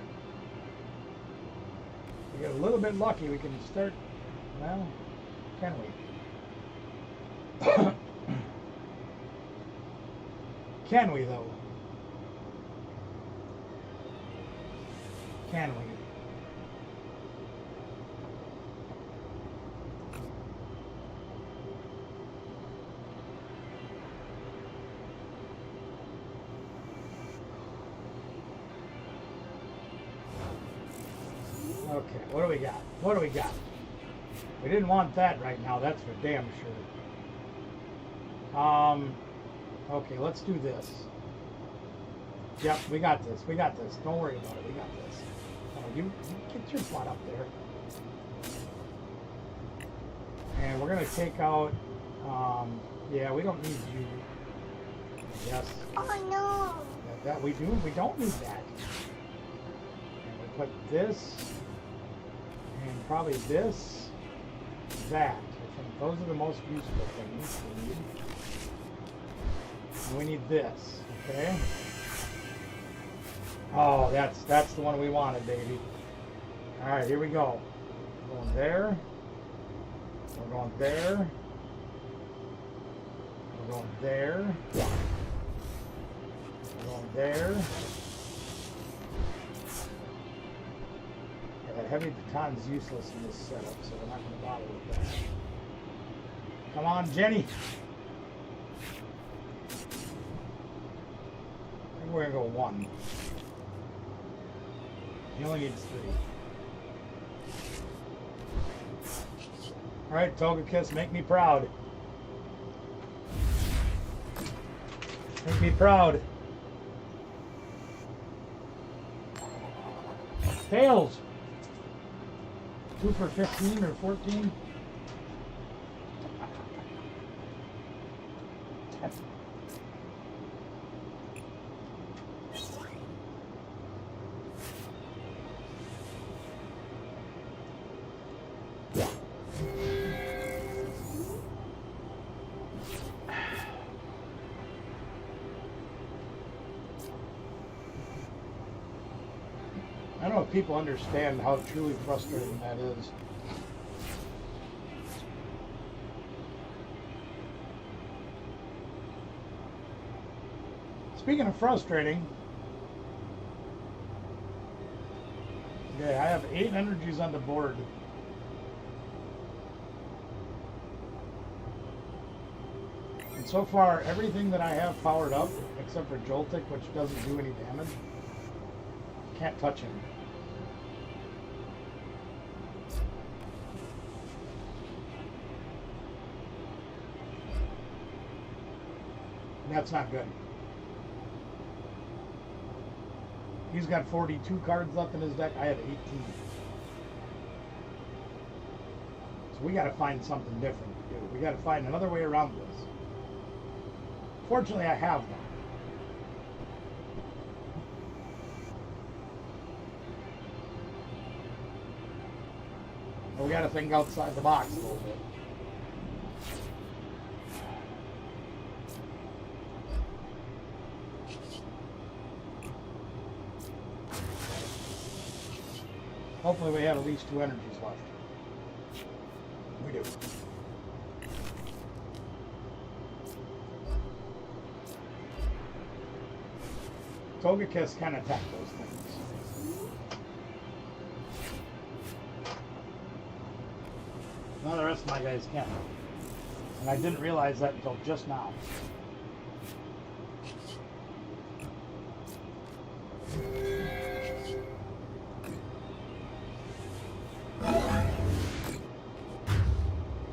We get a little bit lucky. We can start... Well... Can we? Can we, though? Can we? Okay, what do we got? What do we got? We didn't want that right now, that's for damn sure. Okay, let's do this. Yep, we got this. We got this. Don't worry about it. We got this. Oh, you get your butt up there. And we're going to take out... yeah, we don't need you. Yes. Oh no! That we do. We don't need that. And we put this. And probably this. That. I think those are the most useful things we need. And we need this, okay? Oh, that's the one we wanted, baby. Alright, here we go. We're going there. We're going there. We're going there. We're going there. Heavy Baton's useless in this setup, so we're not going to bother with that. Come on, Jenny! I think we're going to go 1. He only needs 3. Alright, Togekiss, make me proud. Make me proud. Tails! 2 for 15 or 14? I don't know if people understand how truly frustrating that is. Speaking of frustrating, Okay, I have 8 energies on the board. And so far, everything that I have powered up, except for Joltik, which doesn't do any damage, can't touch him. And that's not good. He's got 42 cards left in his deck. I have 18. So we got to find something different to do. We got to find another way around this. Fortunately, I have one. But we got to think outside the box a little bit. Hopefully we have at least 2 energies left. We do. Togekiss can attack those things. None of the rest of my guys can. And I didn't realize that until just now.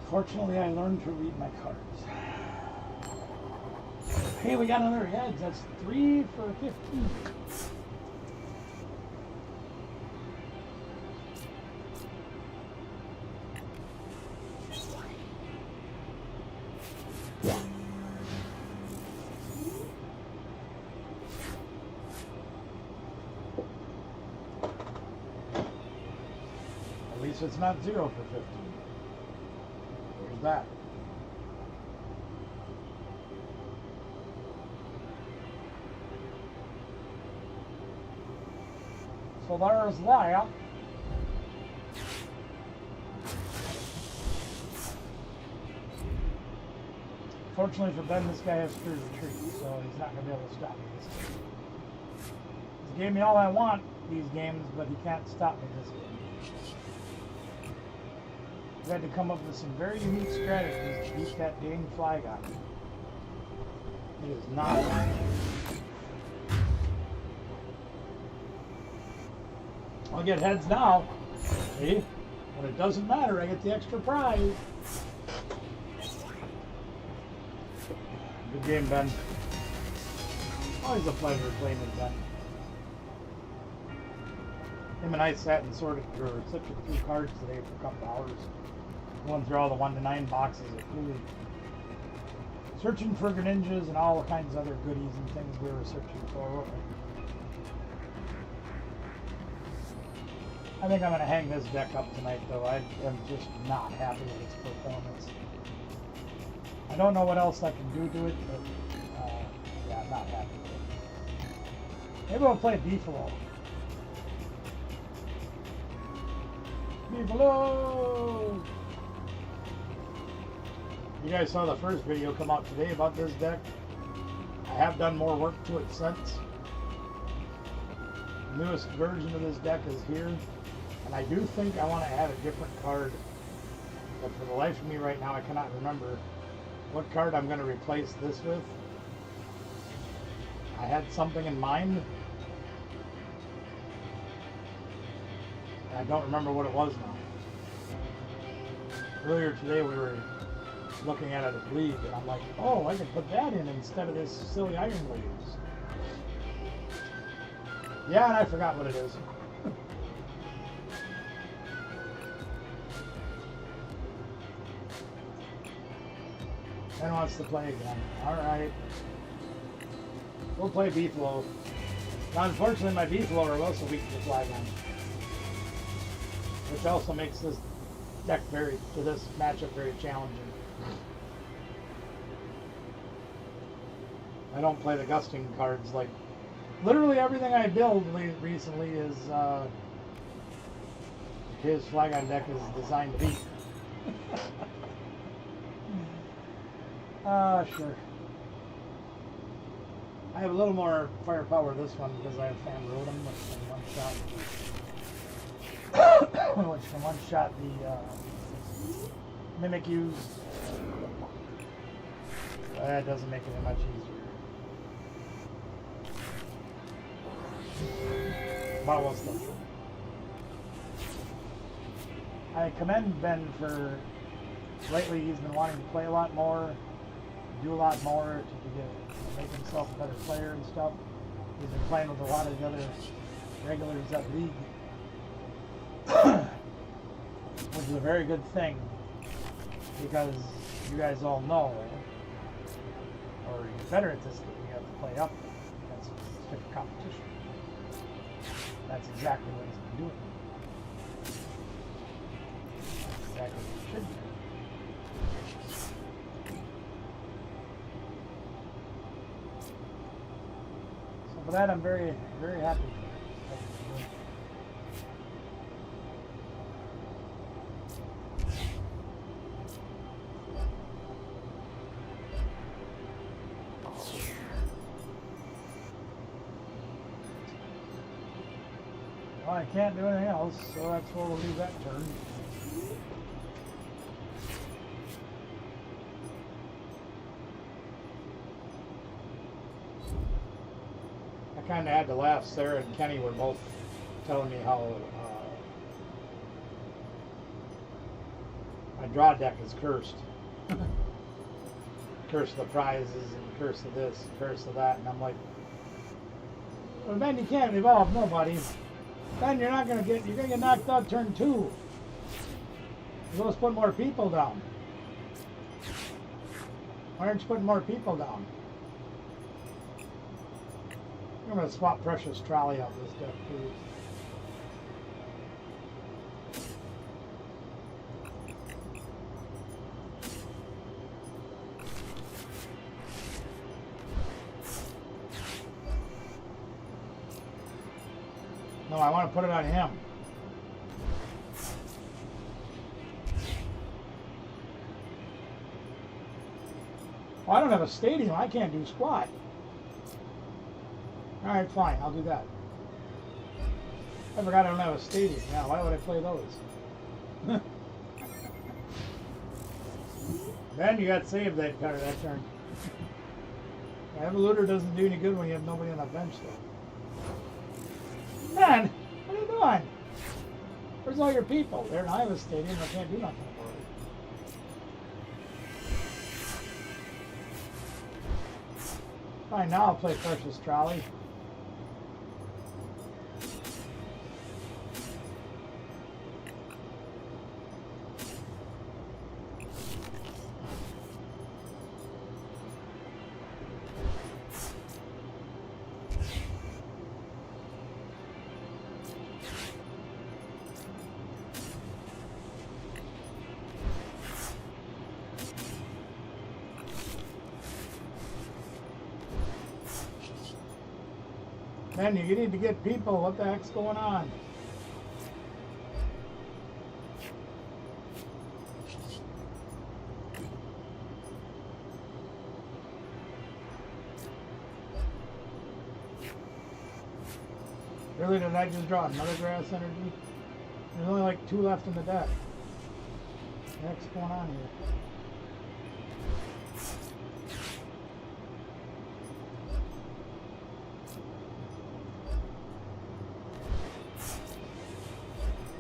Fortunately, I learned to read my cards. Hey, we got another heads. That's 3 for 15. At least it's not 0 for 15. There's that. So there's that. Fortunately for Ben, this guy has Fear Retreat, so he's not going to be able to stop me this game. He gave me all I want these games, but he can't stop me this game. I've had to come up with some very unique strategies to beat that dang Flygon. It is not easy. I'll get heads now. See? When it doesn't matter, I get the extra prize. Good game, Ben. Always a pleasure playing with Ben. Him and I sat and sorted through cards today for a couple hours. Going through all the 1 to 9 boxes of food. Searching for Greninjas and all kinds of other goodies and things we were searching for. I think I'm going to hang this deck up tonight, though. I am just not happy with its performance. I don't know what else I can do to it, but yeah, I'm not happy with it. Maybe we'll play Beefalo. Beefalo! You guys saw the first video come out today about this deck. I have done more work to it since. The newest version of this deck is here. And I do think I want to add a different card. But for the life of me right now, I cannot remember what card I'm going to replace this with. I had something in mind. I don't remember what it was now. Earlier today we were looking at it at League, and I'm like, oh, I can put that in instead of this silly Iron Waves. Yeah, and I forgot what it is. Ben wants to play again. Alright. We'll play Beefalo. Now, unfortunately, my Beefalo are also weak to Flygon. Which also makes this deck this matchup very challenging. I don't play the gusting cards like... Literally everything I build recently is... his Flygon deck is designed to beat. Sure. I have a little more firepower this one because I have Fan Rotom with one shot. which can one-shot the Mimic use. That doesn't make it any much easier. But we'll still. I commend Ben for lately. He's been wanting to play a lot more, do a lot more to make himself a better player and stuff. He's been playing with a lot of the other regulars at league, which is a very good thing because you guys all know, or you're better at this game, you have to play up against stiff competition. That's exactly what he's been doing. That's exactly what he should do. So for that, I'm very, very happy. Well, I can't do anything else, so that's where we'll leave that turn. I kind of had to laugh. Sarah and Kenny were both telling me how my draw deck is cursed. Curse of the prizes and curse of this, and curse of that, and I'm like, well, Ben, you can't evolve nobody. Ben, you're gonna get knocked out turn 2. You're supposed to put more people down. Why aren't you putting more people down? I'm gonna swap Precious Trolley out this deck too. No, I want to put it on him. Well, I don't have a stadium. I can't do squat. All right, fine. I'll do that. I forgot I don't have a stadium. Yeah, why would I play those? Then you got saved that card that turn. Evoluter doesn't do any good when you have nobody on the bench, though. Man, what are you doing? Where's all your people? They're in Iowa Stadium. I can't do nothing about it. Fine, now I'll play Precious Trolley. Man, you need to get people. What the heck's going on? Really, did I just draw another grass energy? There's only like 2 left in the deck. What the heck's going on here?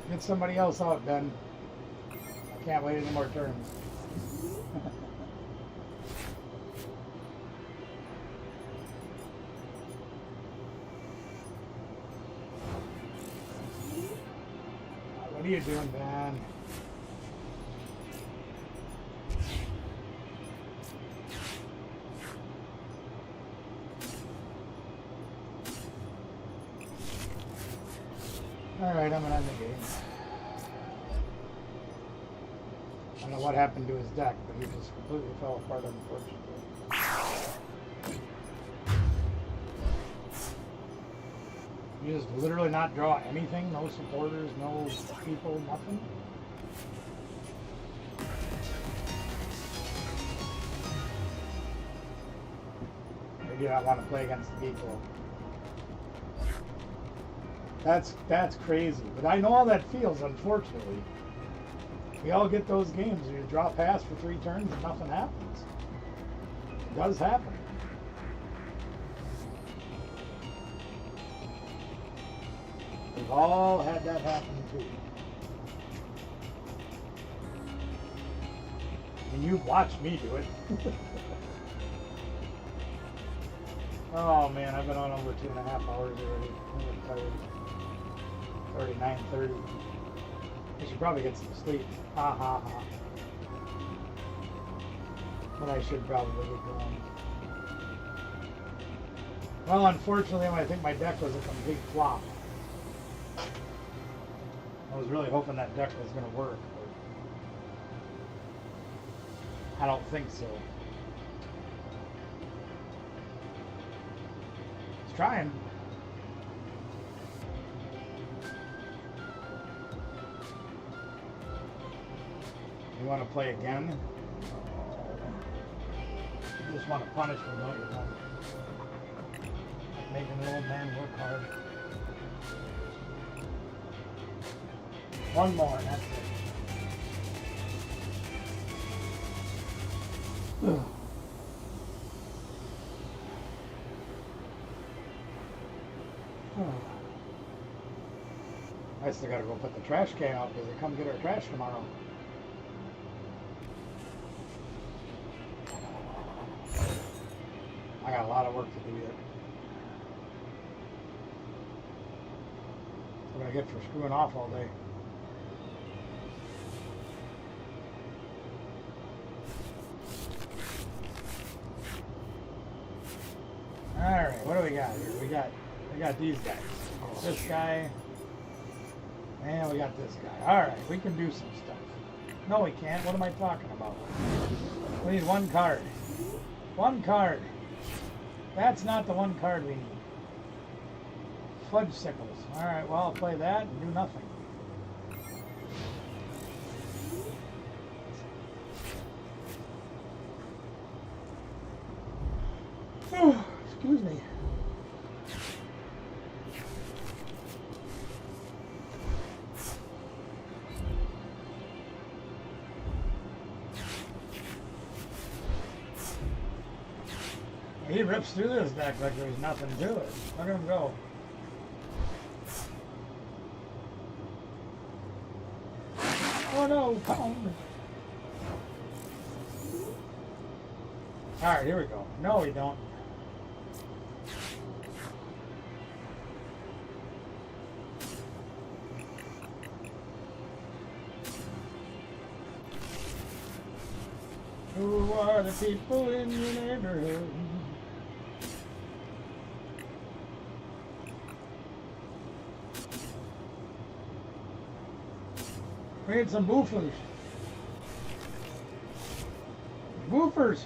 Get somebody else out, Ben. I can't wait any more turns. What are you doing, Ben? Alright, I'm gonna end the game. I don't know what happened to his deck, but he just completely fell apart, unfortunately. You just literally not draw anything? No supporters, no people, nothing? Maybe I want to play against the people. That's crazy. But I know how that feels, unfortunately. We all get those games where you draw pass for 3 turns and nothing happens. It does happen. We've all had that happen too. And you've watched me do it. Oh man, I've been on over 2.5 hours already. I'm tired. Already 9:30. I should probably get some sleep. Ha ha ha. But I should probably get going. Well, unfortunately, I think my deck was a complete flop. I was really hoping that deck was going to work, but I don't think so. It's trying. You want to play again? You just want to punish me, don't you? Making an old man work hard. One more, and that's it. Ugh. I still gotta go put the trash can out because they come get our trash tomorrow. I got a lot of work to do yet. What do I get for screwing off all day? Alright, what do we got here? We got these guys. This guy. And we got this guy. Alright, we can do some stuff. No, we can't. What am I talking about? We need one card. One card. That's not the one card we need. Fudge Sickles. Alright, well, I'll play that and do nothing. Oh, excuse me. He rips through this deck like there's nothing to it. Look at him go. Oh no, pound. Alright, here we go. No, we don't. Who are the people in your neighborhood? We need some boofers. Boofers.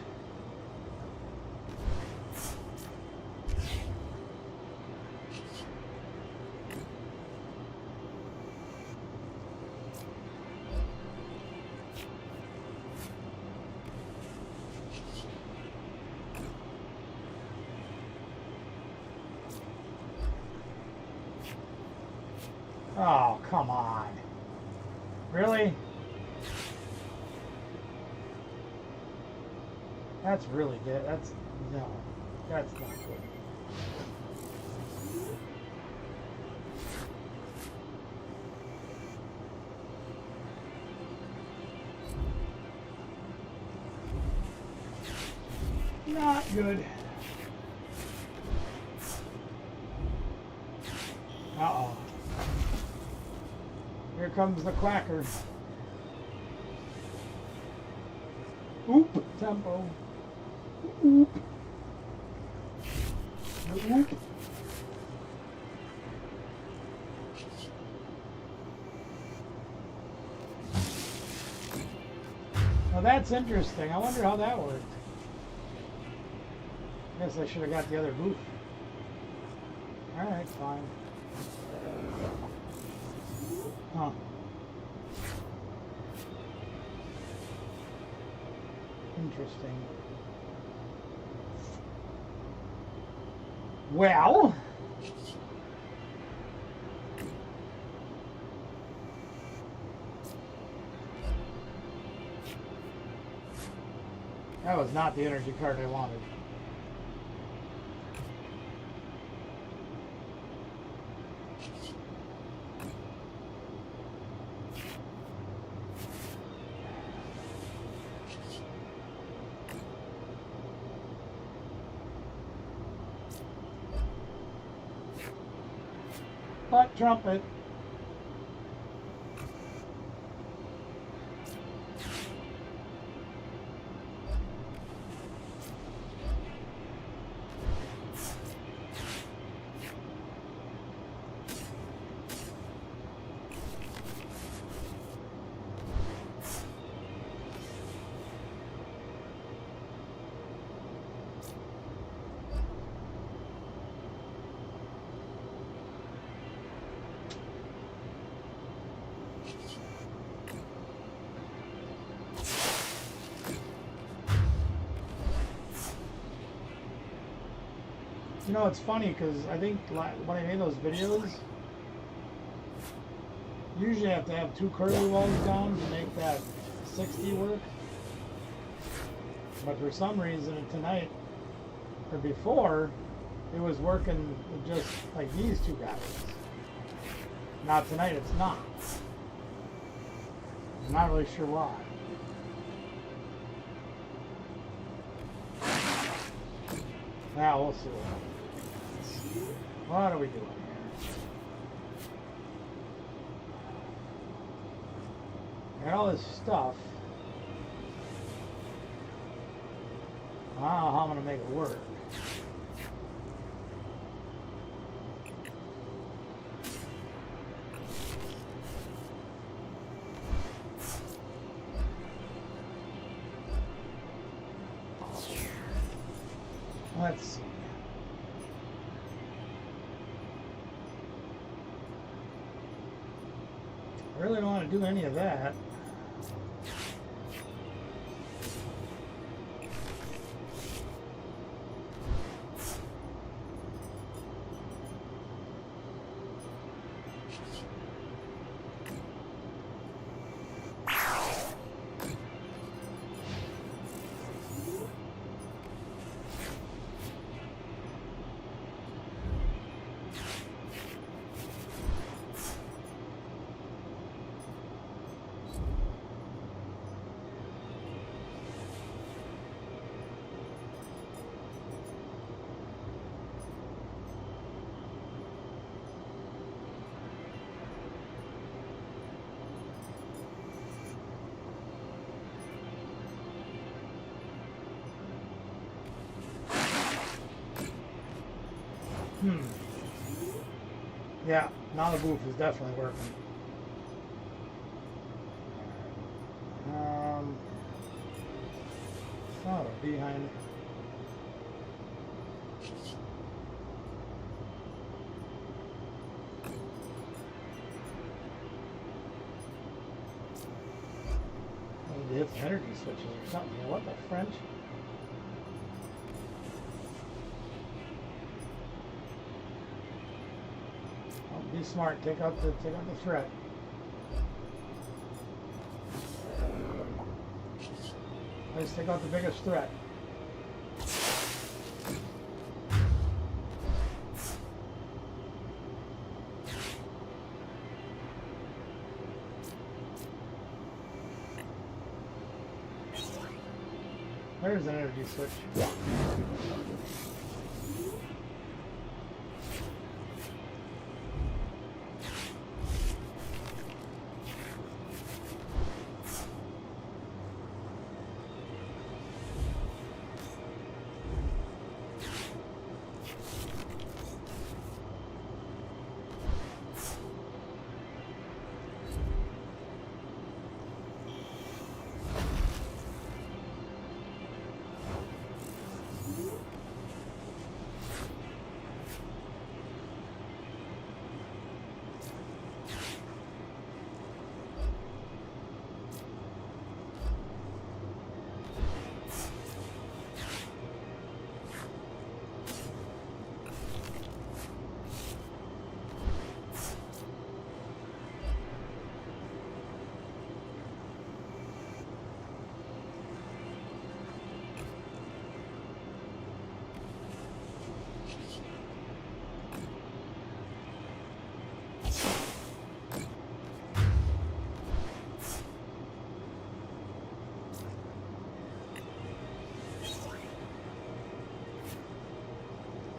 Oh, come on. Really? That's really good. That's, no, that's not good. Not good. Uh-oh. Here comes the quacker. Oop, tempo. Oop. Oop. Well, that's interesting. I wonder how that worked. Guess I should have got the other booth. Alright, fine. Huh. Interesting. Well, That was not the energy card I wanted. But trumpet. You know, it's funny because I think when I made those videos, usually I have to have 2 curly wells down to make that 60 work. But for some reason tonight, or before, it was working just like these 2 guys. Now tonight it's not. I'm not really sure why. Now we'll see what happens. What are we doing here? Got all this stuff. I don't know how I'm going to make it work. Let's see. I really don't want to do any of that. Yeah, now the booth is definitely working. Oh, behind. I need to hit the energy switches or something here. What the French? Be smart. Take out the threat. Let's take out the biggest threat. There's an energy switch.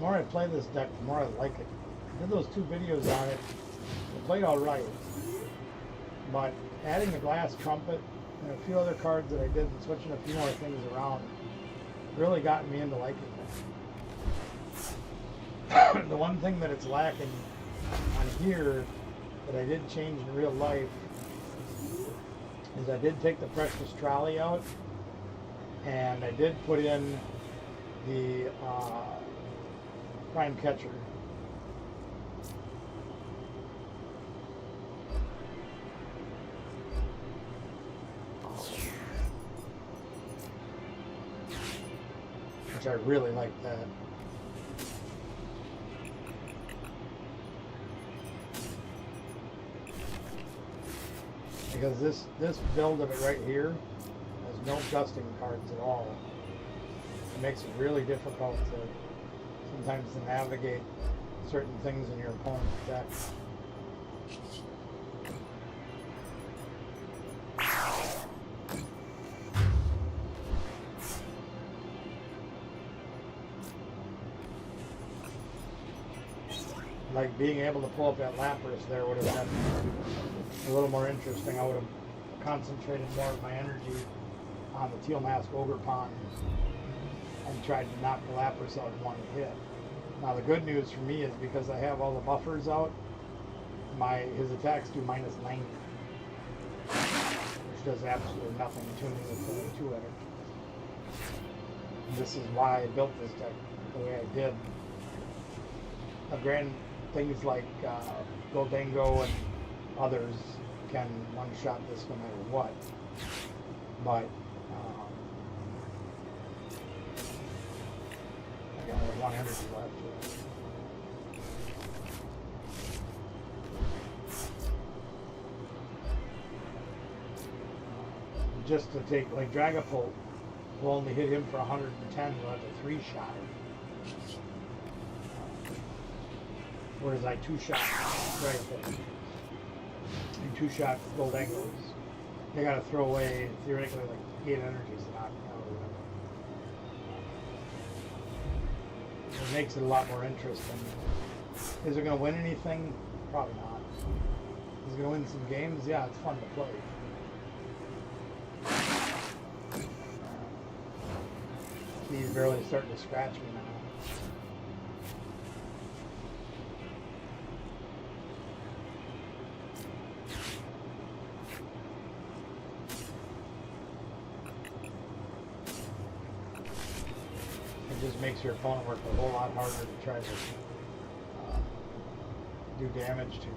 The more I play this deck, the more I like it. I did those 2 videos on it. It played all right, but adding the glass trumpet and a few other cards that I did and switching a few more things around really got me into liking it. The one thing that it's lacking on here that I did change in real life is I did take the Precious Trolley out, and I did put in the Prime Catcher. Which I really like that. Because this build of it right here has no dusting cards at all. It makes it really difficult to sometimes to navigate certain things in your opponent's deck. Like being able to pull up that Lapras there would have been a little more interesting. I would have concentrated more of my energy on the Teal Mask Ogre Pond and tried to knock the Lapras out in one hit. Now the good news for me is because I have all the buffers out, his attacks do -90, which does absolutely nothing to me with only 2 at it. And this is why I built this deck the way I did. Things like Goldango and others can one-shot this no matter what. But I got only 1 energy left here. Just to take, like Dragapult will only hit him for 110, we'll have a 3-shot. Whereas I 2-shot Dragapult and 2-shot Goldengos. They gotta throw away theoretically like 8 energies to knock me out or whatever. It makes it a lot more interesting. Is it gonna win anything? Probably not. Is it gonna win some games? Yeah, it's fun to play. He's barely starting to scratch me now. It just makes your opponent work a whole lot harder to try to do damage to.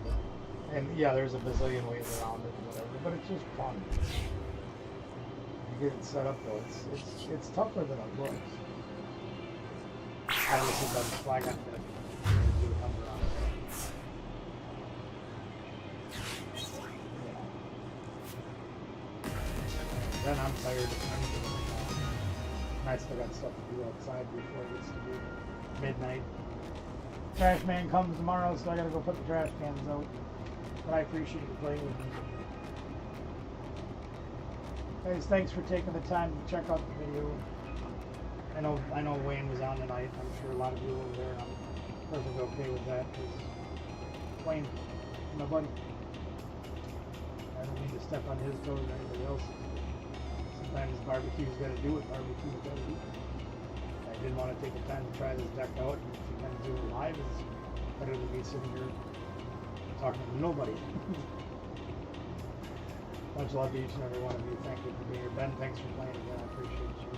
And yeah, there's a bazillion ways around it and whatever, but it's just fun. You get it set up though, it's tougher than it looks. Obviously, that's the flag on it. Do a number on it. Yeah. Then I'm tired of anything right now. And I still got stuff to do outside before it gets to be midnight. Trash man comes tomorrow, so I gotta go put the trash cans out. But I appreciate you playing with me. Guys, thanks for taking the time to check out the video. I know Wayne was on tonight. I'm sure a lot of you were there, and I'm perfectly okay with that because Wayne, my buddy. I don't need to step on his toes or anybody else's. Sometimes barbecue's got to do what barbecue's got to do. I didn't want to take the time to try this deck out, and if you can do it live, it's better than me sitting here talking to nobody. Much love to each and every one of you. Thank you for being here. Ben, thanks for playing again. I appreciate you.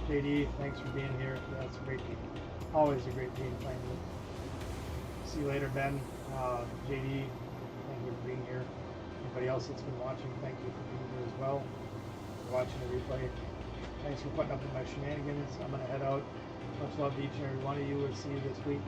JD, thanks for being here. That's a great team. Always a great team playing with. See you later, Ben. JD, thank you for being here. Anybody else that's been watching, thank you for being here as well. For watching the replay. Thanks for putting up with my shenanigans. I'm going to head out. Much love to each and every one of you. We'll see you this week.